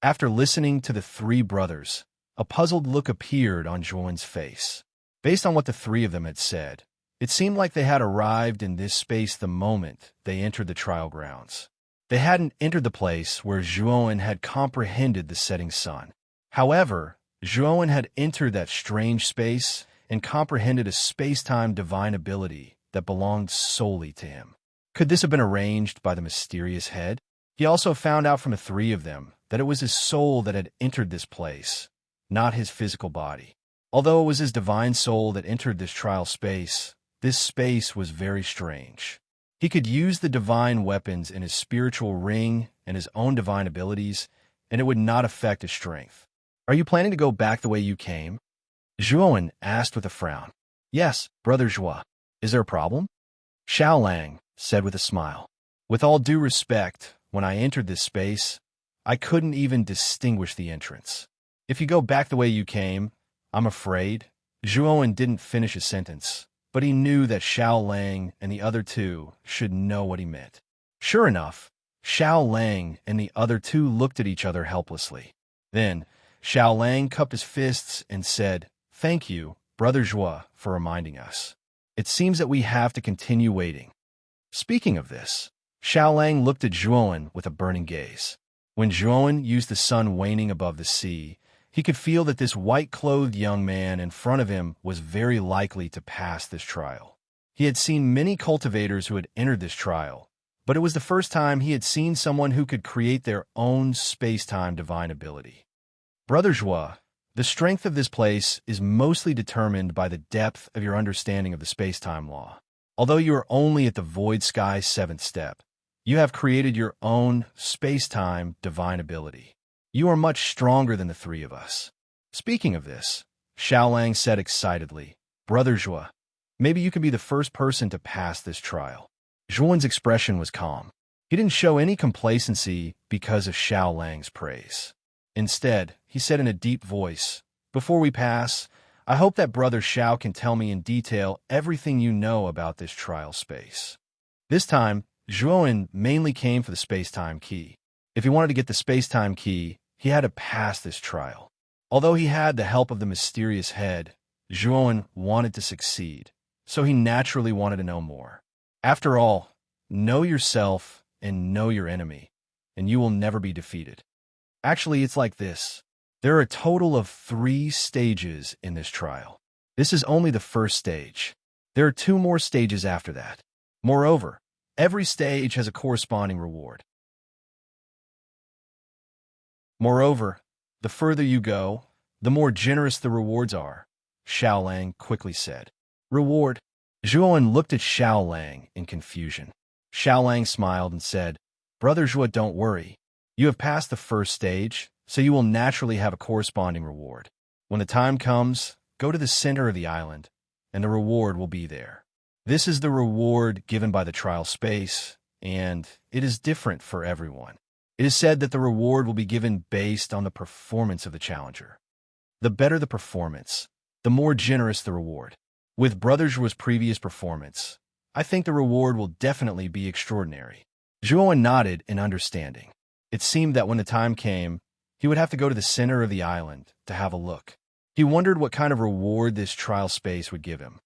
After listening to the three brothers, a puzzled look appeared on Zhuan's face. Based on what the three of them had said, it seemed like they had arrived in this space the moment they entered the trial grounds. They hadn't entered the place where Zhuan had comprehended the setting sun. However, Zhuan had entered that strange space and comprehended a space-time divine ability that belonged solely to him. Could this have been arranged by the mysterious head? He also found out from the three of them that it was his soul that had entered this place, not his physical body. Although it was his divine soul that entered this trial space, this space was very strange. He could use the divine weapons in his spiritual ring and his own divine abilities, and it would not affect his strength. Are you planning to go back the way you came? Zhuan asked with a frown. Yes, Brother Zhua. Is there a problem? Xiao Lang said with a smile. With all due respect, when I entered this space, I couldn't even distinguish the entrance. If you go back the way you came, I'm afraid. Zhuan didn't finish his sentence, but he knew that Xiao Lang and the other two should know what he meant. Sure enough, Xiao Lang and the other two looked at each other helplessly. Then, Xiao Lang cupped his fists and said, "Thank you, Brother Zhua, for reminding us. It seems that we have to continue waiting." Speaking of this, Xiao Lang looked at Zhuan with a burning gaze. When Zhuan used the sun waning above the sea, he could feel that this white-clothed young man in front of him was very likely to pass this trial. He had seen many cultivators who had entered this trial, but it was the first time he had seen someone who could create their own space-time divine ability. Brother Zhua, the strength of this place is mostly determined by the depth of your understanding of the space-time law. Although you are only at the Void Sky 7th step, you have created your own space-time divine ability. You are much stronger than the three of us. Speaking of this, Xiao Lang said excitedly, Brother Zhua, maybe you can be the first person to pass this trial. Zhuan's expression was calm. He didn't show any complacency because of Xiao Lang's praise. Instead, he said in a deep voice, "Before we pass, I hope that Brother Xiao can tell me in detail everything you know about this trial space." This time, Zhuan mainly came for the space-time key. If he wanted to get the space-time key, he had to pass this trial. Although he had the help of the mysterious head, Zhuan wanted to succeed, so he naturally wanted to know more. After all, know yourself and know your enemy, and you will never be defeated. Actually, it's like this. There are a total of 3 stages in this trial. This is only the first stage. There are 2 more stages after that. Moreover, every stage has a corresponding reward. Moreover, the further you go, the more generous the rewards are, Xiao Lang quickly said. Reward? Zhuan looked at Xiao Lang in confusion. Xiao Lang smiled and said, Brother Zhua, don't worry. You have passed the first stage, so you will naturally have a corresponding reward. When the time comes, go to the center of the island, and the reward will be there. This is the reward given by the trial space, and it is different for everyone. It is said that the reward will be given based on the performance of the challenger. The better the performance, the more generous the reward. With Brother Zhua's previous performance, I think the reward will definitely be extraordinary. Zhuan nodded in understanding. It seemed that when the time came, he would have to go to the center of the island to have a look. He wondered what kind of reward this trial space would give him.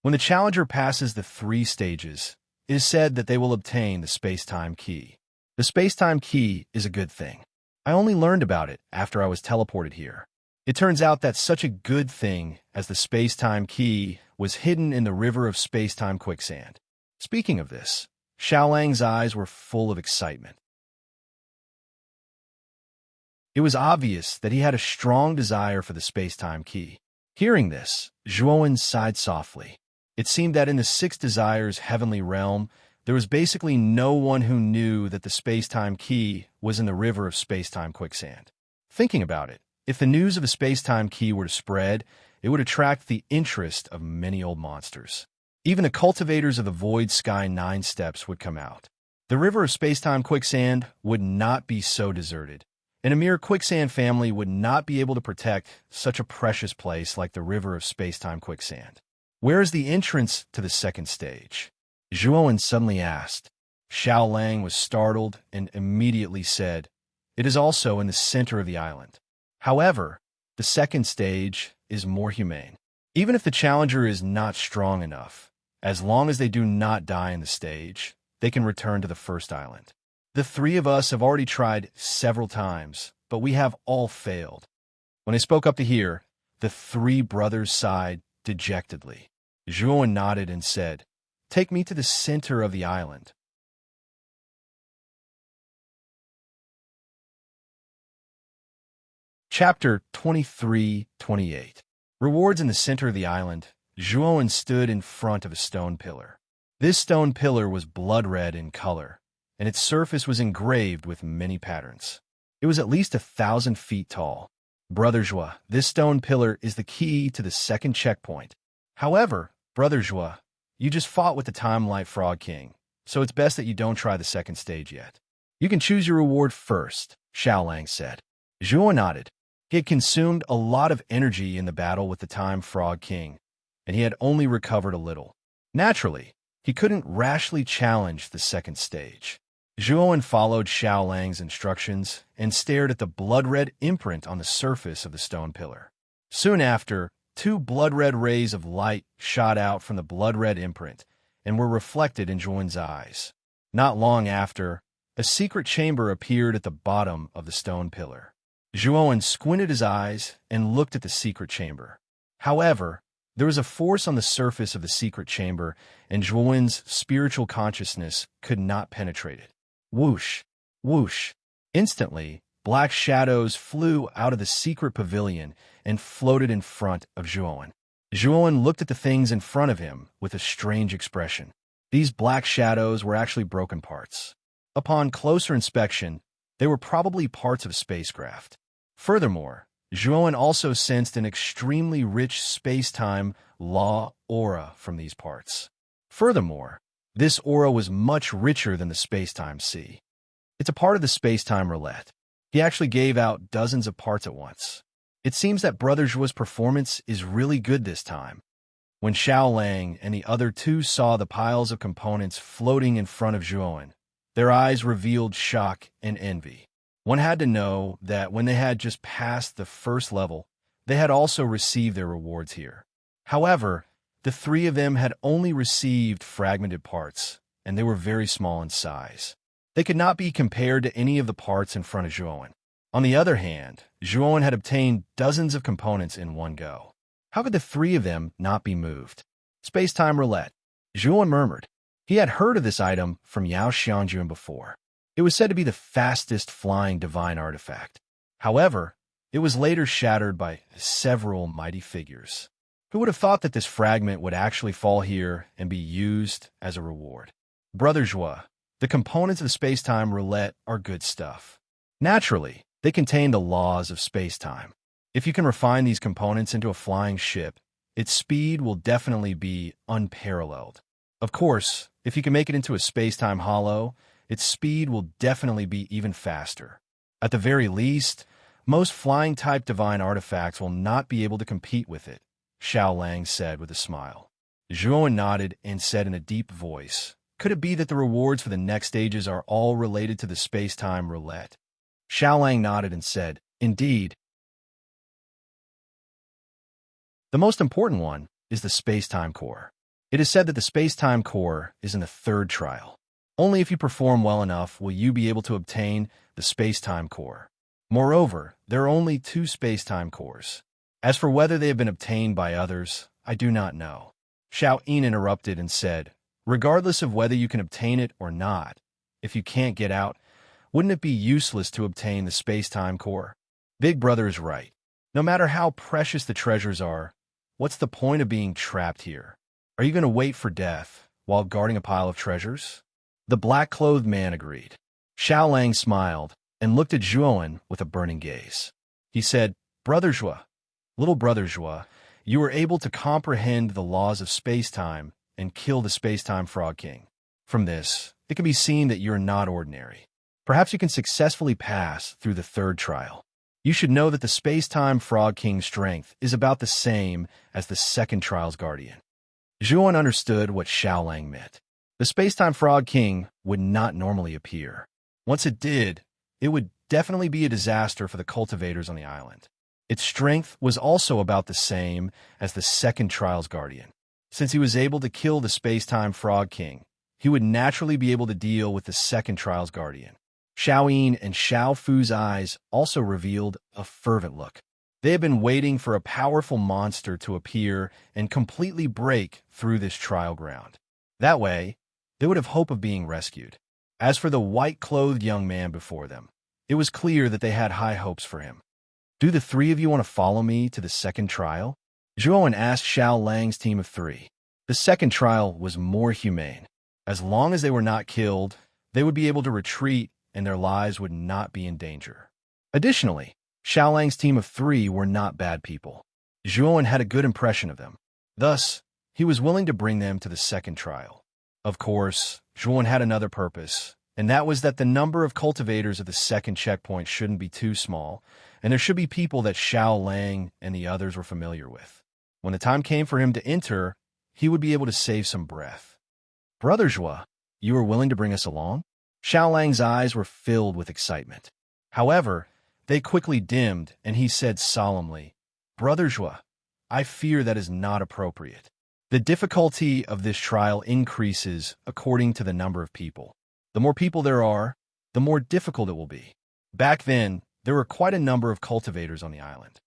When the challenger passes the 3 stages, it is said that they will obtain the space-time key. The space-time key is a good thing. I only learned about it after I was teleported here. It turns out that such a good thing as the space-time key was hidden in the river of space-time quicksand. Speaking of this, Xiao Lang's eyes were full of excitement. It was obvious that he had a strong desire for the space-time key. Hearing this, Zhuan sighed softly. It seemed that in the 6th desire's heavenly realm, there was basically no one who knew that the space-time key was in the river of space-time quicksand. Thinking about it, if the news of a space-time key were to spread, it would attract the interest of many old monsters. Even the cultivators of the Void Sky 9 Steps would come out. The river of space-time quicksand would not be so deserted, and a mere quicksand family would not be able to protect such a precious place like the river of space-time quicksand. Where is the entrance to the second stage? Zhuowen suddenly asked. Xiao Lang was startled and immediately said, "It is also in the center of the island. However, the second stage is more humane. Even if the challenger is not strong enough, as long as they do not die in the stage, they can return to the first island. The three of us have already tried several times, but we have all failed." When I spoke up to hear, the three brothers sighed dejectedly. Zhuowen nodded and said, "Take me to the center of the island." Chapter 23-28. Rewards in the center of the island. Zhuowen stood in front of a stone pillar. This stone pillar was blood red in color, and its surface was engraved with many patterns. It was at least 1,000 feet tall. Brother Zhua, this stone pillar is the key to the second checkpoint. However, Brother Zhua, you just fought with the Time-Light Frog King, so it's best that you don't try the second stage yet. You can choose your reward first, Xiao Lang said. Zhuo nodded. He had consumed a lot of energy in the battle with the Time Frog King, and he had only recovered a little. Naturally, he couldn't rashly challenge the second stage. Zhuowen followed Xiao Lang's instructions and stared at the blood-red imprint on the surface of the stone pillar. Soon after, 2 blood-red rays of light shot out from the blood-red imprint and were reflected in Zhuowen's eyes. Not long after, a secret chamber appeared at the bottom of the stone pillar. Zhuowen squinted his eyes and looked at the secret chamber. However, there was a force on the surface of the secret chamber, and Zhuowen's spiritual consciousness could not penetrate it. Whoosh! Whoosh! Instantly, black shadows flew out of the secret pavilion and floated in front of Zhuowen. Zhuowen looked at the things in front of him with a strange expression. These black shadows were actually broken parts. Upon closer inspection, they were probably parts of a spacecraft. Furthermore, Zhuowen also sensed an extremely rich space-time law aura from these parts. Furthermore, this aura was much richer than the space-time sea. It's a part of the space-time roulette. He actually gave out dozens of parts at once. It seems that Brother Zhuo's performance is really good this time. When Xiao Lang and the other two saw the piles of components floating in front of Zhuowen, their eyes revealed shock and envy. One had to know that when they had just passed the first level, they had also received their rewards here. However, the three of them had only received fragmented parts, and they were very small in size. They could not be compared to any of the parts in front of Zhuowen. On the other hand, Zhuowen had obtained dozens of components in one go. How could the three of them not be moved? Space-time roulette. Zhuowen murmured. He had heard of this item from Yao Xiangjun before. It was said to be the fastest flying divine artifact. However, it was later shattered by several mighty figures. Who would have thought that this fragment would actually fall here and be used as a reward? Brother Zhua, the components of the space-time roulette are good stuff. Naturally, they contain the laws of space-time. If you can refine these components into a flying ship, its speed will definitely be unparalleled. Of course, if you can make it into a space-time hollow, its speed will definitely be even faster. At the very least, most flying-type divine artifacts will not be able to compete with it, Xiao Lang said with a smile. Zhuowen nodded and said in a deep voice, "Could it be that the rewards for the next stages are all related to the space-time roulette?" Xiao Lang nodded and said, "Indeed. The most important one is the space-time core. It is said that the space-time core is in the 3rd trial. Only if you perform well enough will you be able to obtain the space-time core. Moreover, there are only 2 space-time cores. As for whether they have been obtained by others, I do not know." Xiao Yin interrupted and said, "Regardless of whether you can obtain it or not, if you can't get out, wouldn't it be useless to obtain the space-time core? Big Brother is right. No matter how precious the treasures are, what's the point of being trapped here? Are you going to wait for death while guarding a pile of treasures? The black-clothed man agreed. Xiao Lang smiled and looked at Zhuowen with a burning gaze. He said, "Brother Zhua, little brother Zhua, you were able to comprehend the laws of space-time and kill the space-time frog king. From this, it can be seen that you're not ordinary. Perhaps you can successfully pass through the third trial. You should know that the space-time frog king's strength is about the same as the second trial's guardian." Zhuowen understood what Xiao Lang meant. The space-time frog king would not normally appear. Once it did, it would definitely be a disaster for the cultivators on the island. Its strength was also about the same as the second trial's guardian. Since he was able to kill the space-time frog king, he would naturally be able to deal with the second trial's guardian. Xiao Yin and Xiao Fu's eyes also revealed a fervent look. They had been waiting for a powerful monster to appear and completely break through this trial ground. That way, they would have hope of being rescued. As for the white-clothed young man before them, it was clear that they had high hopes for him. "Do the three of you want to follow me to the second trial?" Zhuowen asked Xiao Lang's team of three. The second trial was more humane. As long as they were not killed, they would be able to retreat and their lives would not be in danger. Additionally, Xiao Lang's team of three were not bad people. Zhuowen had a good impression of them. Thus, he was willing to bring them to the second trial. Of course, Zhuowen had another purpose, and that was that the number of cultivators at the second checkpoint shouldn't be too small, and there should be people that Xiao Lang and the others were familiar with. When the time came for him to enter, he would be able to save some breath. "Brother Zhua, you are willing to bring us along?" Xiao Lang's eyes were filled with excitement. However, they quickly dimmed, and he said solemnly, "Brother Zhua, I fear that is not appropriate. The difficulty of this trial increases according to the number of people. The more people there are, the more difficult it will be." Back then, there were quite a number of cultivators on the island.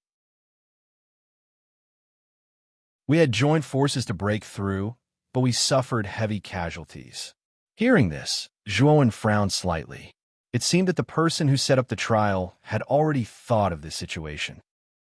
We had joined forces to break through, but we suffered heavy casualties. Hearing this, Zhuowen frowned slightly. It seemed that the person who set up the trial had already thought of this situation.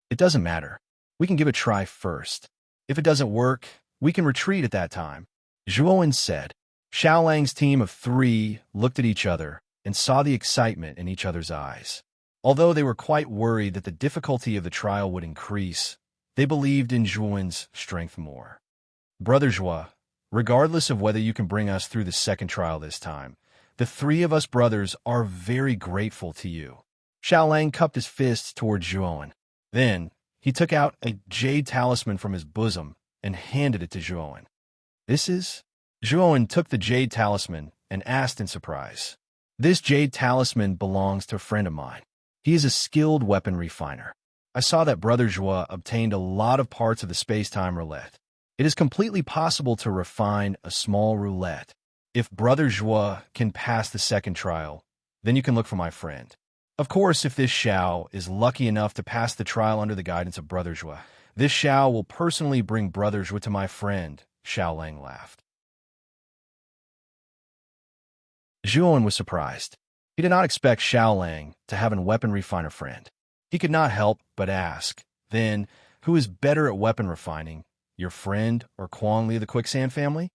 "It doesn't matter. We can give it a try first. If it doesn't work, we can retreat at that time," Zhuowen said. Xiao Lang's team of three looked at each other and saw the excitement in each other's eyes. Although they were quite worried that the difficulty of the trial would increase, they believed in Zhuowen's strength more. "Brother Zhua, regardless of whether you can bring us through the second trial this time, the three of us brothers are very grateful to you." Xiao Lang cupped his fists toward Zhuowen. Then, he took out a jade talisman from his bosom and handed it to Zhuowen. "This is?" Zhuowen took the jade talisman and asked in surprise. "This jade talisman belongs to a friend of mine. He is a skilled weapon refiner. I saw that Brother Zhua obtained a lot of parts of the space-time roulette. It is completely possible to refine a small roulette. If Brother Zhua can pass the second trial, then you can look for my friend. Of course, if this Xiao is lucky enough to pass the trial under the guidance of Brother Zhua, this Xiao will personally bring Brother Zhua to my friend," Xiao Lang laughed. Zhuowen was surprised. He did not expect Xiao Lang to have a weapon refiner friend. He could not help but ask, "Then, who is better at weapon refining, your friend or Quang Li of the Quicksand family?"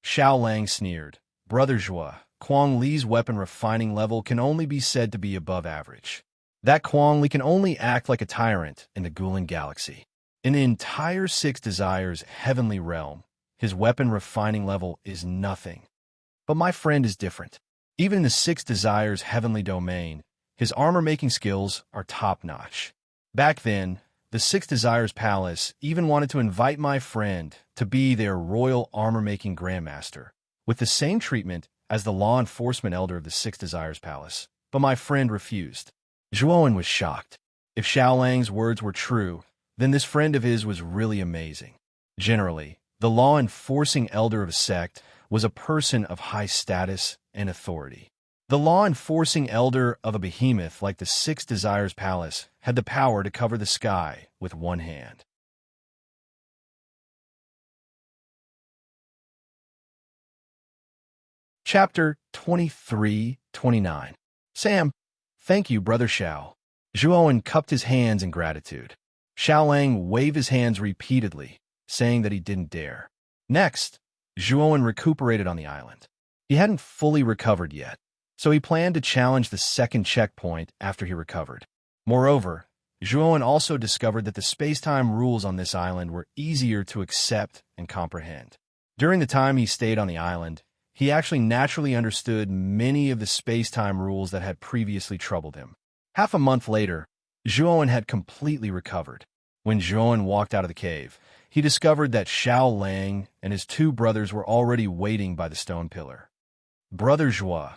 Xiao Lang sneered. "Brother Zhua, Quang Li's weapon refining level can only be said to be above average. That Quang Li can only act like a tyrant in the Gulen Galaxy. In the entire Six Desires heavenly realm, his weapon refining level is nothing. But my friend is different. Even in the Six Desires heavenly domain, his armor-making skills are top-notch. Back then, the Six Desires Palace even wanted to invite my friend to be their royal armor-making grandmaster, with the same treatment as the law enforcement elder of the Six Desires Palace, but my friend refused." Zhuowen was shocked. If Xiao Lang's words were true, then this friend of his was really amazing. Generally, the law-enforcing elder of a sect was a person of high status and authority. The law-enforcing elder of a behemoth like the Six Desires Palace had the power to cover the sky with one hand. Chapter 23-29. "Sam, thank you, Brother Xiao." Zhuowen cupped his hands in gratitude. Xiao Lang waved his hands repeatedly, saying that he didn't dare. Next, Zhuowen recuperated on the island. He hadn't fully recovered yet, so he planned to challenge the second checkpoint after he recovered. Moreover, Zhuowen also discovered that the space-time rules on this island were easier to accept and comprehend. During the time he stayed on the island, he actually naturally understood many of the space-time rules that had previously troubled him. Half a month later, Zhuowen had completely recovered. When Zhuowen walked out of the cave, he discovered that Xiao Lang and his two brothers were already waiting by the stone pillar. "Brother Zhuo,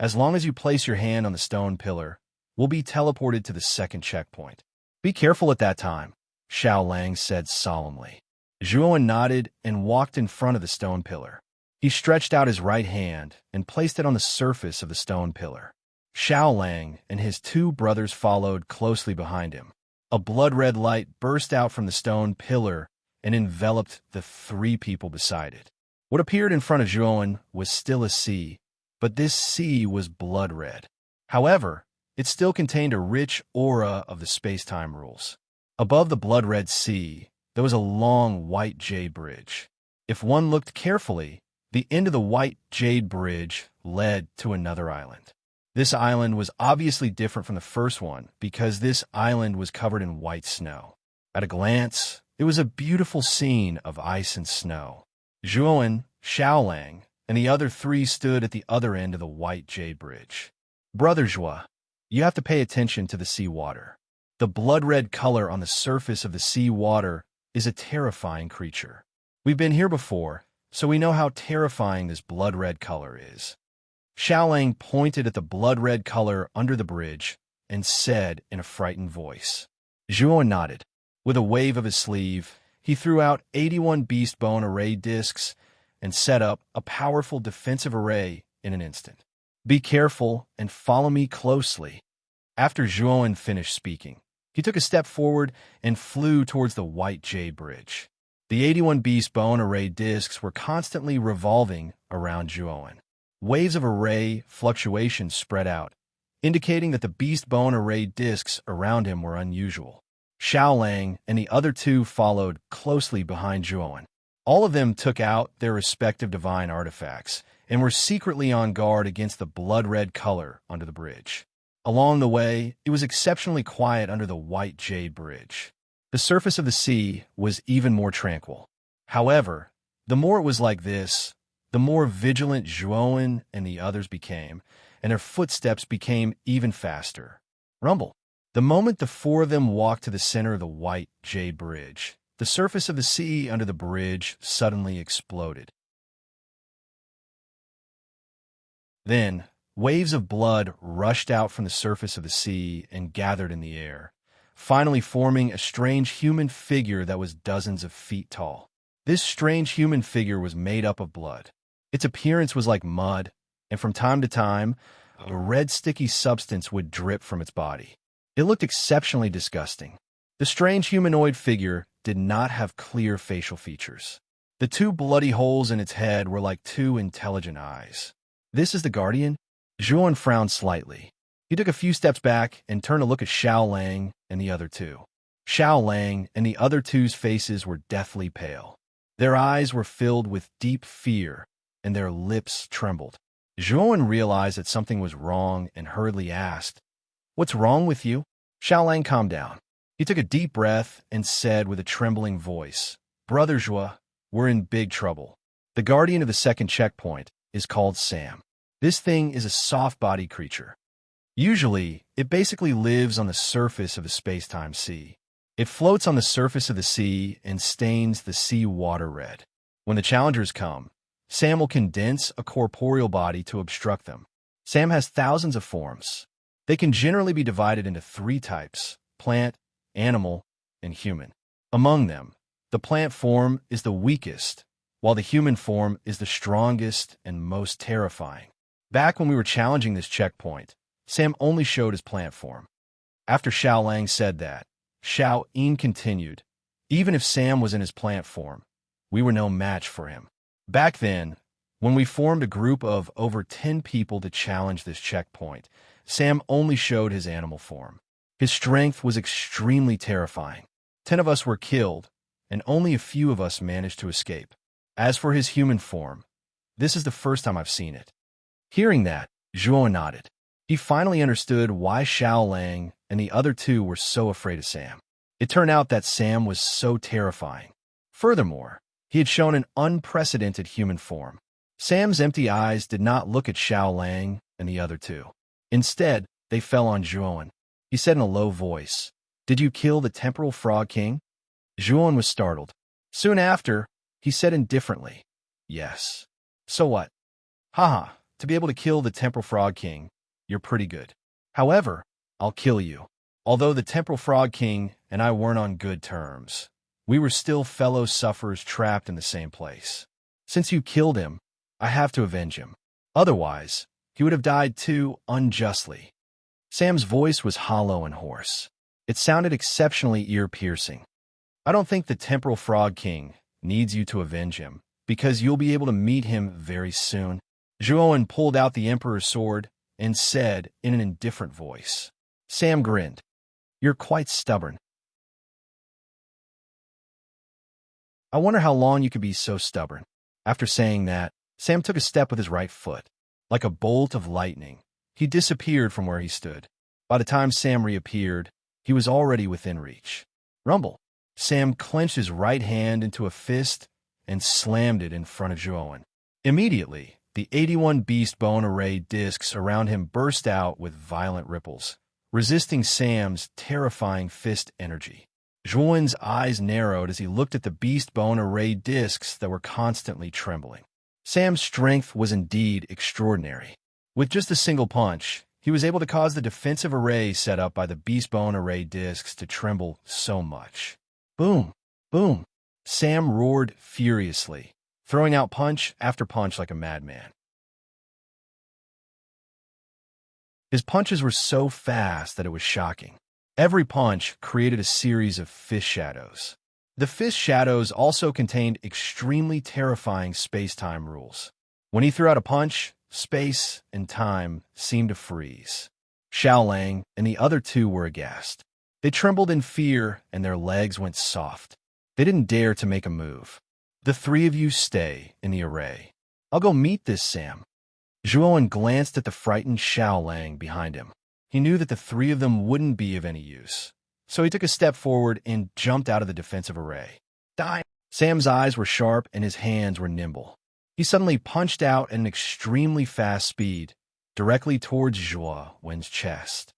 as long as you place your hand on the stone pillar, we'll be teleported to the second checkpoint. Be careful at that time," Xiao Lang said solemnly. Zhuowen nodded and walked in front of the stone pillar. He stretched out his right hand and placed it on the surface of the stone pillar. Xiao Lang and his two brothers followed closely behind him. A blood-red light burst out from the stone pillar and enveloped the three people beside it. What appeared in front of Zhuowen was still a sea, but this sea was blood-red. However, it still contained a rich aura of the space-time rules. Above the blood-red sea, there was a long white jade bridge. If one looked carefully, the end of the white jade bridge led to another island. This island was obviously different from the first one because this island was covered in white snow. At a glance, it was a beautiful scene of ice and snow. Zhuowen, Xiao Lang, and the other three stood at the other end of the white jade bridge. "Brother Zhuo, you have to pay attention to the sea water. The blood-red color on the surface of the sea water is a terrifying creature. We've been here before, so we know how terrifying this blood-red color is." Xiao Lang pointed at the blood-red color under the bridge and said in a frightened voice. Zhuo nodded. With a wave of his sleeve, he threw out 81 beast bone array discs and set up a powerful defensive array in an instant. "Be careful and follow me closely." After Zhuowen finished speaking, he took a step forward and flew towards the white jade bridge. The 81 beast bone array discs were constantly revolving around Zhuowen. Waves of array fluctuations spread out, indicating that the beast bone array discs around him were unusual. Xiao Lang and the other two followed closely behind Zhuowen. All of them took out their respective divine artifacts and were secretly on guard against the blood-red color under the bridge. Along the way, it was exceptionally quiet under the white jade bridge. The surface of the sea was even more tranquil. However, the more it was like this, the more vigilant Zhuowen and the others became, and their footsteps became even faster. Rumble. The moment the four of them walked to the center of the white jade bridge, the surface of the sea under the bridge suddenly exploded. Then, waves of blood rushed out from the surface of the sea and gathered in the air, finally forming a strange human figure that was dozens of feet tall. This strange human figure was made up of blood. Its appearance was like mud, and from time to time, a red sticky substance would drip from its body. It looked exceptionally disgusting. The strange humanoid figure did not have clear facial features. The two bloody holes in its head were like two intelligent eyes. "This is the Guardian?" Zhuowen frowned slightly. He took a few steps back and turned to look at Xiao Lang and the other two. Xiao Lang and the other two's faces were deathly pale. Their eyes were filled with deep fear, and their lips trembled. Zhuowen realized that something was wrong and hurriedly asked, "What's wrong with you?" Xiao Lang calmed down. He took a deep breath and said with a trembling voice, "Brother Zhuo, we're in big trouble. The guardian of the second checkpoint is called Sam. This thing is a soft-bodied creature. Usually, it basically lives on the surface of the space-time sea. It floats on the surface of the sea and stains the sea water red. When the challengers come, Sam will condense a corporeal body to obstruct them. Sam has thousands of forms. They can generally be divided into three types: plant, animal, and human. Among them, the plant form is the weakest, while the human form is the strongest and most terrifying. Back when we were challenging this checkpoint, Sam only showed his plant form. After Xiao Lang said that, Xiao Yin continued, "Even if Sam was in his plant form, we were no match for him. Back then, when we formed a group of over 10 people to challenge this checkpoint, Sam only showed his animal form. His strength was extremely terrifying. 10 of us were killed, and only a few of us managed to escape. As for his human form, This is the first time I've seen it. Hearing that, Zhuo nodded. He finally understood why Xiao Lang and the other two were so afraid of Sam. It turned out that Sam was so terrifying. Furthermore, he had shown an unprecedented human form. Sam's empty eyes did not look at Xiao Lang and the other two. Instead, they fell on Zhuo. He said in a low voice, "Did you kill the temporal frog king?" Zhuo was startled. Soon after, he said indifferently, "Yes." "So what?" "Haha, to be able to kill the temporal frog king, you're pretty good. However, I'll kill you. Although the temporal frog king and I weren't on good terms, we were still fellow sufferers trapped in the same place. Since you killed him, I have to avenge him. Otherwise, he would have died too unjustly." Sam's voice was hollow and hoarse. It sounded exceptionally ear-piercing. "I don't think the temporal frog king needs you to avenge him, because you'll be able to meet him very soon." Zhuo pulled out the emperor's sword and said in an indifferent voice. Sam grinned. "You're quite stubborn. I wonder how long you could be so stubborn." After saying that, Sam took a step with his right foot. Like a bolt of lightning, he disappeared from where he stood. By the time Sam reappeared, he was already within reach. Rumble. Sam clenched his right hand into a fist and slammed it in front of Zhuo. Immediately, the 81 beast bone array discs around him burst out with violent ripples, resisting Sam's terrifying fist energy. Zhuo's eyes narrowed as he looked at the beast bone array discs that were constantly trembling. Sam's strength was indeed extraordinary. With just a single punch, he was able to cause the defensive array set up by the beast bone array discs to tremble so much. Boom! Boom! Sam roared furiously, throwing out punch after punch like a madman. His punches were so fast that it was shocking. Every punch created a series of fist shadows. The fist shadows also contained extremely terrifying space-time rules. When he threw out a punch, space and time seemed to freeze. Xiao Lang and the other two were aghast. They trembled in fear and their legs went soft. They didn't dare to make a move. "The three of you stay in the array. I'll go meet this Sam." Zhuo glanced at the frightened Xiao Lang behind him. He knew that the three of them wouldn't be of any use, so he took a step forward and jumped out of the defensive array. Die! Sam's eyes were sharp and his hands were nimble. He suddenly punched out at an extremely fast speed, directly towards Zhuo's chest.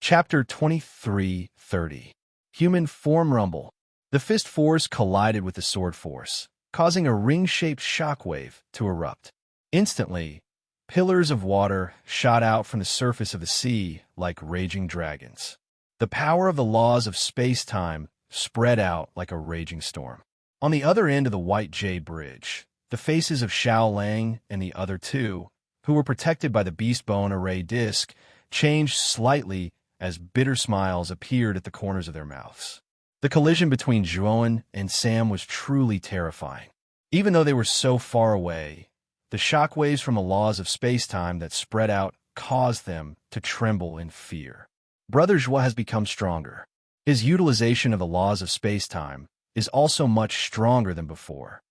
Chapter 23:30. Human Form Rumble. The fist force collided with the sword force, causing a ring-shaped shockwave to erupt. Instantly, pillars of water shot out from the surface of the sea like raging dragons. The power of the laws of space-time spread out like a raging storm. On the other end of the White Jade Bridge, the faces of Xiao Lang and the other two, who were protected by the beast bone array disc, changed slightly as bitter smiles appeared at the corners of their mouths. The collision between Zhuo and Sam was truly terrifying. Even though they were so far away, the shockwaves from the laws of space-time that spread out caused them to tremble in fear. Brother Zhuo has become stronger. His utilization of the laws of space-time is also much stronger than before.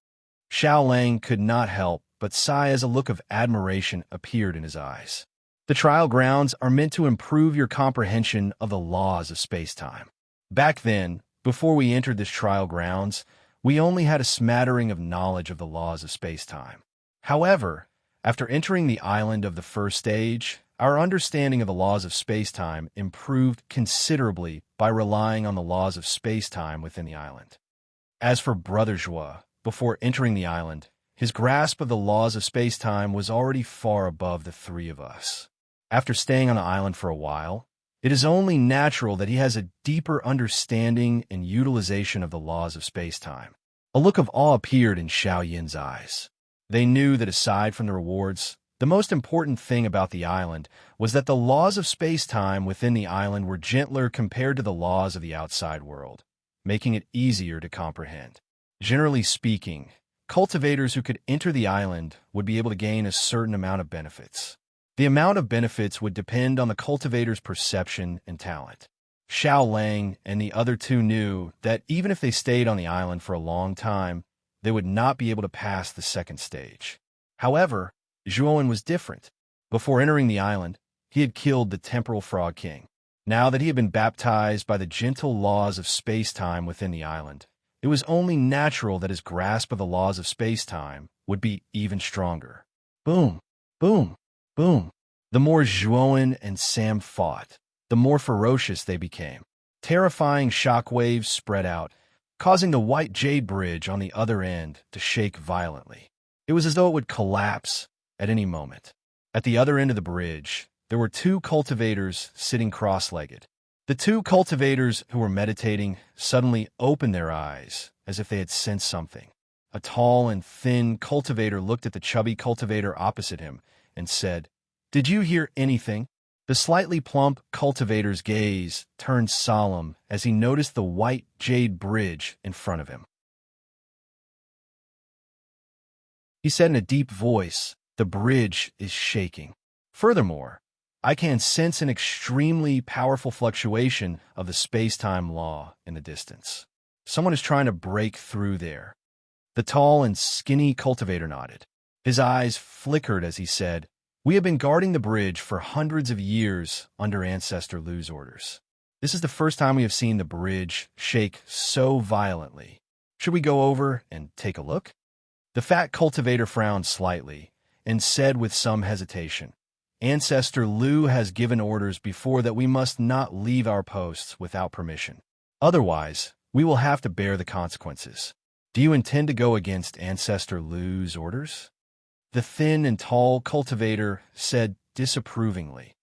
Xiao Lang could not help but sigh as a look of admiration appeared in his eyes. The trial grounds are meant to improve your comprehension of the laws of space-time. Back then, before we entered this trial grounds, we only had a smattering of knowledge of the laws of space-time. However, after entering the island of the first stage, our understanding of the laws of space-time improved considerably by relying on the laws of space-time within the island. As for Brother Zhuo, before entering the island, his grasp of the laws of space-time was already far above the three of us. After staying on the island for a while, it is only natural that he has a deeper understanding and utilization of the laws of space-time. A look of awe appeared in Xiao Yin's eyes. They knew that aside from the rewards, the most important thing about the island was that the laws of space-time within the island were gentler compared to the laws of the outside world, making it easier to comprehend. Generally speaking, cultivators who could enter the island would be able to gain a certain amount of benefits. The amount of benefits would depend on the cultivator's perception and talent. Xiao Lang and the other two knew that even if they stayed on the island for a long time, they would not be able to pass the second stage. However, Zhuowen was different. Before entering the island, he had killed the Temporal Frog King. Now that he had been baptized by the gentle laws of space-time within the island, it was only natural that his grasp of the laws of space-time would be even stronger. Boom, boom, boom. The more Zhuowen and Sam fought, the more ferocious they became. Terrifying shockwaves spread out, causing the white jade bridge on the other end to shake violently. It was as though it would collapse at any moment. At the other end of the bridge, there were two cultivators sitting cross-legged. The two cultivators who were meditating suddenly opened their eyes as if they had sensed something. A tall and thin cultivator looked at the chubby cultivator opposite him and said, "Did you hear anything?" The slightly plump cultivator's gaze turned solemn as he noticed the white jade bridge in front of him. He said in a deep voice, "The bridge is shaking. Furthermore, I can sense an extremely powerful fluctuation of the space-time law in the distance. Someone is trying to break through there." The tall and skinny cultivator nodded. His eyes flickered as he said, "We have been guarding the bridge for hundreds of years under Ancestor Lu's orders. This is the first time we have seen the bridge shake so violently. Should we go over and take a look?" The fat cultivator frowned slightly and said with some hesitation, "Ancestor Lu has given orders before that we must not leave our posts without permission. Otherwise, we will have to bear the consequences. Do you intend to go against Ancestor Lu's orders?" The thin and tall cultivator said disapprovingly,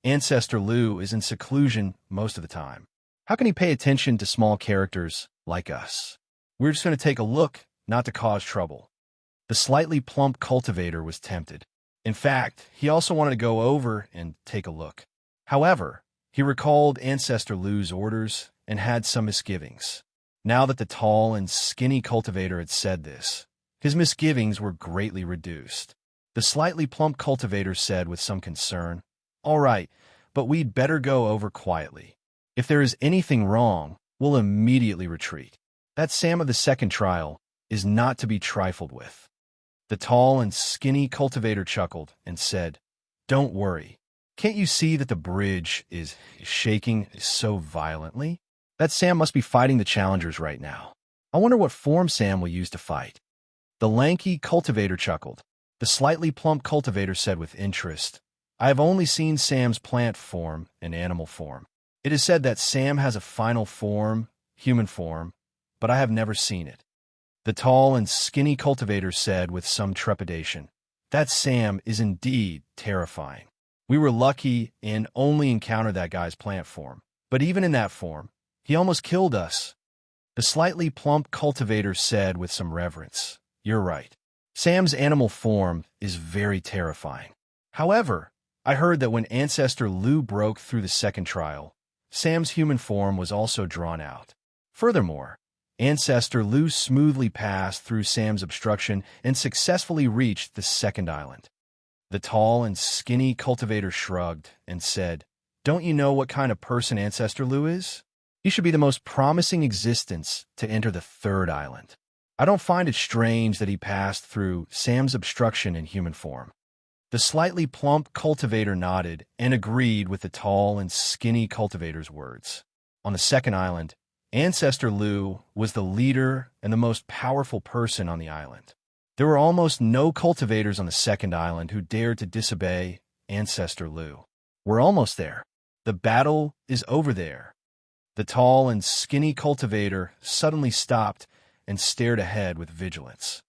"Ancestor Lu is in seclusion most of the time. How can he pay attention to small characters like us? We're just going to take a look, not to cause trouble." The slightly plump cultivator was tempted. In fact, he also wanted to go over and take a look. However, he recalled Ancestor Lu's orders and had some misgivings. Now that the tall and skinny cultivator had said this, his misgivings were greatly reduced. The slightly plump cultivator said with some concern, "All right, but we'd better go over quietly. If there is anything wrong, we'll immediately retreat. That Sam of the second trial is not to be trifled with." The tall and skinny cultivator chuckled and said, "Don't worry. Can't you see that the bridge is shaking so violently? That Sam must be fighting the challengers right now. I wonder what form Sam will use to fight." The lanky cultivator chuckled. The slightly plump cultivator said with interest, "I have only seen Sam's plant form and animal form. It is said that Sam has a final form, human form, but I have never seen it." The tall and skinny cultivator said with some trepidation, "That Sam is indeed terrifying. We were lucky and only encountered that guy's plant form, but even in that form, he almost killed us." The slightly plump cultivator said with some reverence, "You're right. Sam's animal form is very terrifying. However, I heard that when Ancestor Lu broke through the second trial, Sam's human form was also drawn out. Furthermore, Ancestor Lu smoothly passed through Sam's obstruction and successfully reached the second island." The tall and skinny cultivator shrugged and said, "Don't you know what kind of person Ancestor Lu is? He should be the most promising existence to enter the third island. I don't find it strange that he passed through Sam's obstruction in human form." The slightly plump cultivator nodded and agreed with the tall and skinny cultivator's words. On the second island, Ancestor Lu was the leader and the most powerful person on the island. There were almost no cultivators on the second island who dared to disobey Ancestor Lu. "We're almost there. The battle is over there." The tall and skinny cultivator suddenly stopped and stared ahead with vigilance.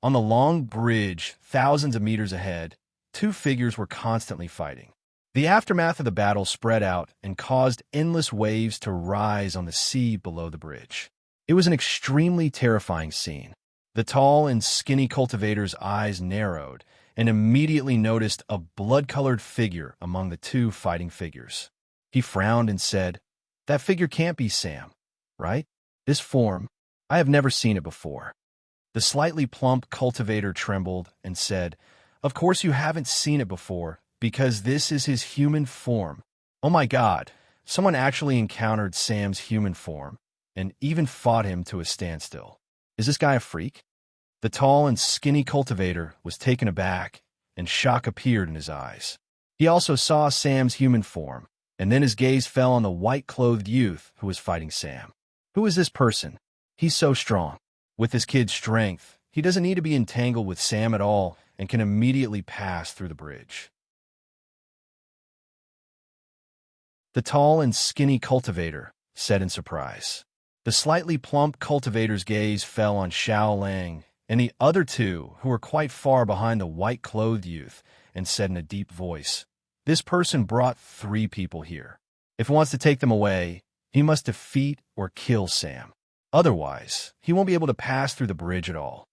On the long bridge, thousands of meters ahead, two figures were constantly fighting. The aftermath of the battle spread out and caused endless waves to rise on the sea below the bridge. It was an extremely terrifying scene. The tall and skinny cultivator's eyes narrowed and immediately noticed a blood-colored figure among the two fighting figures. He frowned and said, "That figure can't be Sam, right? This form, I have never seen it before." The slightly plump cultivator trembled and said, "Of course you haven't seen it before, because this is his human form. Oh my God, someone actually encountered Sam's human form and even fought him to a standstill. Is this guy a freak? The tall and skinny cultivator was taken aback, and shock appeared in his eyes. He also saw Sam's human form, and then his gaze fell on the white-clothed youth who was fighting Sam. Who is this person? He's so strong. With his kid's strength, he doesn't need to be entangled with Sam at all and can immediately pass through the bridge. The tall and skinny cultivator said in surprise. The slightly plump cultivator's gaze fell on Xiao Lang and the other two who were quite far behind the white-clothed youth and said in a deep voice, "This person brought 3 people here. If he wants to take them away, he must defeat or kill Sam. Otherwise, he won't be able to pass through the bridge at all."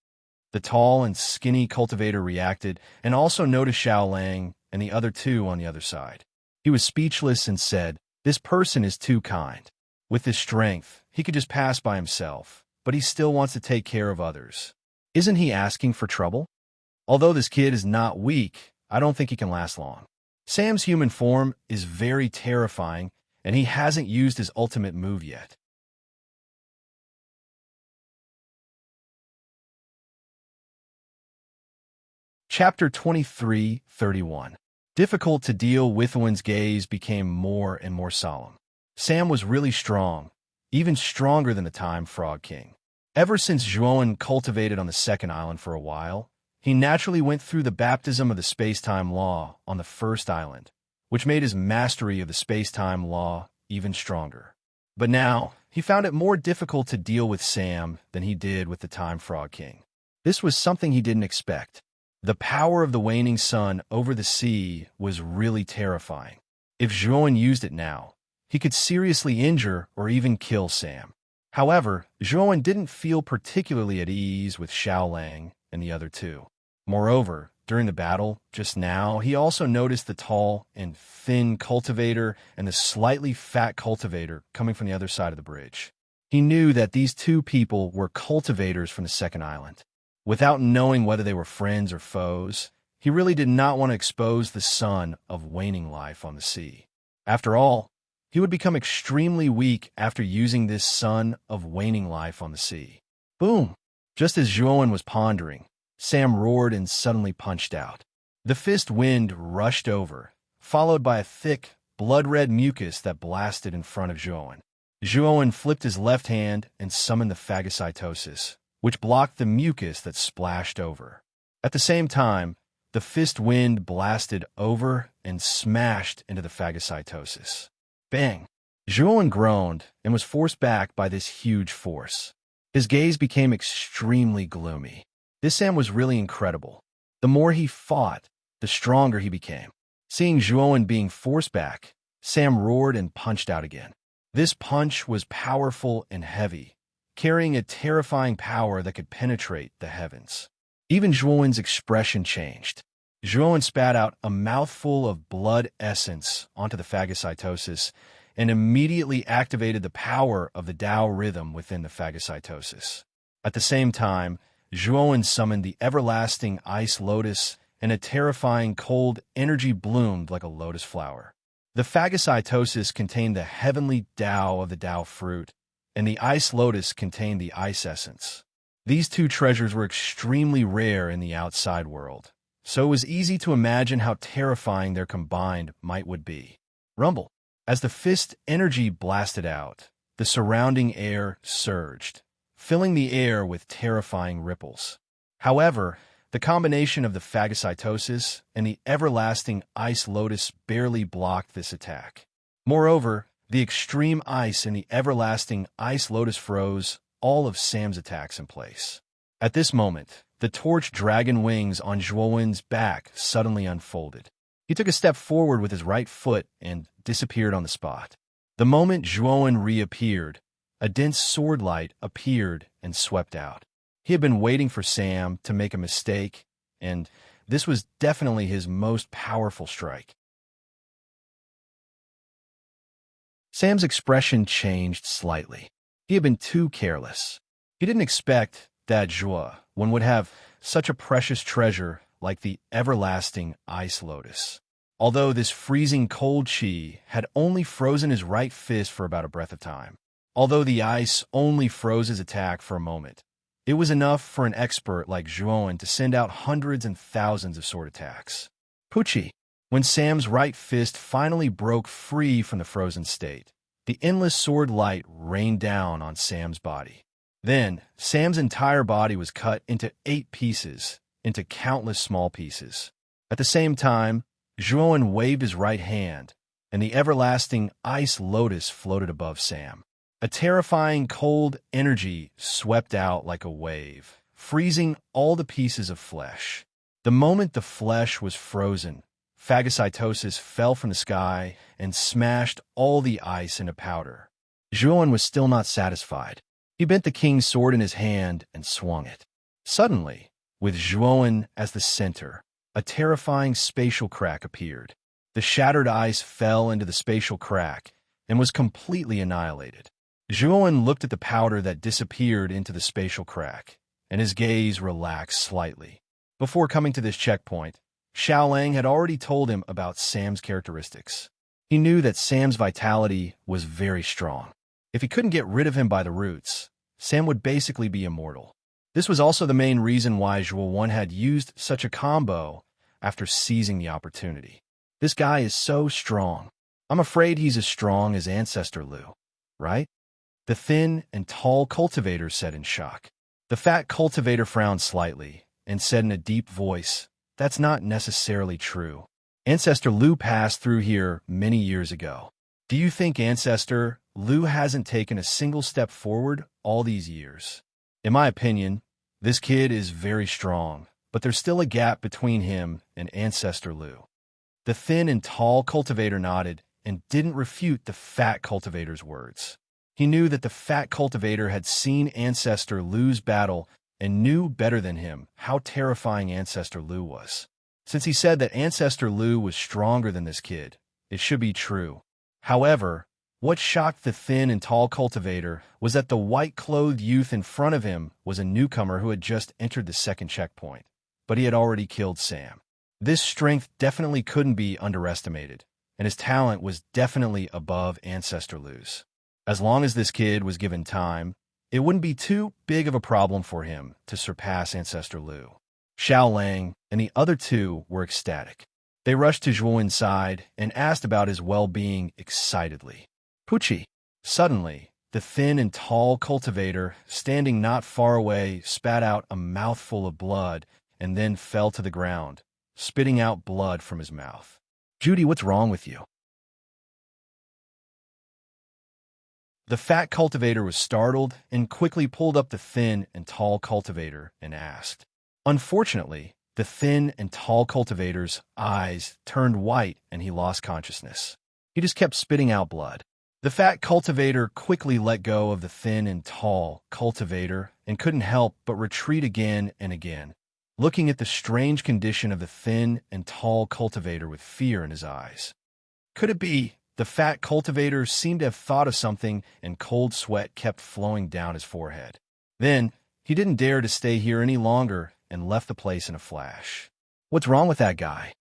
The tall and skinny cultivator reacted and also noticed Xiao Lang and the other two on the other side. He was speechless and said, "This person is too kind. With his strength, he could just pass by himself, but he still wants to take care of others. Isn't he asking for trouble? Although this kid is not weak, I don't think he can last long." Sam's human form is very terrifying, and he hasn't used his ultimate move yet. Chapter 23:31. Difficult to deal with. Owen's gaze became more and more solemn. Sam was really strong, even stronger than the Time Frog King. Ever since Zhuowen cultivated on the second island for a while, he naturally went through the baptism of the space-time law on the first island, which made his mastery of the space-time law even stronger. But now, he found it more difficult to deal with Sam than he did with the Time Frog King. This was something he didn't expect. The power of the waning sun over the sea was really terrifying. If Zhuowen used it now, he could seriously injure or even kill Sam. However, Zhuowen didn't feel particularly at ease with Xiao Lang and the other two. Moreover, during the battle just now, he also noticed the tall and thin cultivator and the slightly fat cultivator coming from the other side of the bridge. He knew that these two people were cultivators from the second island. Without knowing whether they were friends or foes, he really did not want to expose the sun of waning life on the sea. After all, he would become extremely weak after using this sun of waning life on the sea. Boom! Just as Zhuowen was pondering, Sam roared and suddenly punched out. The fist wind rushed over, followed by a thick, blood-red mucus that blasted in front of Zhuowen. Zhuowen flipped his left hand and summoned the phagocytosis, which blocked the mucus that splashed over. At the same time, the fist wind blasted over and smashed into the phagocytosis. Bang! Zhuowen groaned and was forced back by this huge force. His gaze became extremely gloomy. This Sam was really incredible. The more he fought, the stronger he became. Seeing Zhuowen being forced back, Sam roared and punched out again. This punch was powerful and heavy, carrying a terrifying power that could penetrate the heavens. Even Zhuowen's expression changed. Zhuowen spat out a mouthful of blood essence onto the phagocytosis and immediately activated the power of the Tao rhythm within the phagocytosis. At the same time, Zhuowen summoned the everlasting ice lotus, and a terrifying cold energy bloomed like a lotus flower. The phagocytosis contained the heavenly Tao of the Tao fruit, and the ice lotus contained the ice essence. These two treasures were extremely rare in the outside world, so it was easy to imagine how terrifying their combined might would be. Rumble. As the fist energy blasted out, the surrounding air surged, filling the air with terrifying ripples. However, the combination of the phagocytosis and the everlasting ice lotus barely blocked this attack. Moreover, the extreme ice and the everlasting ice lotus froze all of Sam's attacks in place. At this moment, the torch dragon wings on Zhuowen's back suddenly unfolded. He took a step forward with his right foot and disappeared on the spot. The moment Zhuowen reappeared, a dense sword light appeared and swept out. He had been waiting for Sam to make a mistake, and this was definitely his most powerful strike. Sam's expression changed slightly. He had been too careless. He didn't expect that Zhuowen would have such a precious treasure like the everlasting ice lotus. although this freezing cold chi had only frozen his right fist for about a breath of time. Although the ice only froze his attack for a moment, it was enough for an expert like Zhuowen to send out hundreds and thousands of sword attacks. Pucci. When Sam's right fist finally broke free from the frozen state, the endless sword light rained down on Sam's body. Then, Sam's entire body was cut into 8 pieces, into countless small pieces. At the same time, Zhuowen waved his right hand, and the everlasting ice lotus floated above Sam. A terrifying cold energy swept out like a wave, freezing all the pieces of flesh. The moment the flesh was frozen, phagocytosis fell from the sky and smashed all the ice into powder. Zhuowen was still not satisfied. He bent the king's sword in his hand and swung it. Suddenly, with Zhuowen as the center, a terrifying spatial crack appeared. The shattered ice fell into the spatial crack and was completely annihilated. Zhuowen looked at the powder that disappeared into the spatial crack, and his gaze relaxed slightly. Before coming to this checkpoint, Xiaolang had already told him about Sam's characteristics. He knew that Sam's vitality was very strong. If he couldn't get rid of him by the roots, Sam would basically be immortal. This was also the main reason why Zhuowen had used such a combo after seizing the opportunity. This guy is so strong. I'm afraid he's as strong as Ancestor Lu, right? The thin and tall cultivator said in shock. The fat cultivator frowned slightly and said in a deep voice, "That's not necessarily true. Ancestor Lu passed through here many years ago. Do you think Ancestor Lu hasn't taken a single step forward all these years? In my opinion, this kid is very strong, but there's still a gap between him and Ancestor Lu." The thin and tall cultivator nodded and didn't refute the fat cultivator's words. He knew that the fat cultivator had seen Ancestor Lu's battle and knew better than him how terrifying Ancestor Lu was. Since he said that Ancestor Lu was stronger than this kid, it should be true. However, what shocked the thin and tall cultivator was that the white-clothed youth in front of him was a newcomer who had just entered the second checkpoint, but he had already killed Sam. This strength definitely couldn't be underestimated, and his talent was definitely above Ancestor Lu's. As long as this kid was given time, it wouldn't be too big of a problem for him to surpass Ancestor Lu. Xiaolang and the other two were ecstatic. They rushed to Zhuowen's side and asked about his well-being excitedly. Pucci. Suddenly, the thin and tall cultivator, standing not far away, spat out a mouthful of blood and then fell to the ground, spitting out blood from his mouth. "Judy, what's wrong with you?" The fat cultivator was startled and quickly pulled up the thin and tall cultivator and asked. Unfortunately, the thin and tall cultivator's eyes turned white and he lost consciousness. He just kept spitting out blood. The fat cultivator quickly let go of the thin and tall cultivator and couldn't help but retreat again and again, looking at the strange condition of the thin and tall cultivator with fear in his eyes. Could it be? The fat cultivator seemed to have thought of something, and cold sweat kept flowing down his forehead. Then, he didn't dare to stay here any longer and left the place in a flash. "What's wrong with that guy?"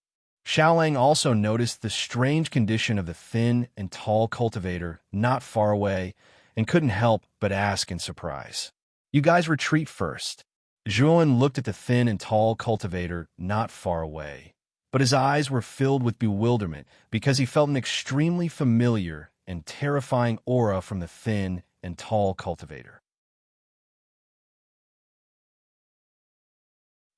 Xiaolang also noticed the strange condition of the thin and tall cultivator not far away and couldn't help but ask in surprise. "You guys retreat first." Zhuowen looked at the thin and tall cultivator not far away, but his eyes were filled with bewilderment because he felt an extremely familiar and terrifying aura from the thin and tall cultivator.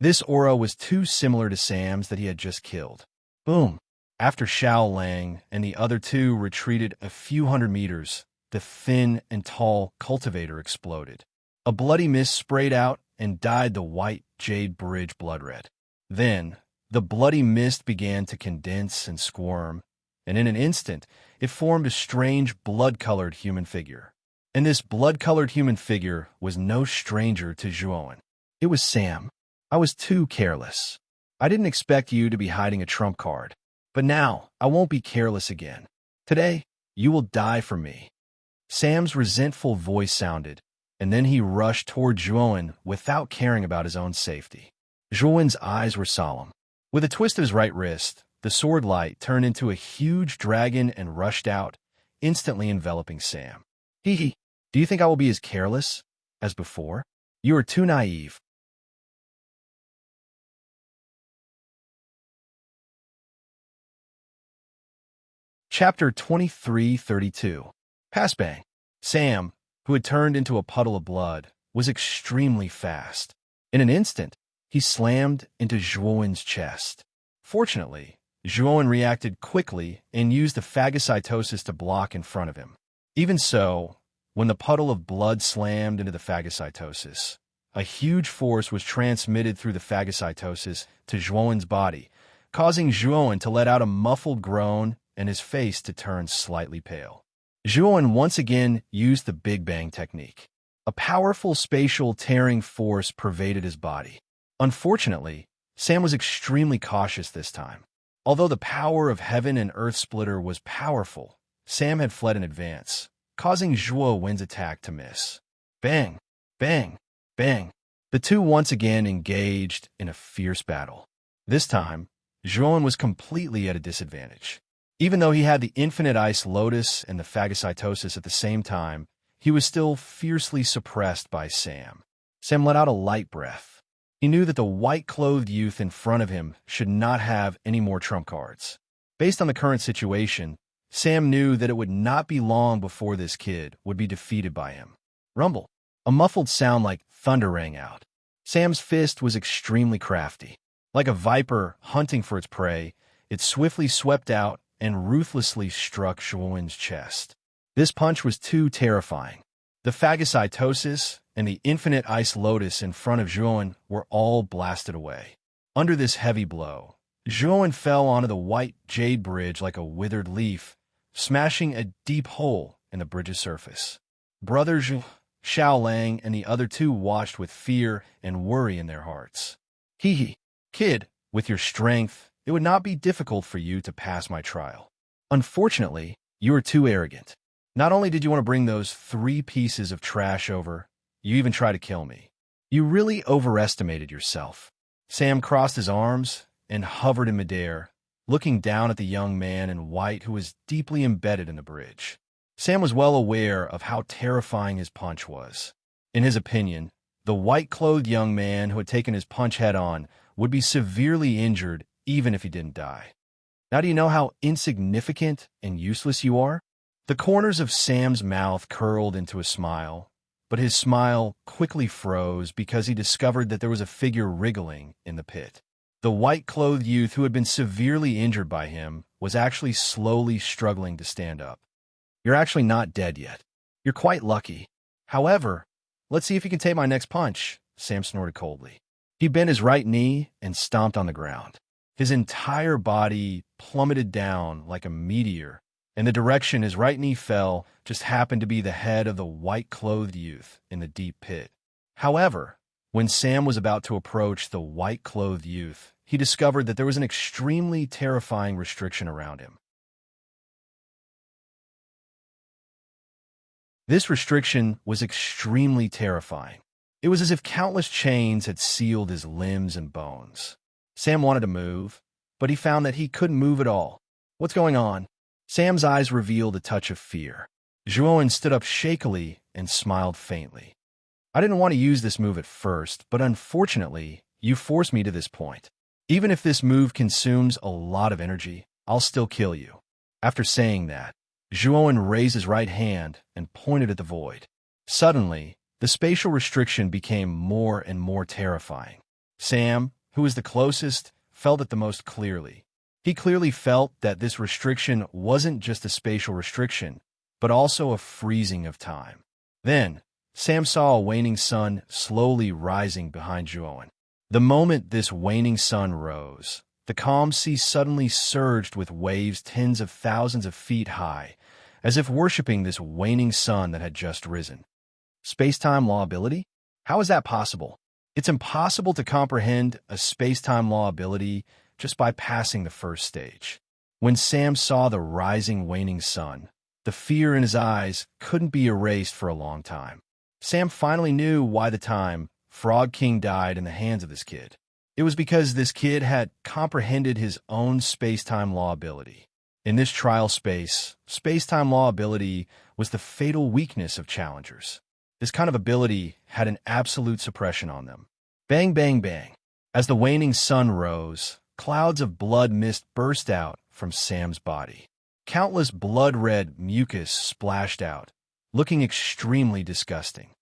This aura was too similar to Sam's that he had just killed. Boom! After Xiaolang and the other two retreated a few hundred meters, the thin and tall cultivator exploded. A bloody mist sprayed out and dyed the white jade bridge blood red. Then, the bloody mist began to condense and squirm, and in an instant, it formed a strange blood-colored human figure. And this blood-colored human figure was no stranger to Zhuowen. It was Sam. I was too careless. I didn't expect you to be hiding a trump card. But now, I won't be careless again. Today, you will die for me. Sam's resentful voice sounded, and then he rushed toward Zhuowen without caring about his own safety. Zhuowen's eyes were solemn. With a twist of his right wrist, the sword light turned into a huge dragon and rushed out, instantly enveloping Sam. Hee hee. Do you think I will be as careless as before? You are too naive. Chapter 23:32. Pass bang. Sam, who had turned into a puddle of blood, was extremely fast. In an instant, he slammed into Zhuowen's chest. Fortunately, Zhuowen reacted quickly and used the phagocytosis to block in front of him. Even so, when the puddle of blood slammed into the phagocytosis, a huge force was transmitted through the phagocytosis to Zhuowen's body, causing Zhuowen to let out a muffled groan and his face to turn slightly pale. Zhuowen once again used the Big Bang technique. A powerful spatial tearing force pervaded his body. Unfortunately, Sam was extremely cautious this time. Although the power of Heaven and Earth Splitter was powerful, Sam had fled in advance, causing Zhuowen's attack to miss. Bang! Bang! Bang! The two once again engaged in a fierce battle. This time, Zhuowen was completely at a disadvantage. Even though he had the infinite ice lotus and the phagocytosis at the same time, he was still fiercely suppressed by Sam. Sam let out a light breath. He knew that the white-clothed youth in front of him should not have any more trump cards. Based on the current situation, Sam knew that it would not be long before this kid would be defeated by him. Rumble. A muffled sound like thunder rang out. Sam's fist was extremely crafty. Like a viper hunting for its prey, it swiftly swept out and ruthlessly struck Zhuowen's chest. This punch was too terrifying. The phagocytosis and the infinite ice lotus in front of Zhuowen were all blasted away. Under this heavy blow, Zhuowen fell onto the white jade bridge like a withered leaf, smashing a deep hole in the bridge's surface. Brother Xiao Lang and the other two watched with fear and worry in their hearts. Hee hee. Kid, with your strength, it would not be difficult for you to pass my trial. Unfortunately, you are too arrogant. Not only did you want to bring those 3 pieces of trash over, you even tried to kill me. You really overestimated yourself. Sam crossed his arms and hovered in midair, looking down at the young man in white who was deeply embedded in the bridge. Sam was well aware of how terrifying his punch was. In his opinion, the white-clothed young man who had taken his punch head-on would be severely injured even if he didn't die. Now do you know how insignificant and useless you are? The corners of Sam's mouth curled into a smile, but his smile quickly froze because he discovered that there was a figure wriggling in the pit. The white-clothed youth who had been severely injured by him was actually slowly struggling to stand up. You're actually not dead yet. You're quite lucky. However, let's see if you can take my next punch, Sam snorted coldly. He bent his right knee and stomped on the ground. His entire body plummeted down like a meteor, and the direction his right knee fell just happened to be the head of the white-clothed youth in the deep pit. However, when Sam was about to approach the white-clothed youth, he discovered that there was an extremely terrifying restriction around him. This restriction was extremely terrifying. It was as if countless chains had sealed his limbs and bones. Sam wanted to move, but he found that he couldn't move at all. What's going on? Sam's eyes revealed a touch of fear. Zhuowen stood up shakily and smiled faintly. I didn't want to use this move at first, but unfortunately, you forced me to this point. Even if this move consumes a lot of energy, I'll still kill you. After saying that, Zhuowen raised his right hand and pointed at the void. Suddenly, the spatial restriction became more and more terrifying. Sam, who was the closest, felt it the most clearly. He clearly felt that this restriction wasn't just a spatial restriction, but also a freezing of time. Then, Sam saw a waning sun slowly rising behind Zhuowen. The moment this waning sun rose, the calm sea suddenly surged with waves tens of thousands of feet high, as if worshipping this waning sun that had just risen. Space-time law ability? How is that possible? It's impossible to comprehend a space-time law ability just by passing the first stage. When Sam saw the rising, waning sun, the fear in his eyes couldn't be erased for a long time. Sam finally knew why the time Frog King died in the hands of this kid. It was because this kid had comprehended his own space-time law ability. In this trial space, space-time law ability was the fatal weakness of challengers. This kind of ability had an absolute suppression on them. Bang, bang, bang. As the waning sun rose, clouds of blood mist burst out from Sam's body. Countless blood-red mucus splashed out, looking extremely disgusting.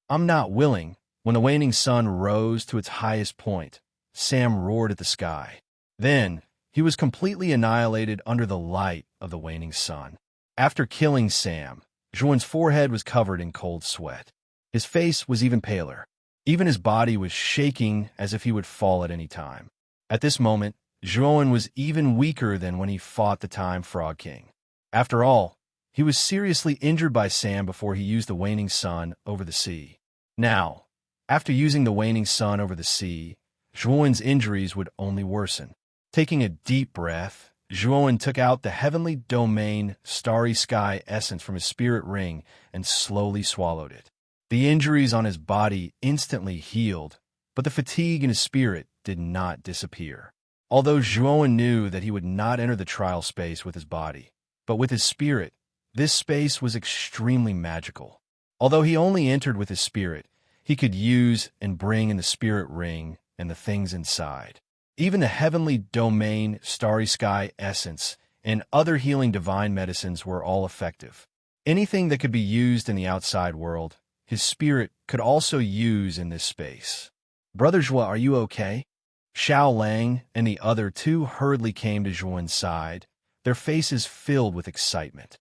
I'm not willing. When the waning sun rose to its highest point, Sam roared at the sky. Then, he was completely annihilated under the light of the waning sun. After killing Sam, Zhuan's forehead was covered in cold sweat. His face was even paler. Even his body was shaking as if he would fall at any time. At this moment, Zhuan was even weaker than when he fought the Time Frog King. After all, he was seriously injured by Sam before he used the waning sun over the sea. Now, after using the waning sun over the sea, Zhuan's injuries would only worsen. Taking a deep breath, Zhuan took out the heavenly domain starry sky essence from his spirit ring and slowly swallowed it. The injuries on his body instantly healed, but the fatigue in his spirit did not disappear. Although Zhuan knew that he would not enter the trial space with his body, but with his spirit, this space was extremely magical. Although he only entered with his spirit, he could use and bring in the spirit ring and the things inside. Even the heavenly domain, starry sky essence, and other healing divine medicines were all effective. Anything that could be used in the outside world, his spirit could also use in this space. Brother Zhua, are you okay? Xiao Lang and the other two hurriedly came to Zhuan's side, their faces filled with excitement.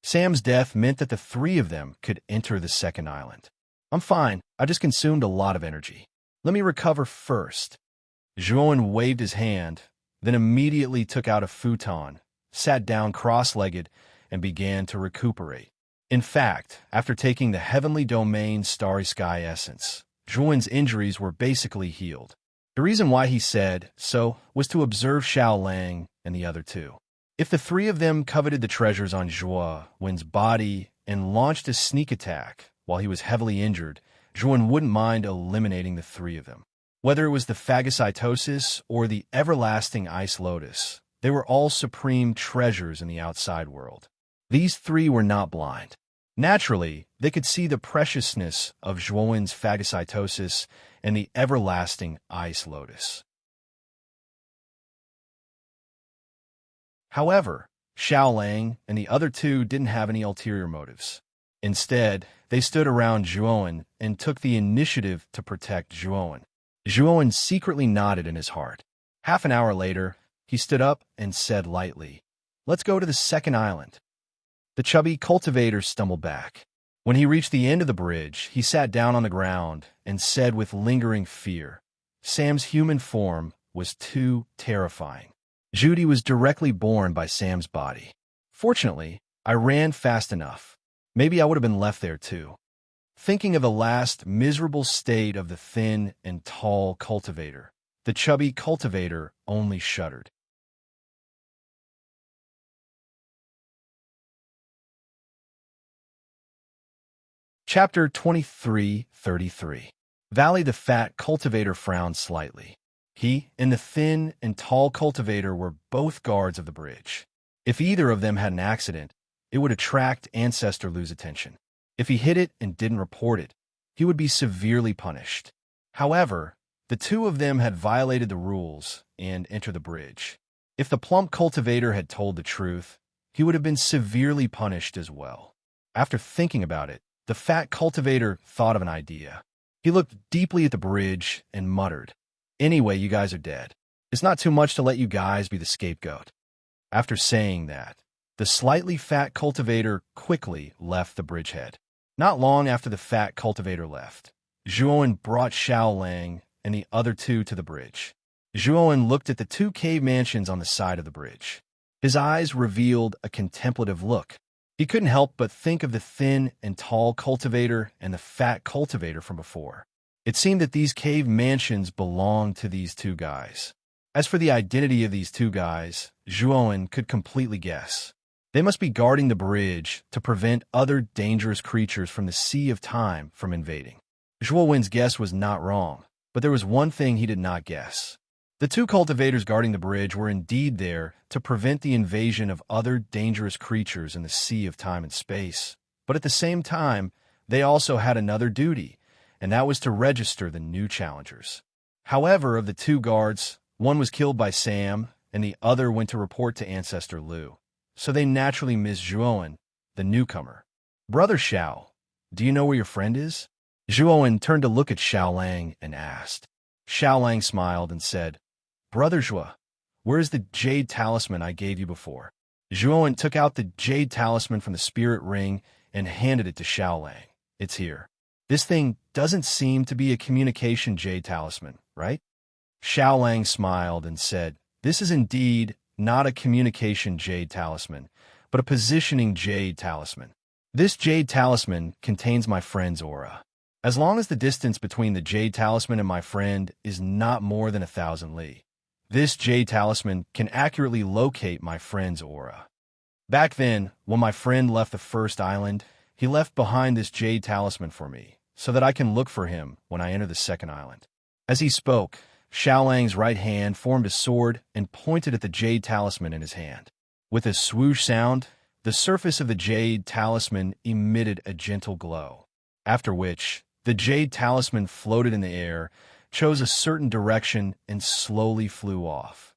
Sam's death meant that the three of them could enter the second island. I'm fine. I just consumed a lot of energy. Let me recover first. Zhuan waved his hand, then immediately took out a futon, sat down cross-legged, and began to recuperate. In fact, after taking the heavenly domain starry sky essence, Zhuan's injuries were basically healed. The reason why he said so was to observe Xiao Lang and the other two. If the three of them coveted the treasures on Zhuan's body and launched a sneak attack while he was heavily injured, Zhuan wouldn't mind eliminating the three of them. Whether it was the phagocytosis or the everlasting ice lotus, they were all supreme treasures in the outside world. These three were not blind. Naturally, they could see the preciousness of Zhuan's phagocytosis and the everlasting ice lotus. However, Xiao Lang and the other two didn't have any ulterior motives. Instead, they stood around Zhuan and took the initiative to protect Zhuan. Zhuan secretly nodded in his heart. Half an hour later, he stood up and said lightly, "Let's go to the second island." The chubby cultivator stumbled back. When he reached the end of the bridge, he sat down on the ground and said with lingering fear, Sam's human form was too terrifying. Judy was directly born by Sam's body. Fortunately, I ran fast enough. Maybe I would have been left there too. Thinking of the last miserable state of the thin and tall cultivator, the chubby cultivator only shuddered. Chapter 23:33. Valley the fat cultivator frowned slightly. He and the thin and tall cultivator were both guards of the bridge. If either of them had an accident, it would attract Ancestor Lu's attention. If he hit it and didn't report it, he would be severely punished. However, the two of them had violated the rules and entered the bridge. If the plump cultivator had told the truth, he would have been severely punished as well. After thinking about it, the fat cultivator thought of an idea. He looked deeply at the bridge and muttered, "Anyway, you guys are dead. It's not too much to let you guys be the scapegoat." After saying that, the slightly fat cultivator quickly left the bridgehead. Not long after the fat cultivator left, Zhuan brought Xiao Lang and the other two to the bridge. Zhuan looked at the two cave mansions on the side of the bridge. His eyes revealed a contemplative look. He couldn't help but think of the thin and tall cultivator and the fat cultivator from before. It seemed that these cave mansions belonged to these two guys. As for the identity of these two guys, Zhuan could completely guess. They must be guarding the bridge to prevent other dangerous creatures from the Sea of Time from invading. Zhuowin's guess was not wrong, but there was one thing he did not guess. The two cultivators guarding the bridge were indeed there to prevent the invasion of other dangerous creatures in the sea of time and space. But at the same time, they also had another duty, and that was to register the new challengers. However, of the two guards, one was killed by Sam, and the other went to report to Ancestor Lu. So they naturally missed Zhuowin, the newcomer. "Brother Xiao, do you know where your friend is?" Zhuowin turned to look at Xiaolang and asked. Xiaolang smiled and said, "Brother Zhuo, where is the jade talisman I gave you before?" Zhuowin took out the jade talisman from the spirit ring and handed it to Xiaolang. "It's here. This thing doesn't seem to be a communication jade talisman, right?" Xiaolang smiled and said, "This is indeed not a communication jade talisman, but a positioning jade talisman. This jade talisman contains my friend's aura. As long as the distance between the jade talisman and my friend is not more than 1,000 li, this jade talisman can accurately locate my friend's aura. Back then, when my friend left the first island, he left behind this jade talisman for me, so that I can look for him when I enter the second island." As he spoke, Xiaolang's right hand formed a sword and pointed at the jade talisman in his hand. With a swoosh sound, the surface of the jade talisman emitted a gentle glow, after which the jade talisman floated in the air, chose a certain direction, and slowly flew off.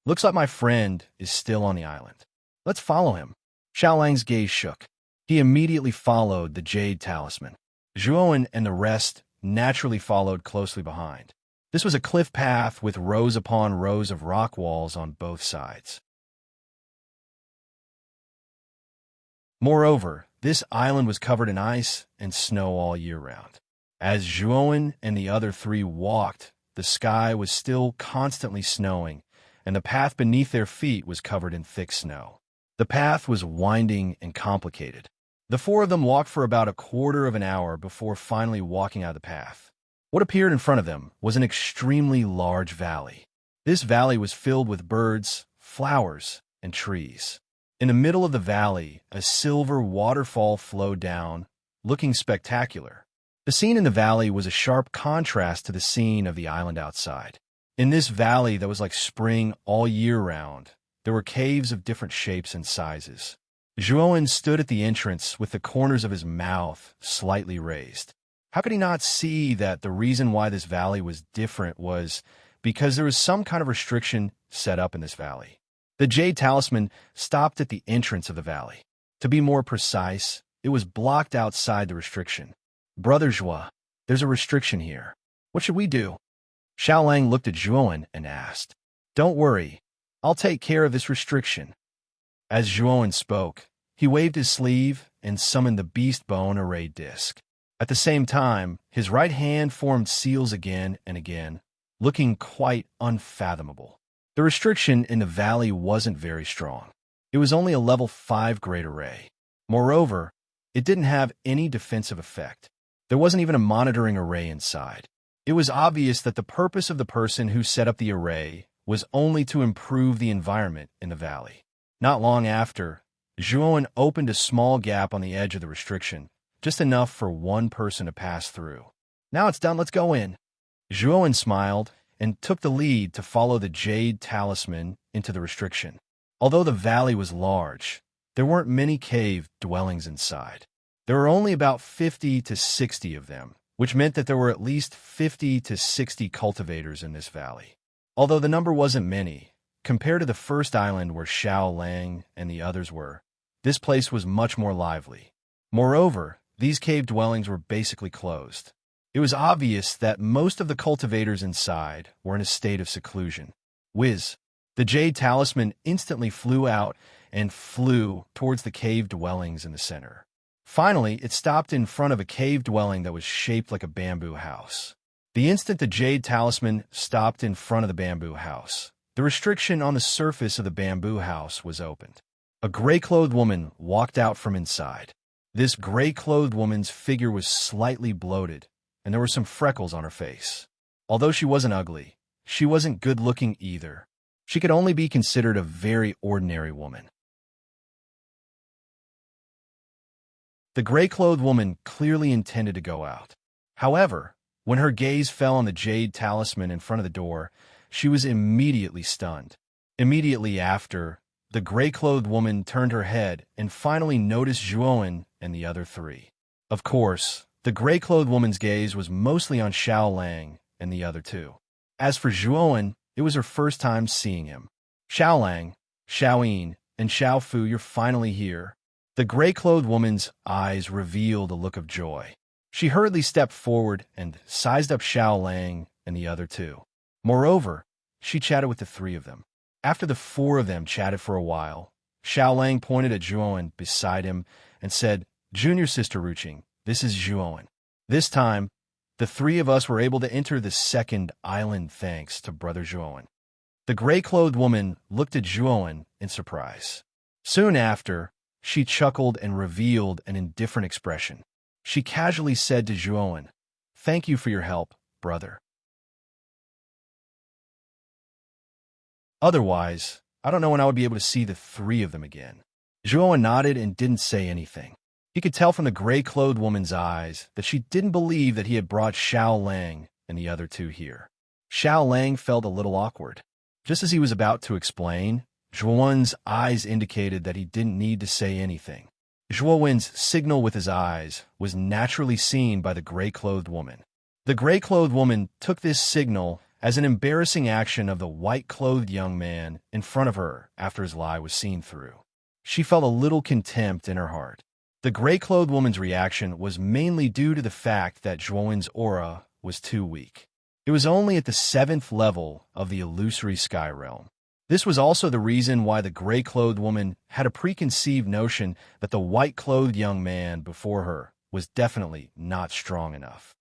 "Looks like my friend is still on the island. Let's follow him." Xiaolang's gaze shook. He immediately followed the jade talisman. Zhuowin and the rest naturally followed closely behind. This was a cliff path with rows upon rows of rock walls on both sides. Moreover, this island was covered in ice and snow all year round. As Zhuowin and the other three walked, the sky was still constantly snowing, and the path beneath their feet was covered in thick snow. The path was winding and complicated. The four of them walked for about a quarter of an hour before finally walking out of the path. What appeared in front of them was an extremely large valley. This valley was filled with birds, flowers, and trees. In the middle of the valley, a silver waterfall flowed down, looking spectacular. The scene in the valley was a sharp contrast to the scene of the island outside. In this valley that was like spring all year round, there were caves of different shapes and sizes. Zhuowin stood at the entrance with the corners of his mouth slightly raised. How could he not see that the reason why this valley was different was because there was some kind of restriction set up in this valley? The jade talisman stopped at the entrance of the valley. To be more precise, it was blocked outside the restriction. "Brother Zhuo, there's a restriction here. What should we do?" Xiaolang looked at Zhuowin and asked. "Don't worry, I'll take care of this restriction." As Zhuowin spoke, he waved his sleeve and summoned the beast bone array disc. At the same time, his right hand formed seals again and again, looking quite unfathomable. The restriction in the valley wasn't very strong. It was only a level 5 great array. Moreover, it didn't have any defensive effect. There wasn't even a monitoring array inside. It was obvious that the purpose of the person who set up the array was only to improve the environment in the valley. Not long after, Zhuowin opened a small gap on the edge of the restriction, just enough for one person to pass through. "Now it's done, let's go in." Zhuowin smiled and took the lead to follow the jade talisman into the restriction. Although the valley was large, there weren't many cave dwellings inside. There were only about 50 to 60 of them, which meant that there were at least 50 to 60 cultivators in this valley. Although the number wasn't many, compared to the first island where Xiaolang and the others were, this place was much more lively. Moreover, these cave dwellings were basically closed. It was obvious that most of the cultivators inside were in a state of seclusion. Whiz! The jade talisman instantly flew out and flew towards the cave dwellings in the center. Finally, it stopped in front of a cave dwelling that was shaped like a bamboo house. The instant the jade talisman stopped in front of the bamboo house, the restriction on the surface of the bamboo house was opened. A gray-clothed woman walked out from inside. This gray-clothed woman's figure was slightly bloated, and there were some freckles on her face. Although she wasn't ugly, she wasn't good-looking either. She could only be considered a very ordinary woman. The gray-clothed woman clearly intended to go out. However, when her gaze fell on the jade talisman in front of the door, she was immediately stunned. Immediately after, the gray-clothed woman turned her head and finally noticed Zhuowen and the other three. Of course, the gray-clothed woman's gaze was mostly on Xiao Lang and the other two. As for Zhuowen, it was her first time seeing him. Xiao Lang, Xiaoyin, and Xiao Fu, you're finally here. The gray-clothed woman's eyes revealed a look of joy. She hurriedly stepped forward and sized up Xiao Lang and the other two. Moreover, she chatted with the three of them. After the four of them chatted for a while, Xiao Lang pointed at Zhuowen beside him and said, "Junior Sister Ruching, this is Zhuowen. This time, the three of us were able to enter the second island thanks to Brother Zhuowen." The gray-clothed woman looked at Zhuowen in surprise. Soon after, she chuckled and revealed an indifferent expression. She casually said to Zhuowen, "Thank you for your help, brother. Otherwise, I don't know when I would be able to see the three of them again." Zhuowen nodded and didn't say anything. He could tell from the gray-clothed woman's eyes that she didn't believe that he had brought Xiao Lang and the other two here. Xiao Lang felt a little awkward. Just as he was about to explain, Zhuowen's eyes indicated that he didn't need to say anything. Zhuowen's signal with his eyes was naturally seen by the gray-clothed woman. The gray-clothed woman took this signal as an embarrassing action of the white-clothed young man in front of her after his lie was seen through. She felt a little contempt in her heart. The gray-clothed woman's reaction was mainly due to the fact that Zhuowen's aura was too weak. It was only at the 7th level of the illusory sky realm. This was also the reason why the gray-clothed woman had a preconceived notion that the white-clothed young man before her was definitely not strong enough.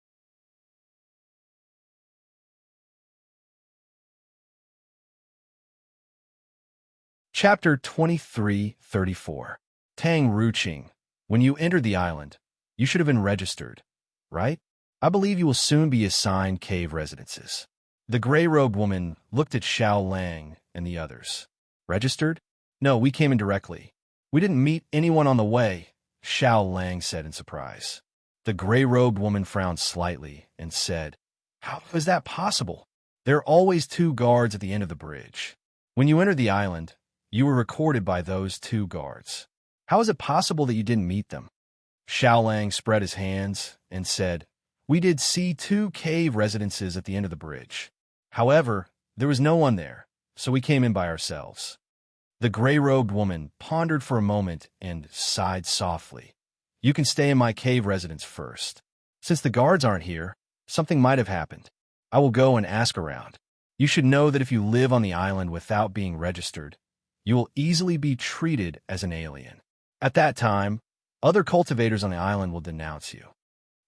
Chapter 23:34. Tang Ruching. When you entered the island, you should have been registered, right? I believe you will soon be assigned cave residences. The gray-robed woman looked at Xiao Lang and the others. Registered? No, we came in directly. We didn't meet anyone on the way, Xiao Lang said in surprise. The gray-robed woman frowned slightly and said, "How is that possible? There are always two guards at the end of the bridge. When you entered the island, you were recorded by those two guards. How is it possible that you didn't meet them?" Xiao Lang spread his hands and said, "We did see two cave residences at the end of the bridge. However, there was no one there, so we came in by ourselves." The gray-robed woman pondered for a moment and sighed softly. "You can stay in my cave residence first. Since the guards aren't here, something might have happened. I will go and ask around. You should know that if you live on the island without being registered, you will easily be treated as an alien. At that time, other cultivators on the island will denounce you."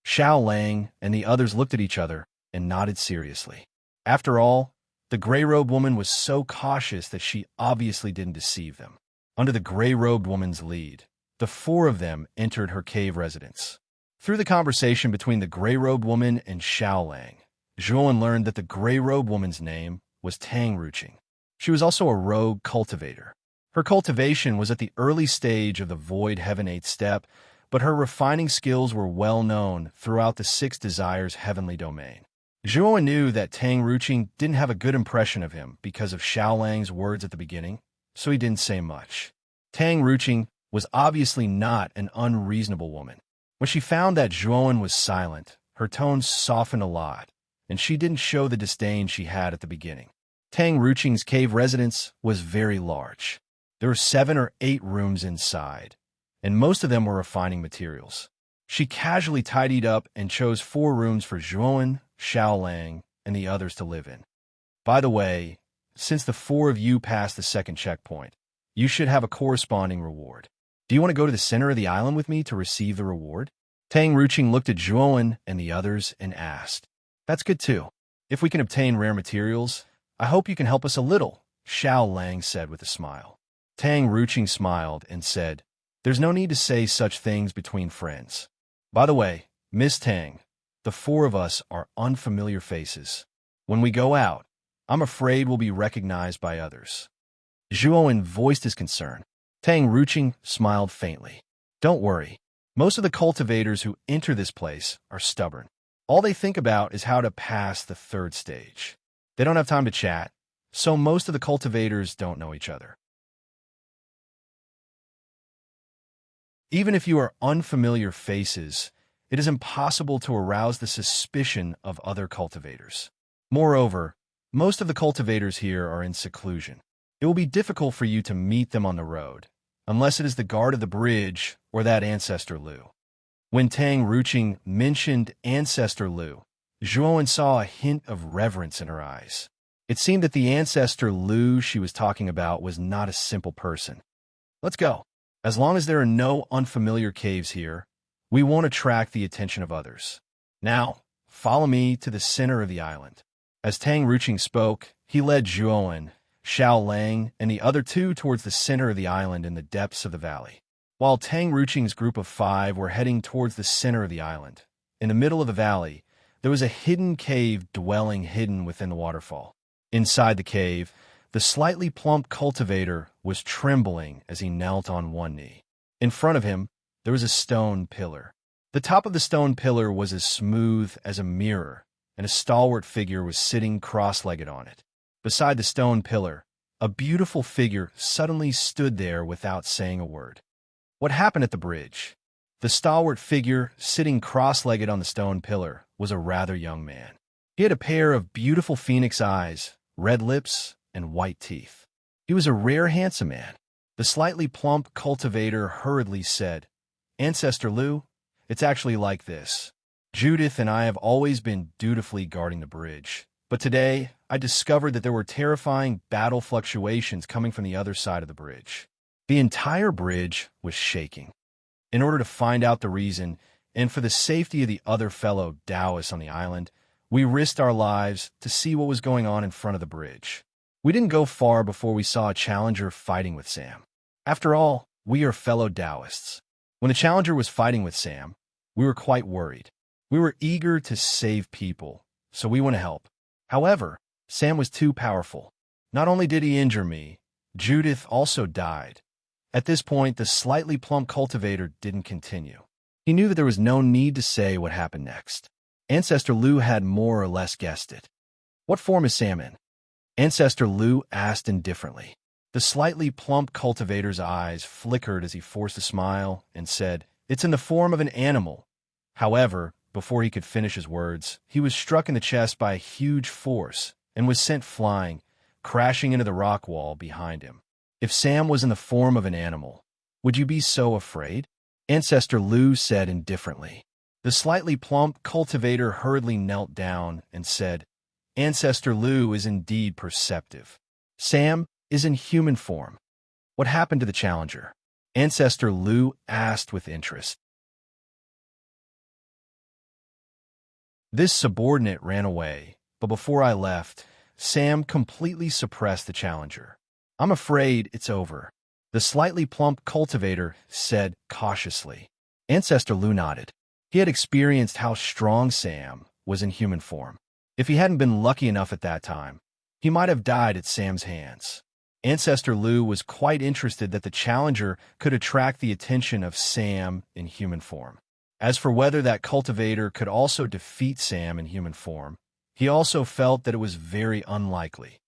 Xiao Lang and the others looked at each other and nodded seriously. After all, the gray-robed woman was so cautious that she obviously didn't deceive them. Under the gray-robed woman's lead, the four of them entered her cave residence. Through the conversation between the gray-robed woman and Xiao Lang, Zhuowen learned that the gray-robed woman's name was Tang Ruching. She was also a rogue cultivator. Her cultivation was at the early stage of the Void Heaven 8th step, but her refining skills were well known throughout the Six Desires heavenly domain. Zhuowen knew that Tang Ruching didn't have a good impression of him because of Xiao Lang's words at the beginning, so he didn't say much. Tang Ruching was obviously not an unreasonable woman. When she found that Zhuowen was silent, her tone softened a lot, and she didn't show the disdain she had at the beginning. Tang Ruching's cave residence was very large. There were 7 or 8 rooms inside, and most of them were refining materials. She casually tidied up and chose 4 rooms for Zhuowen, Xiao Lang, and the others to live in. By the way, since the 4 of you passed the second checkpoint, you should have a corresponding reward. Do you want to go to the center of the island with me to receive the reward? Tang Ruching looked at Zhuowen and the others and asked. That's good too. If we can obtain rare materials, I hope you can help us a little, Xiao Lang said with a smile. Tang Ruching smiled and said, There's no need to say such things between friends. By the way, Miss Tang, the 4 of us are unfamiliar faces. When we go out, I'm afraid we'll be recognized by others. Zhuowen voiced his concern. Tang Ruching smiled faintly. Don't worry. Most of the cultivators who enter this place are stubborn. All they think about is how to pass the third stage. They don't have time to chat, so most of the cultivators don't know each other. Even if you are unfamiliar faces, it is impossible to arouse the suspicion of other cultivators. Moreover, most of the cultivators here are in seclusion. It will be difficult for you to meet them on the road, unless it is the guard of the bridge or that Ancestor Lu. When Tang Ruching mentioned Ancestor Lu, Zhuowen saw a hint of reverence in her eyes. It seemed that the Ancestor Lu she was talking about was not a simple person. Let's go. As long as there are no unfamiliar caves here, we won't attract the attention of others. Now, follow me to the center of the island. As Tang Ruching spoke, he led Zhuowen, Xiao Lang, and the other two towards the center of the island in the depths of the valley. While Tang Ruching's group of 5 were heading towards the center of the island, in the middle of the valley, there was a hidden cave dwelling hidden within the waterfall. Inside the cave, the slightly plump cultivator was trembling as he knelt on one knee. In front of him, there was a stone pillar. The top of the stone pillar was as smooth as a mirror, and a stalwart figure was sitting cross-legged on it. Beside the stone pillar, a beautiful figure suddenly stood there without saying a word. What happened at the bridge? The stalwart figure sitting cross-legged on the stone pillar was a rather young man. He had a pair of beautiful phoenix eyes, red lips, and white teeth. He was a rare handsome man. The slightly plump cultivator hurriedly said, "Ancestor Lu, it's actually like this. Judith and I have always been dutifully guarding the bridge, but today I discovered that there were terrifying battle fluctuations coming from the other side of the bridge. The entire bridge was shaking. In order to find out the reason, and for the safety of the other fellow Taoists on the island, we risked our lives to see what was going on in front of the bridge. We didn't go far before we saw a challenger fighting with Sam. After all, we are fellow Taoists. When the challenger was fighting with Sam, we were quite worried. We were eager to save people, so we went to help. However, Sam was too powerful. Not only did he injure me, Judith also died." At this point, the slightly plump cultivator didn't continue. He knew that there was no need to say what happened next. Ancestor Lu had more or less guessed it. "What form is Sam in?" Ancestor Lu asked indifferently. The slightly plump cultivator's eyes flickered as he forced a smile and said, "It's in the form of an animal." However, before he could finish his words, he was struck in the chest by a huge force and was sent flying, crashing into the rock wall behind him. "If Sam was in the form of an animal, would you be so afraid?" Ancestor Lu said indifferently. The slightly plump cultivator hurriedly knelt down and said, "Ancestor Lu is indeed perceptive. Sam is in human form. What happened to the challenger?" Ancestor Lu asked with interest. "This subordinate ran away, but before I left, Sam completely suppressed the challenger. I'm afraid it's over," the slightly plump cultivator said cautiously. Ancestor Lu nodded. He had experienced how strong Sam was in human form. If he hadn't been lucky enough at that time, he might have died at Sam's hands. Ancestor Lu was quite interested that the challenger could attract the attention of Sam in human form. As for whether that cultivator could also defeat Sam in human form, he also felt that it was very unlikely.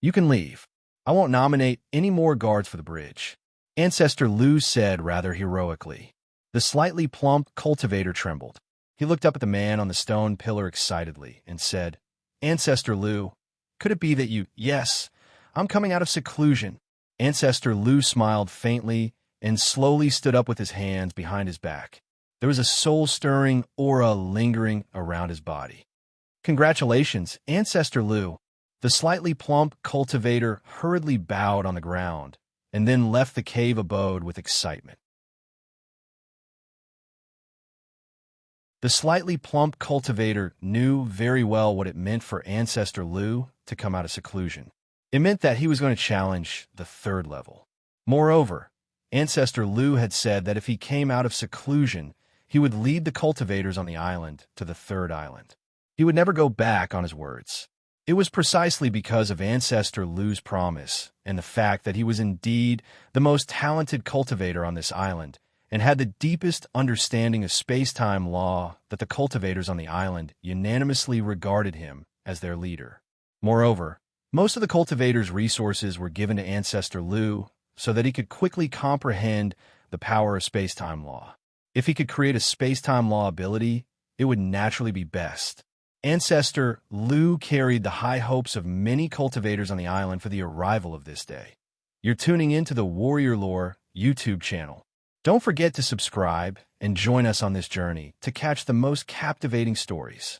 "You can leave. I won't nominate any more guards for the bridge," Ancestor Lu said rather heroically. The slightly plump cultivator trembled. He looked up at the man on the stone pillar excitedly and said, "Ancestor Lu, could it be that you—" "Yes, I'm coming out of seclusion." Ancestor Lu smiled faintly and slowly stood up with his hands behind his back. There was a soul-stirring aura lingering around his body. "Congratulations, Ancestor Lu." The slightly plump cultivator hurriedly bowed on the ground and then left the cave abode with excitement. The slightly plump cultivator knew very well what it meant for Ancestor Lu to come out of seclusion. It meant that he was going to challenge the third level. Moreover, Ancestor Lu had said that if he came out of seclusion, he would lead the cultivators on the island to the third island. He would never go back on his words. It was precisely because of Ancestor Lu's promise and the fact that he was indeed the most talented cultivator on this island and had the deepest understanding of space-time law that the cultivators on the island unanimously regarded him as their leader. Moreover, most of the cultivators' resources were given to Ancestor Lu so that he could quickly comprehend the power of space-time law. If he could create a space-time law ability, it would naturally be best. Ancestor Lu carried the high hopes of many cultivators on the island for the arrival of this day. You're tuning into the Warrior Lore YouTube channel. Don't forget to subscribe and join us on this journey to catch the most captivating stories.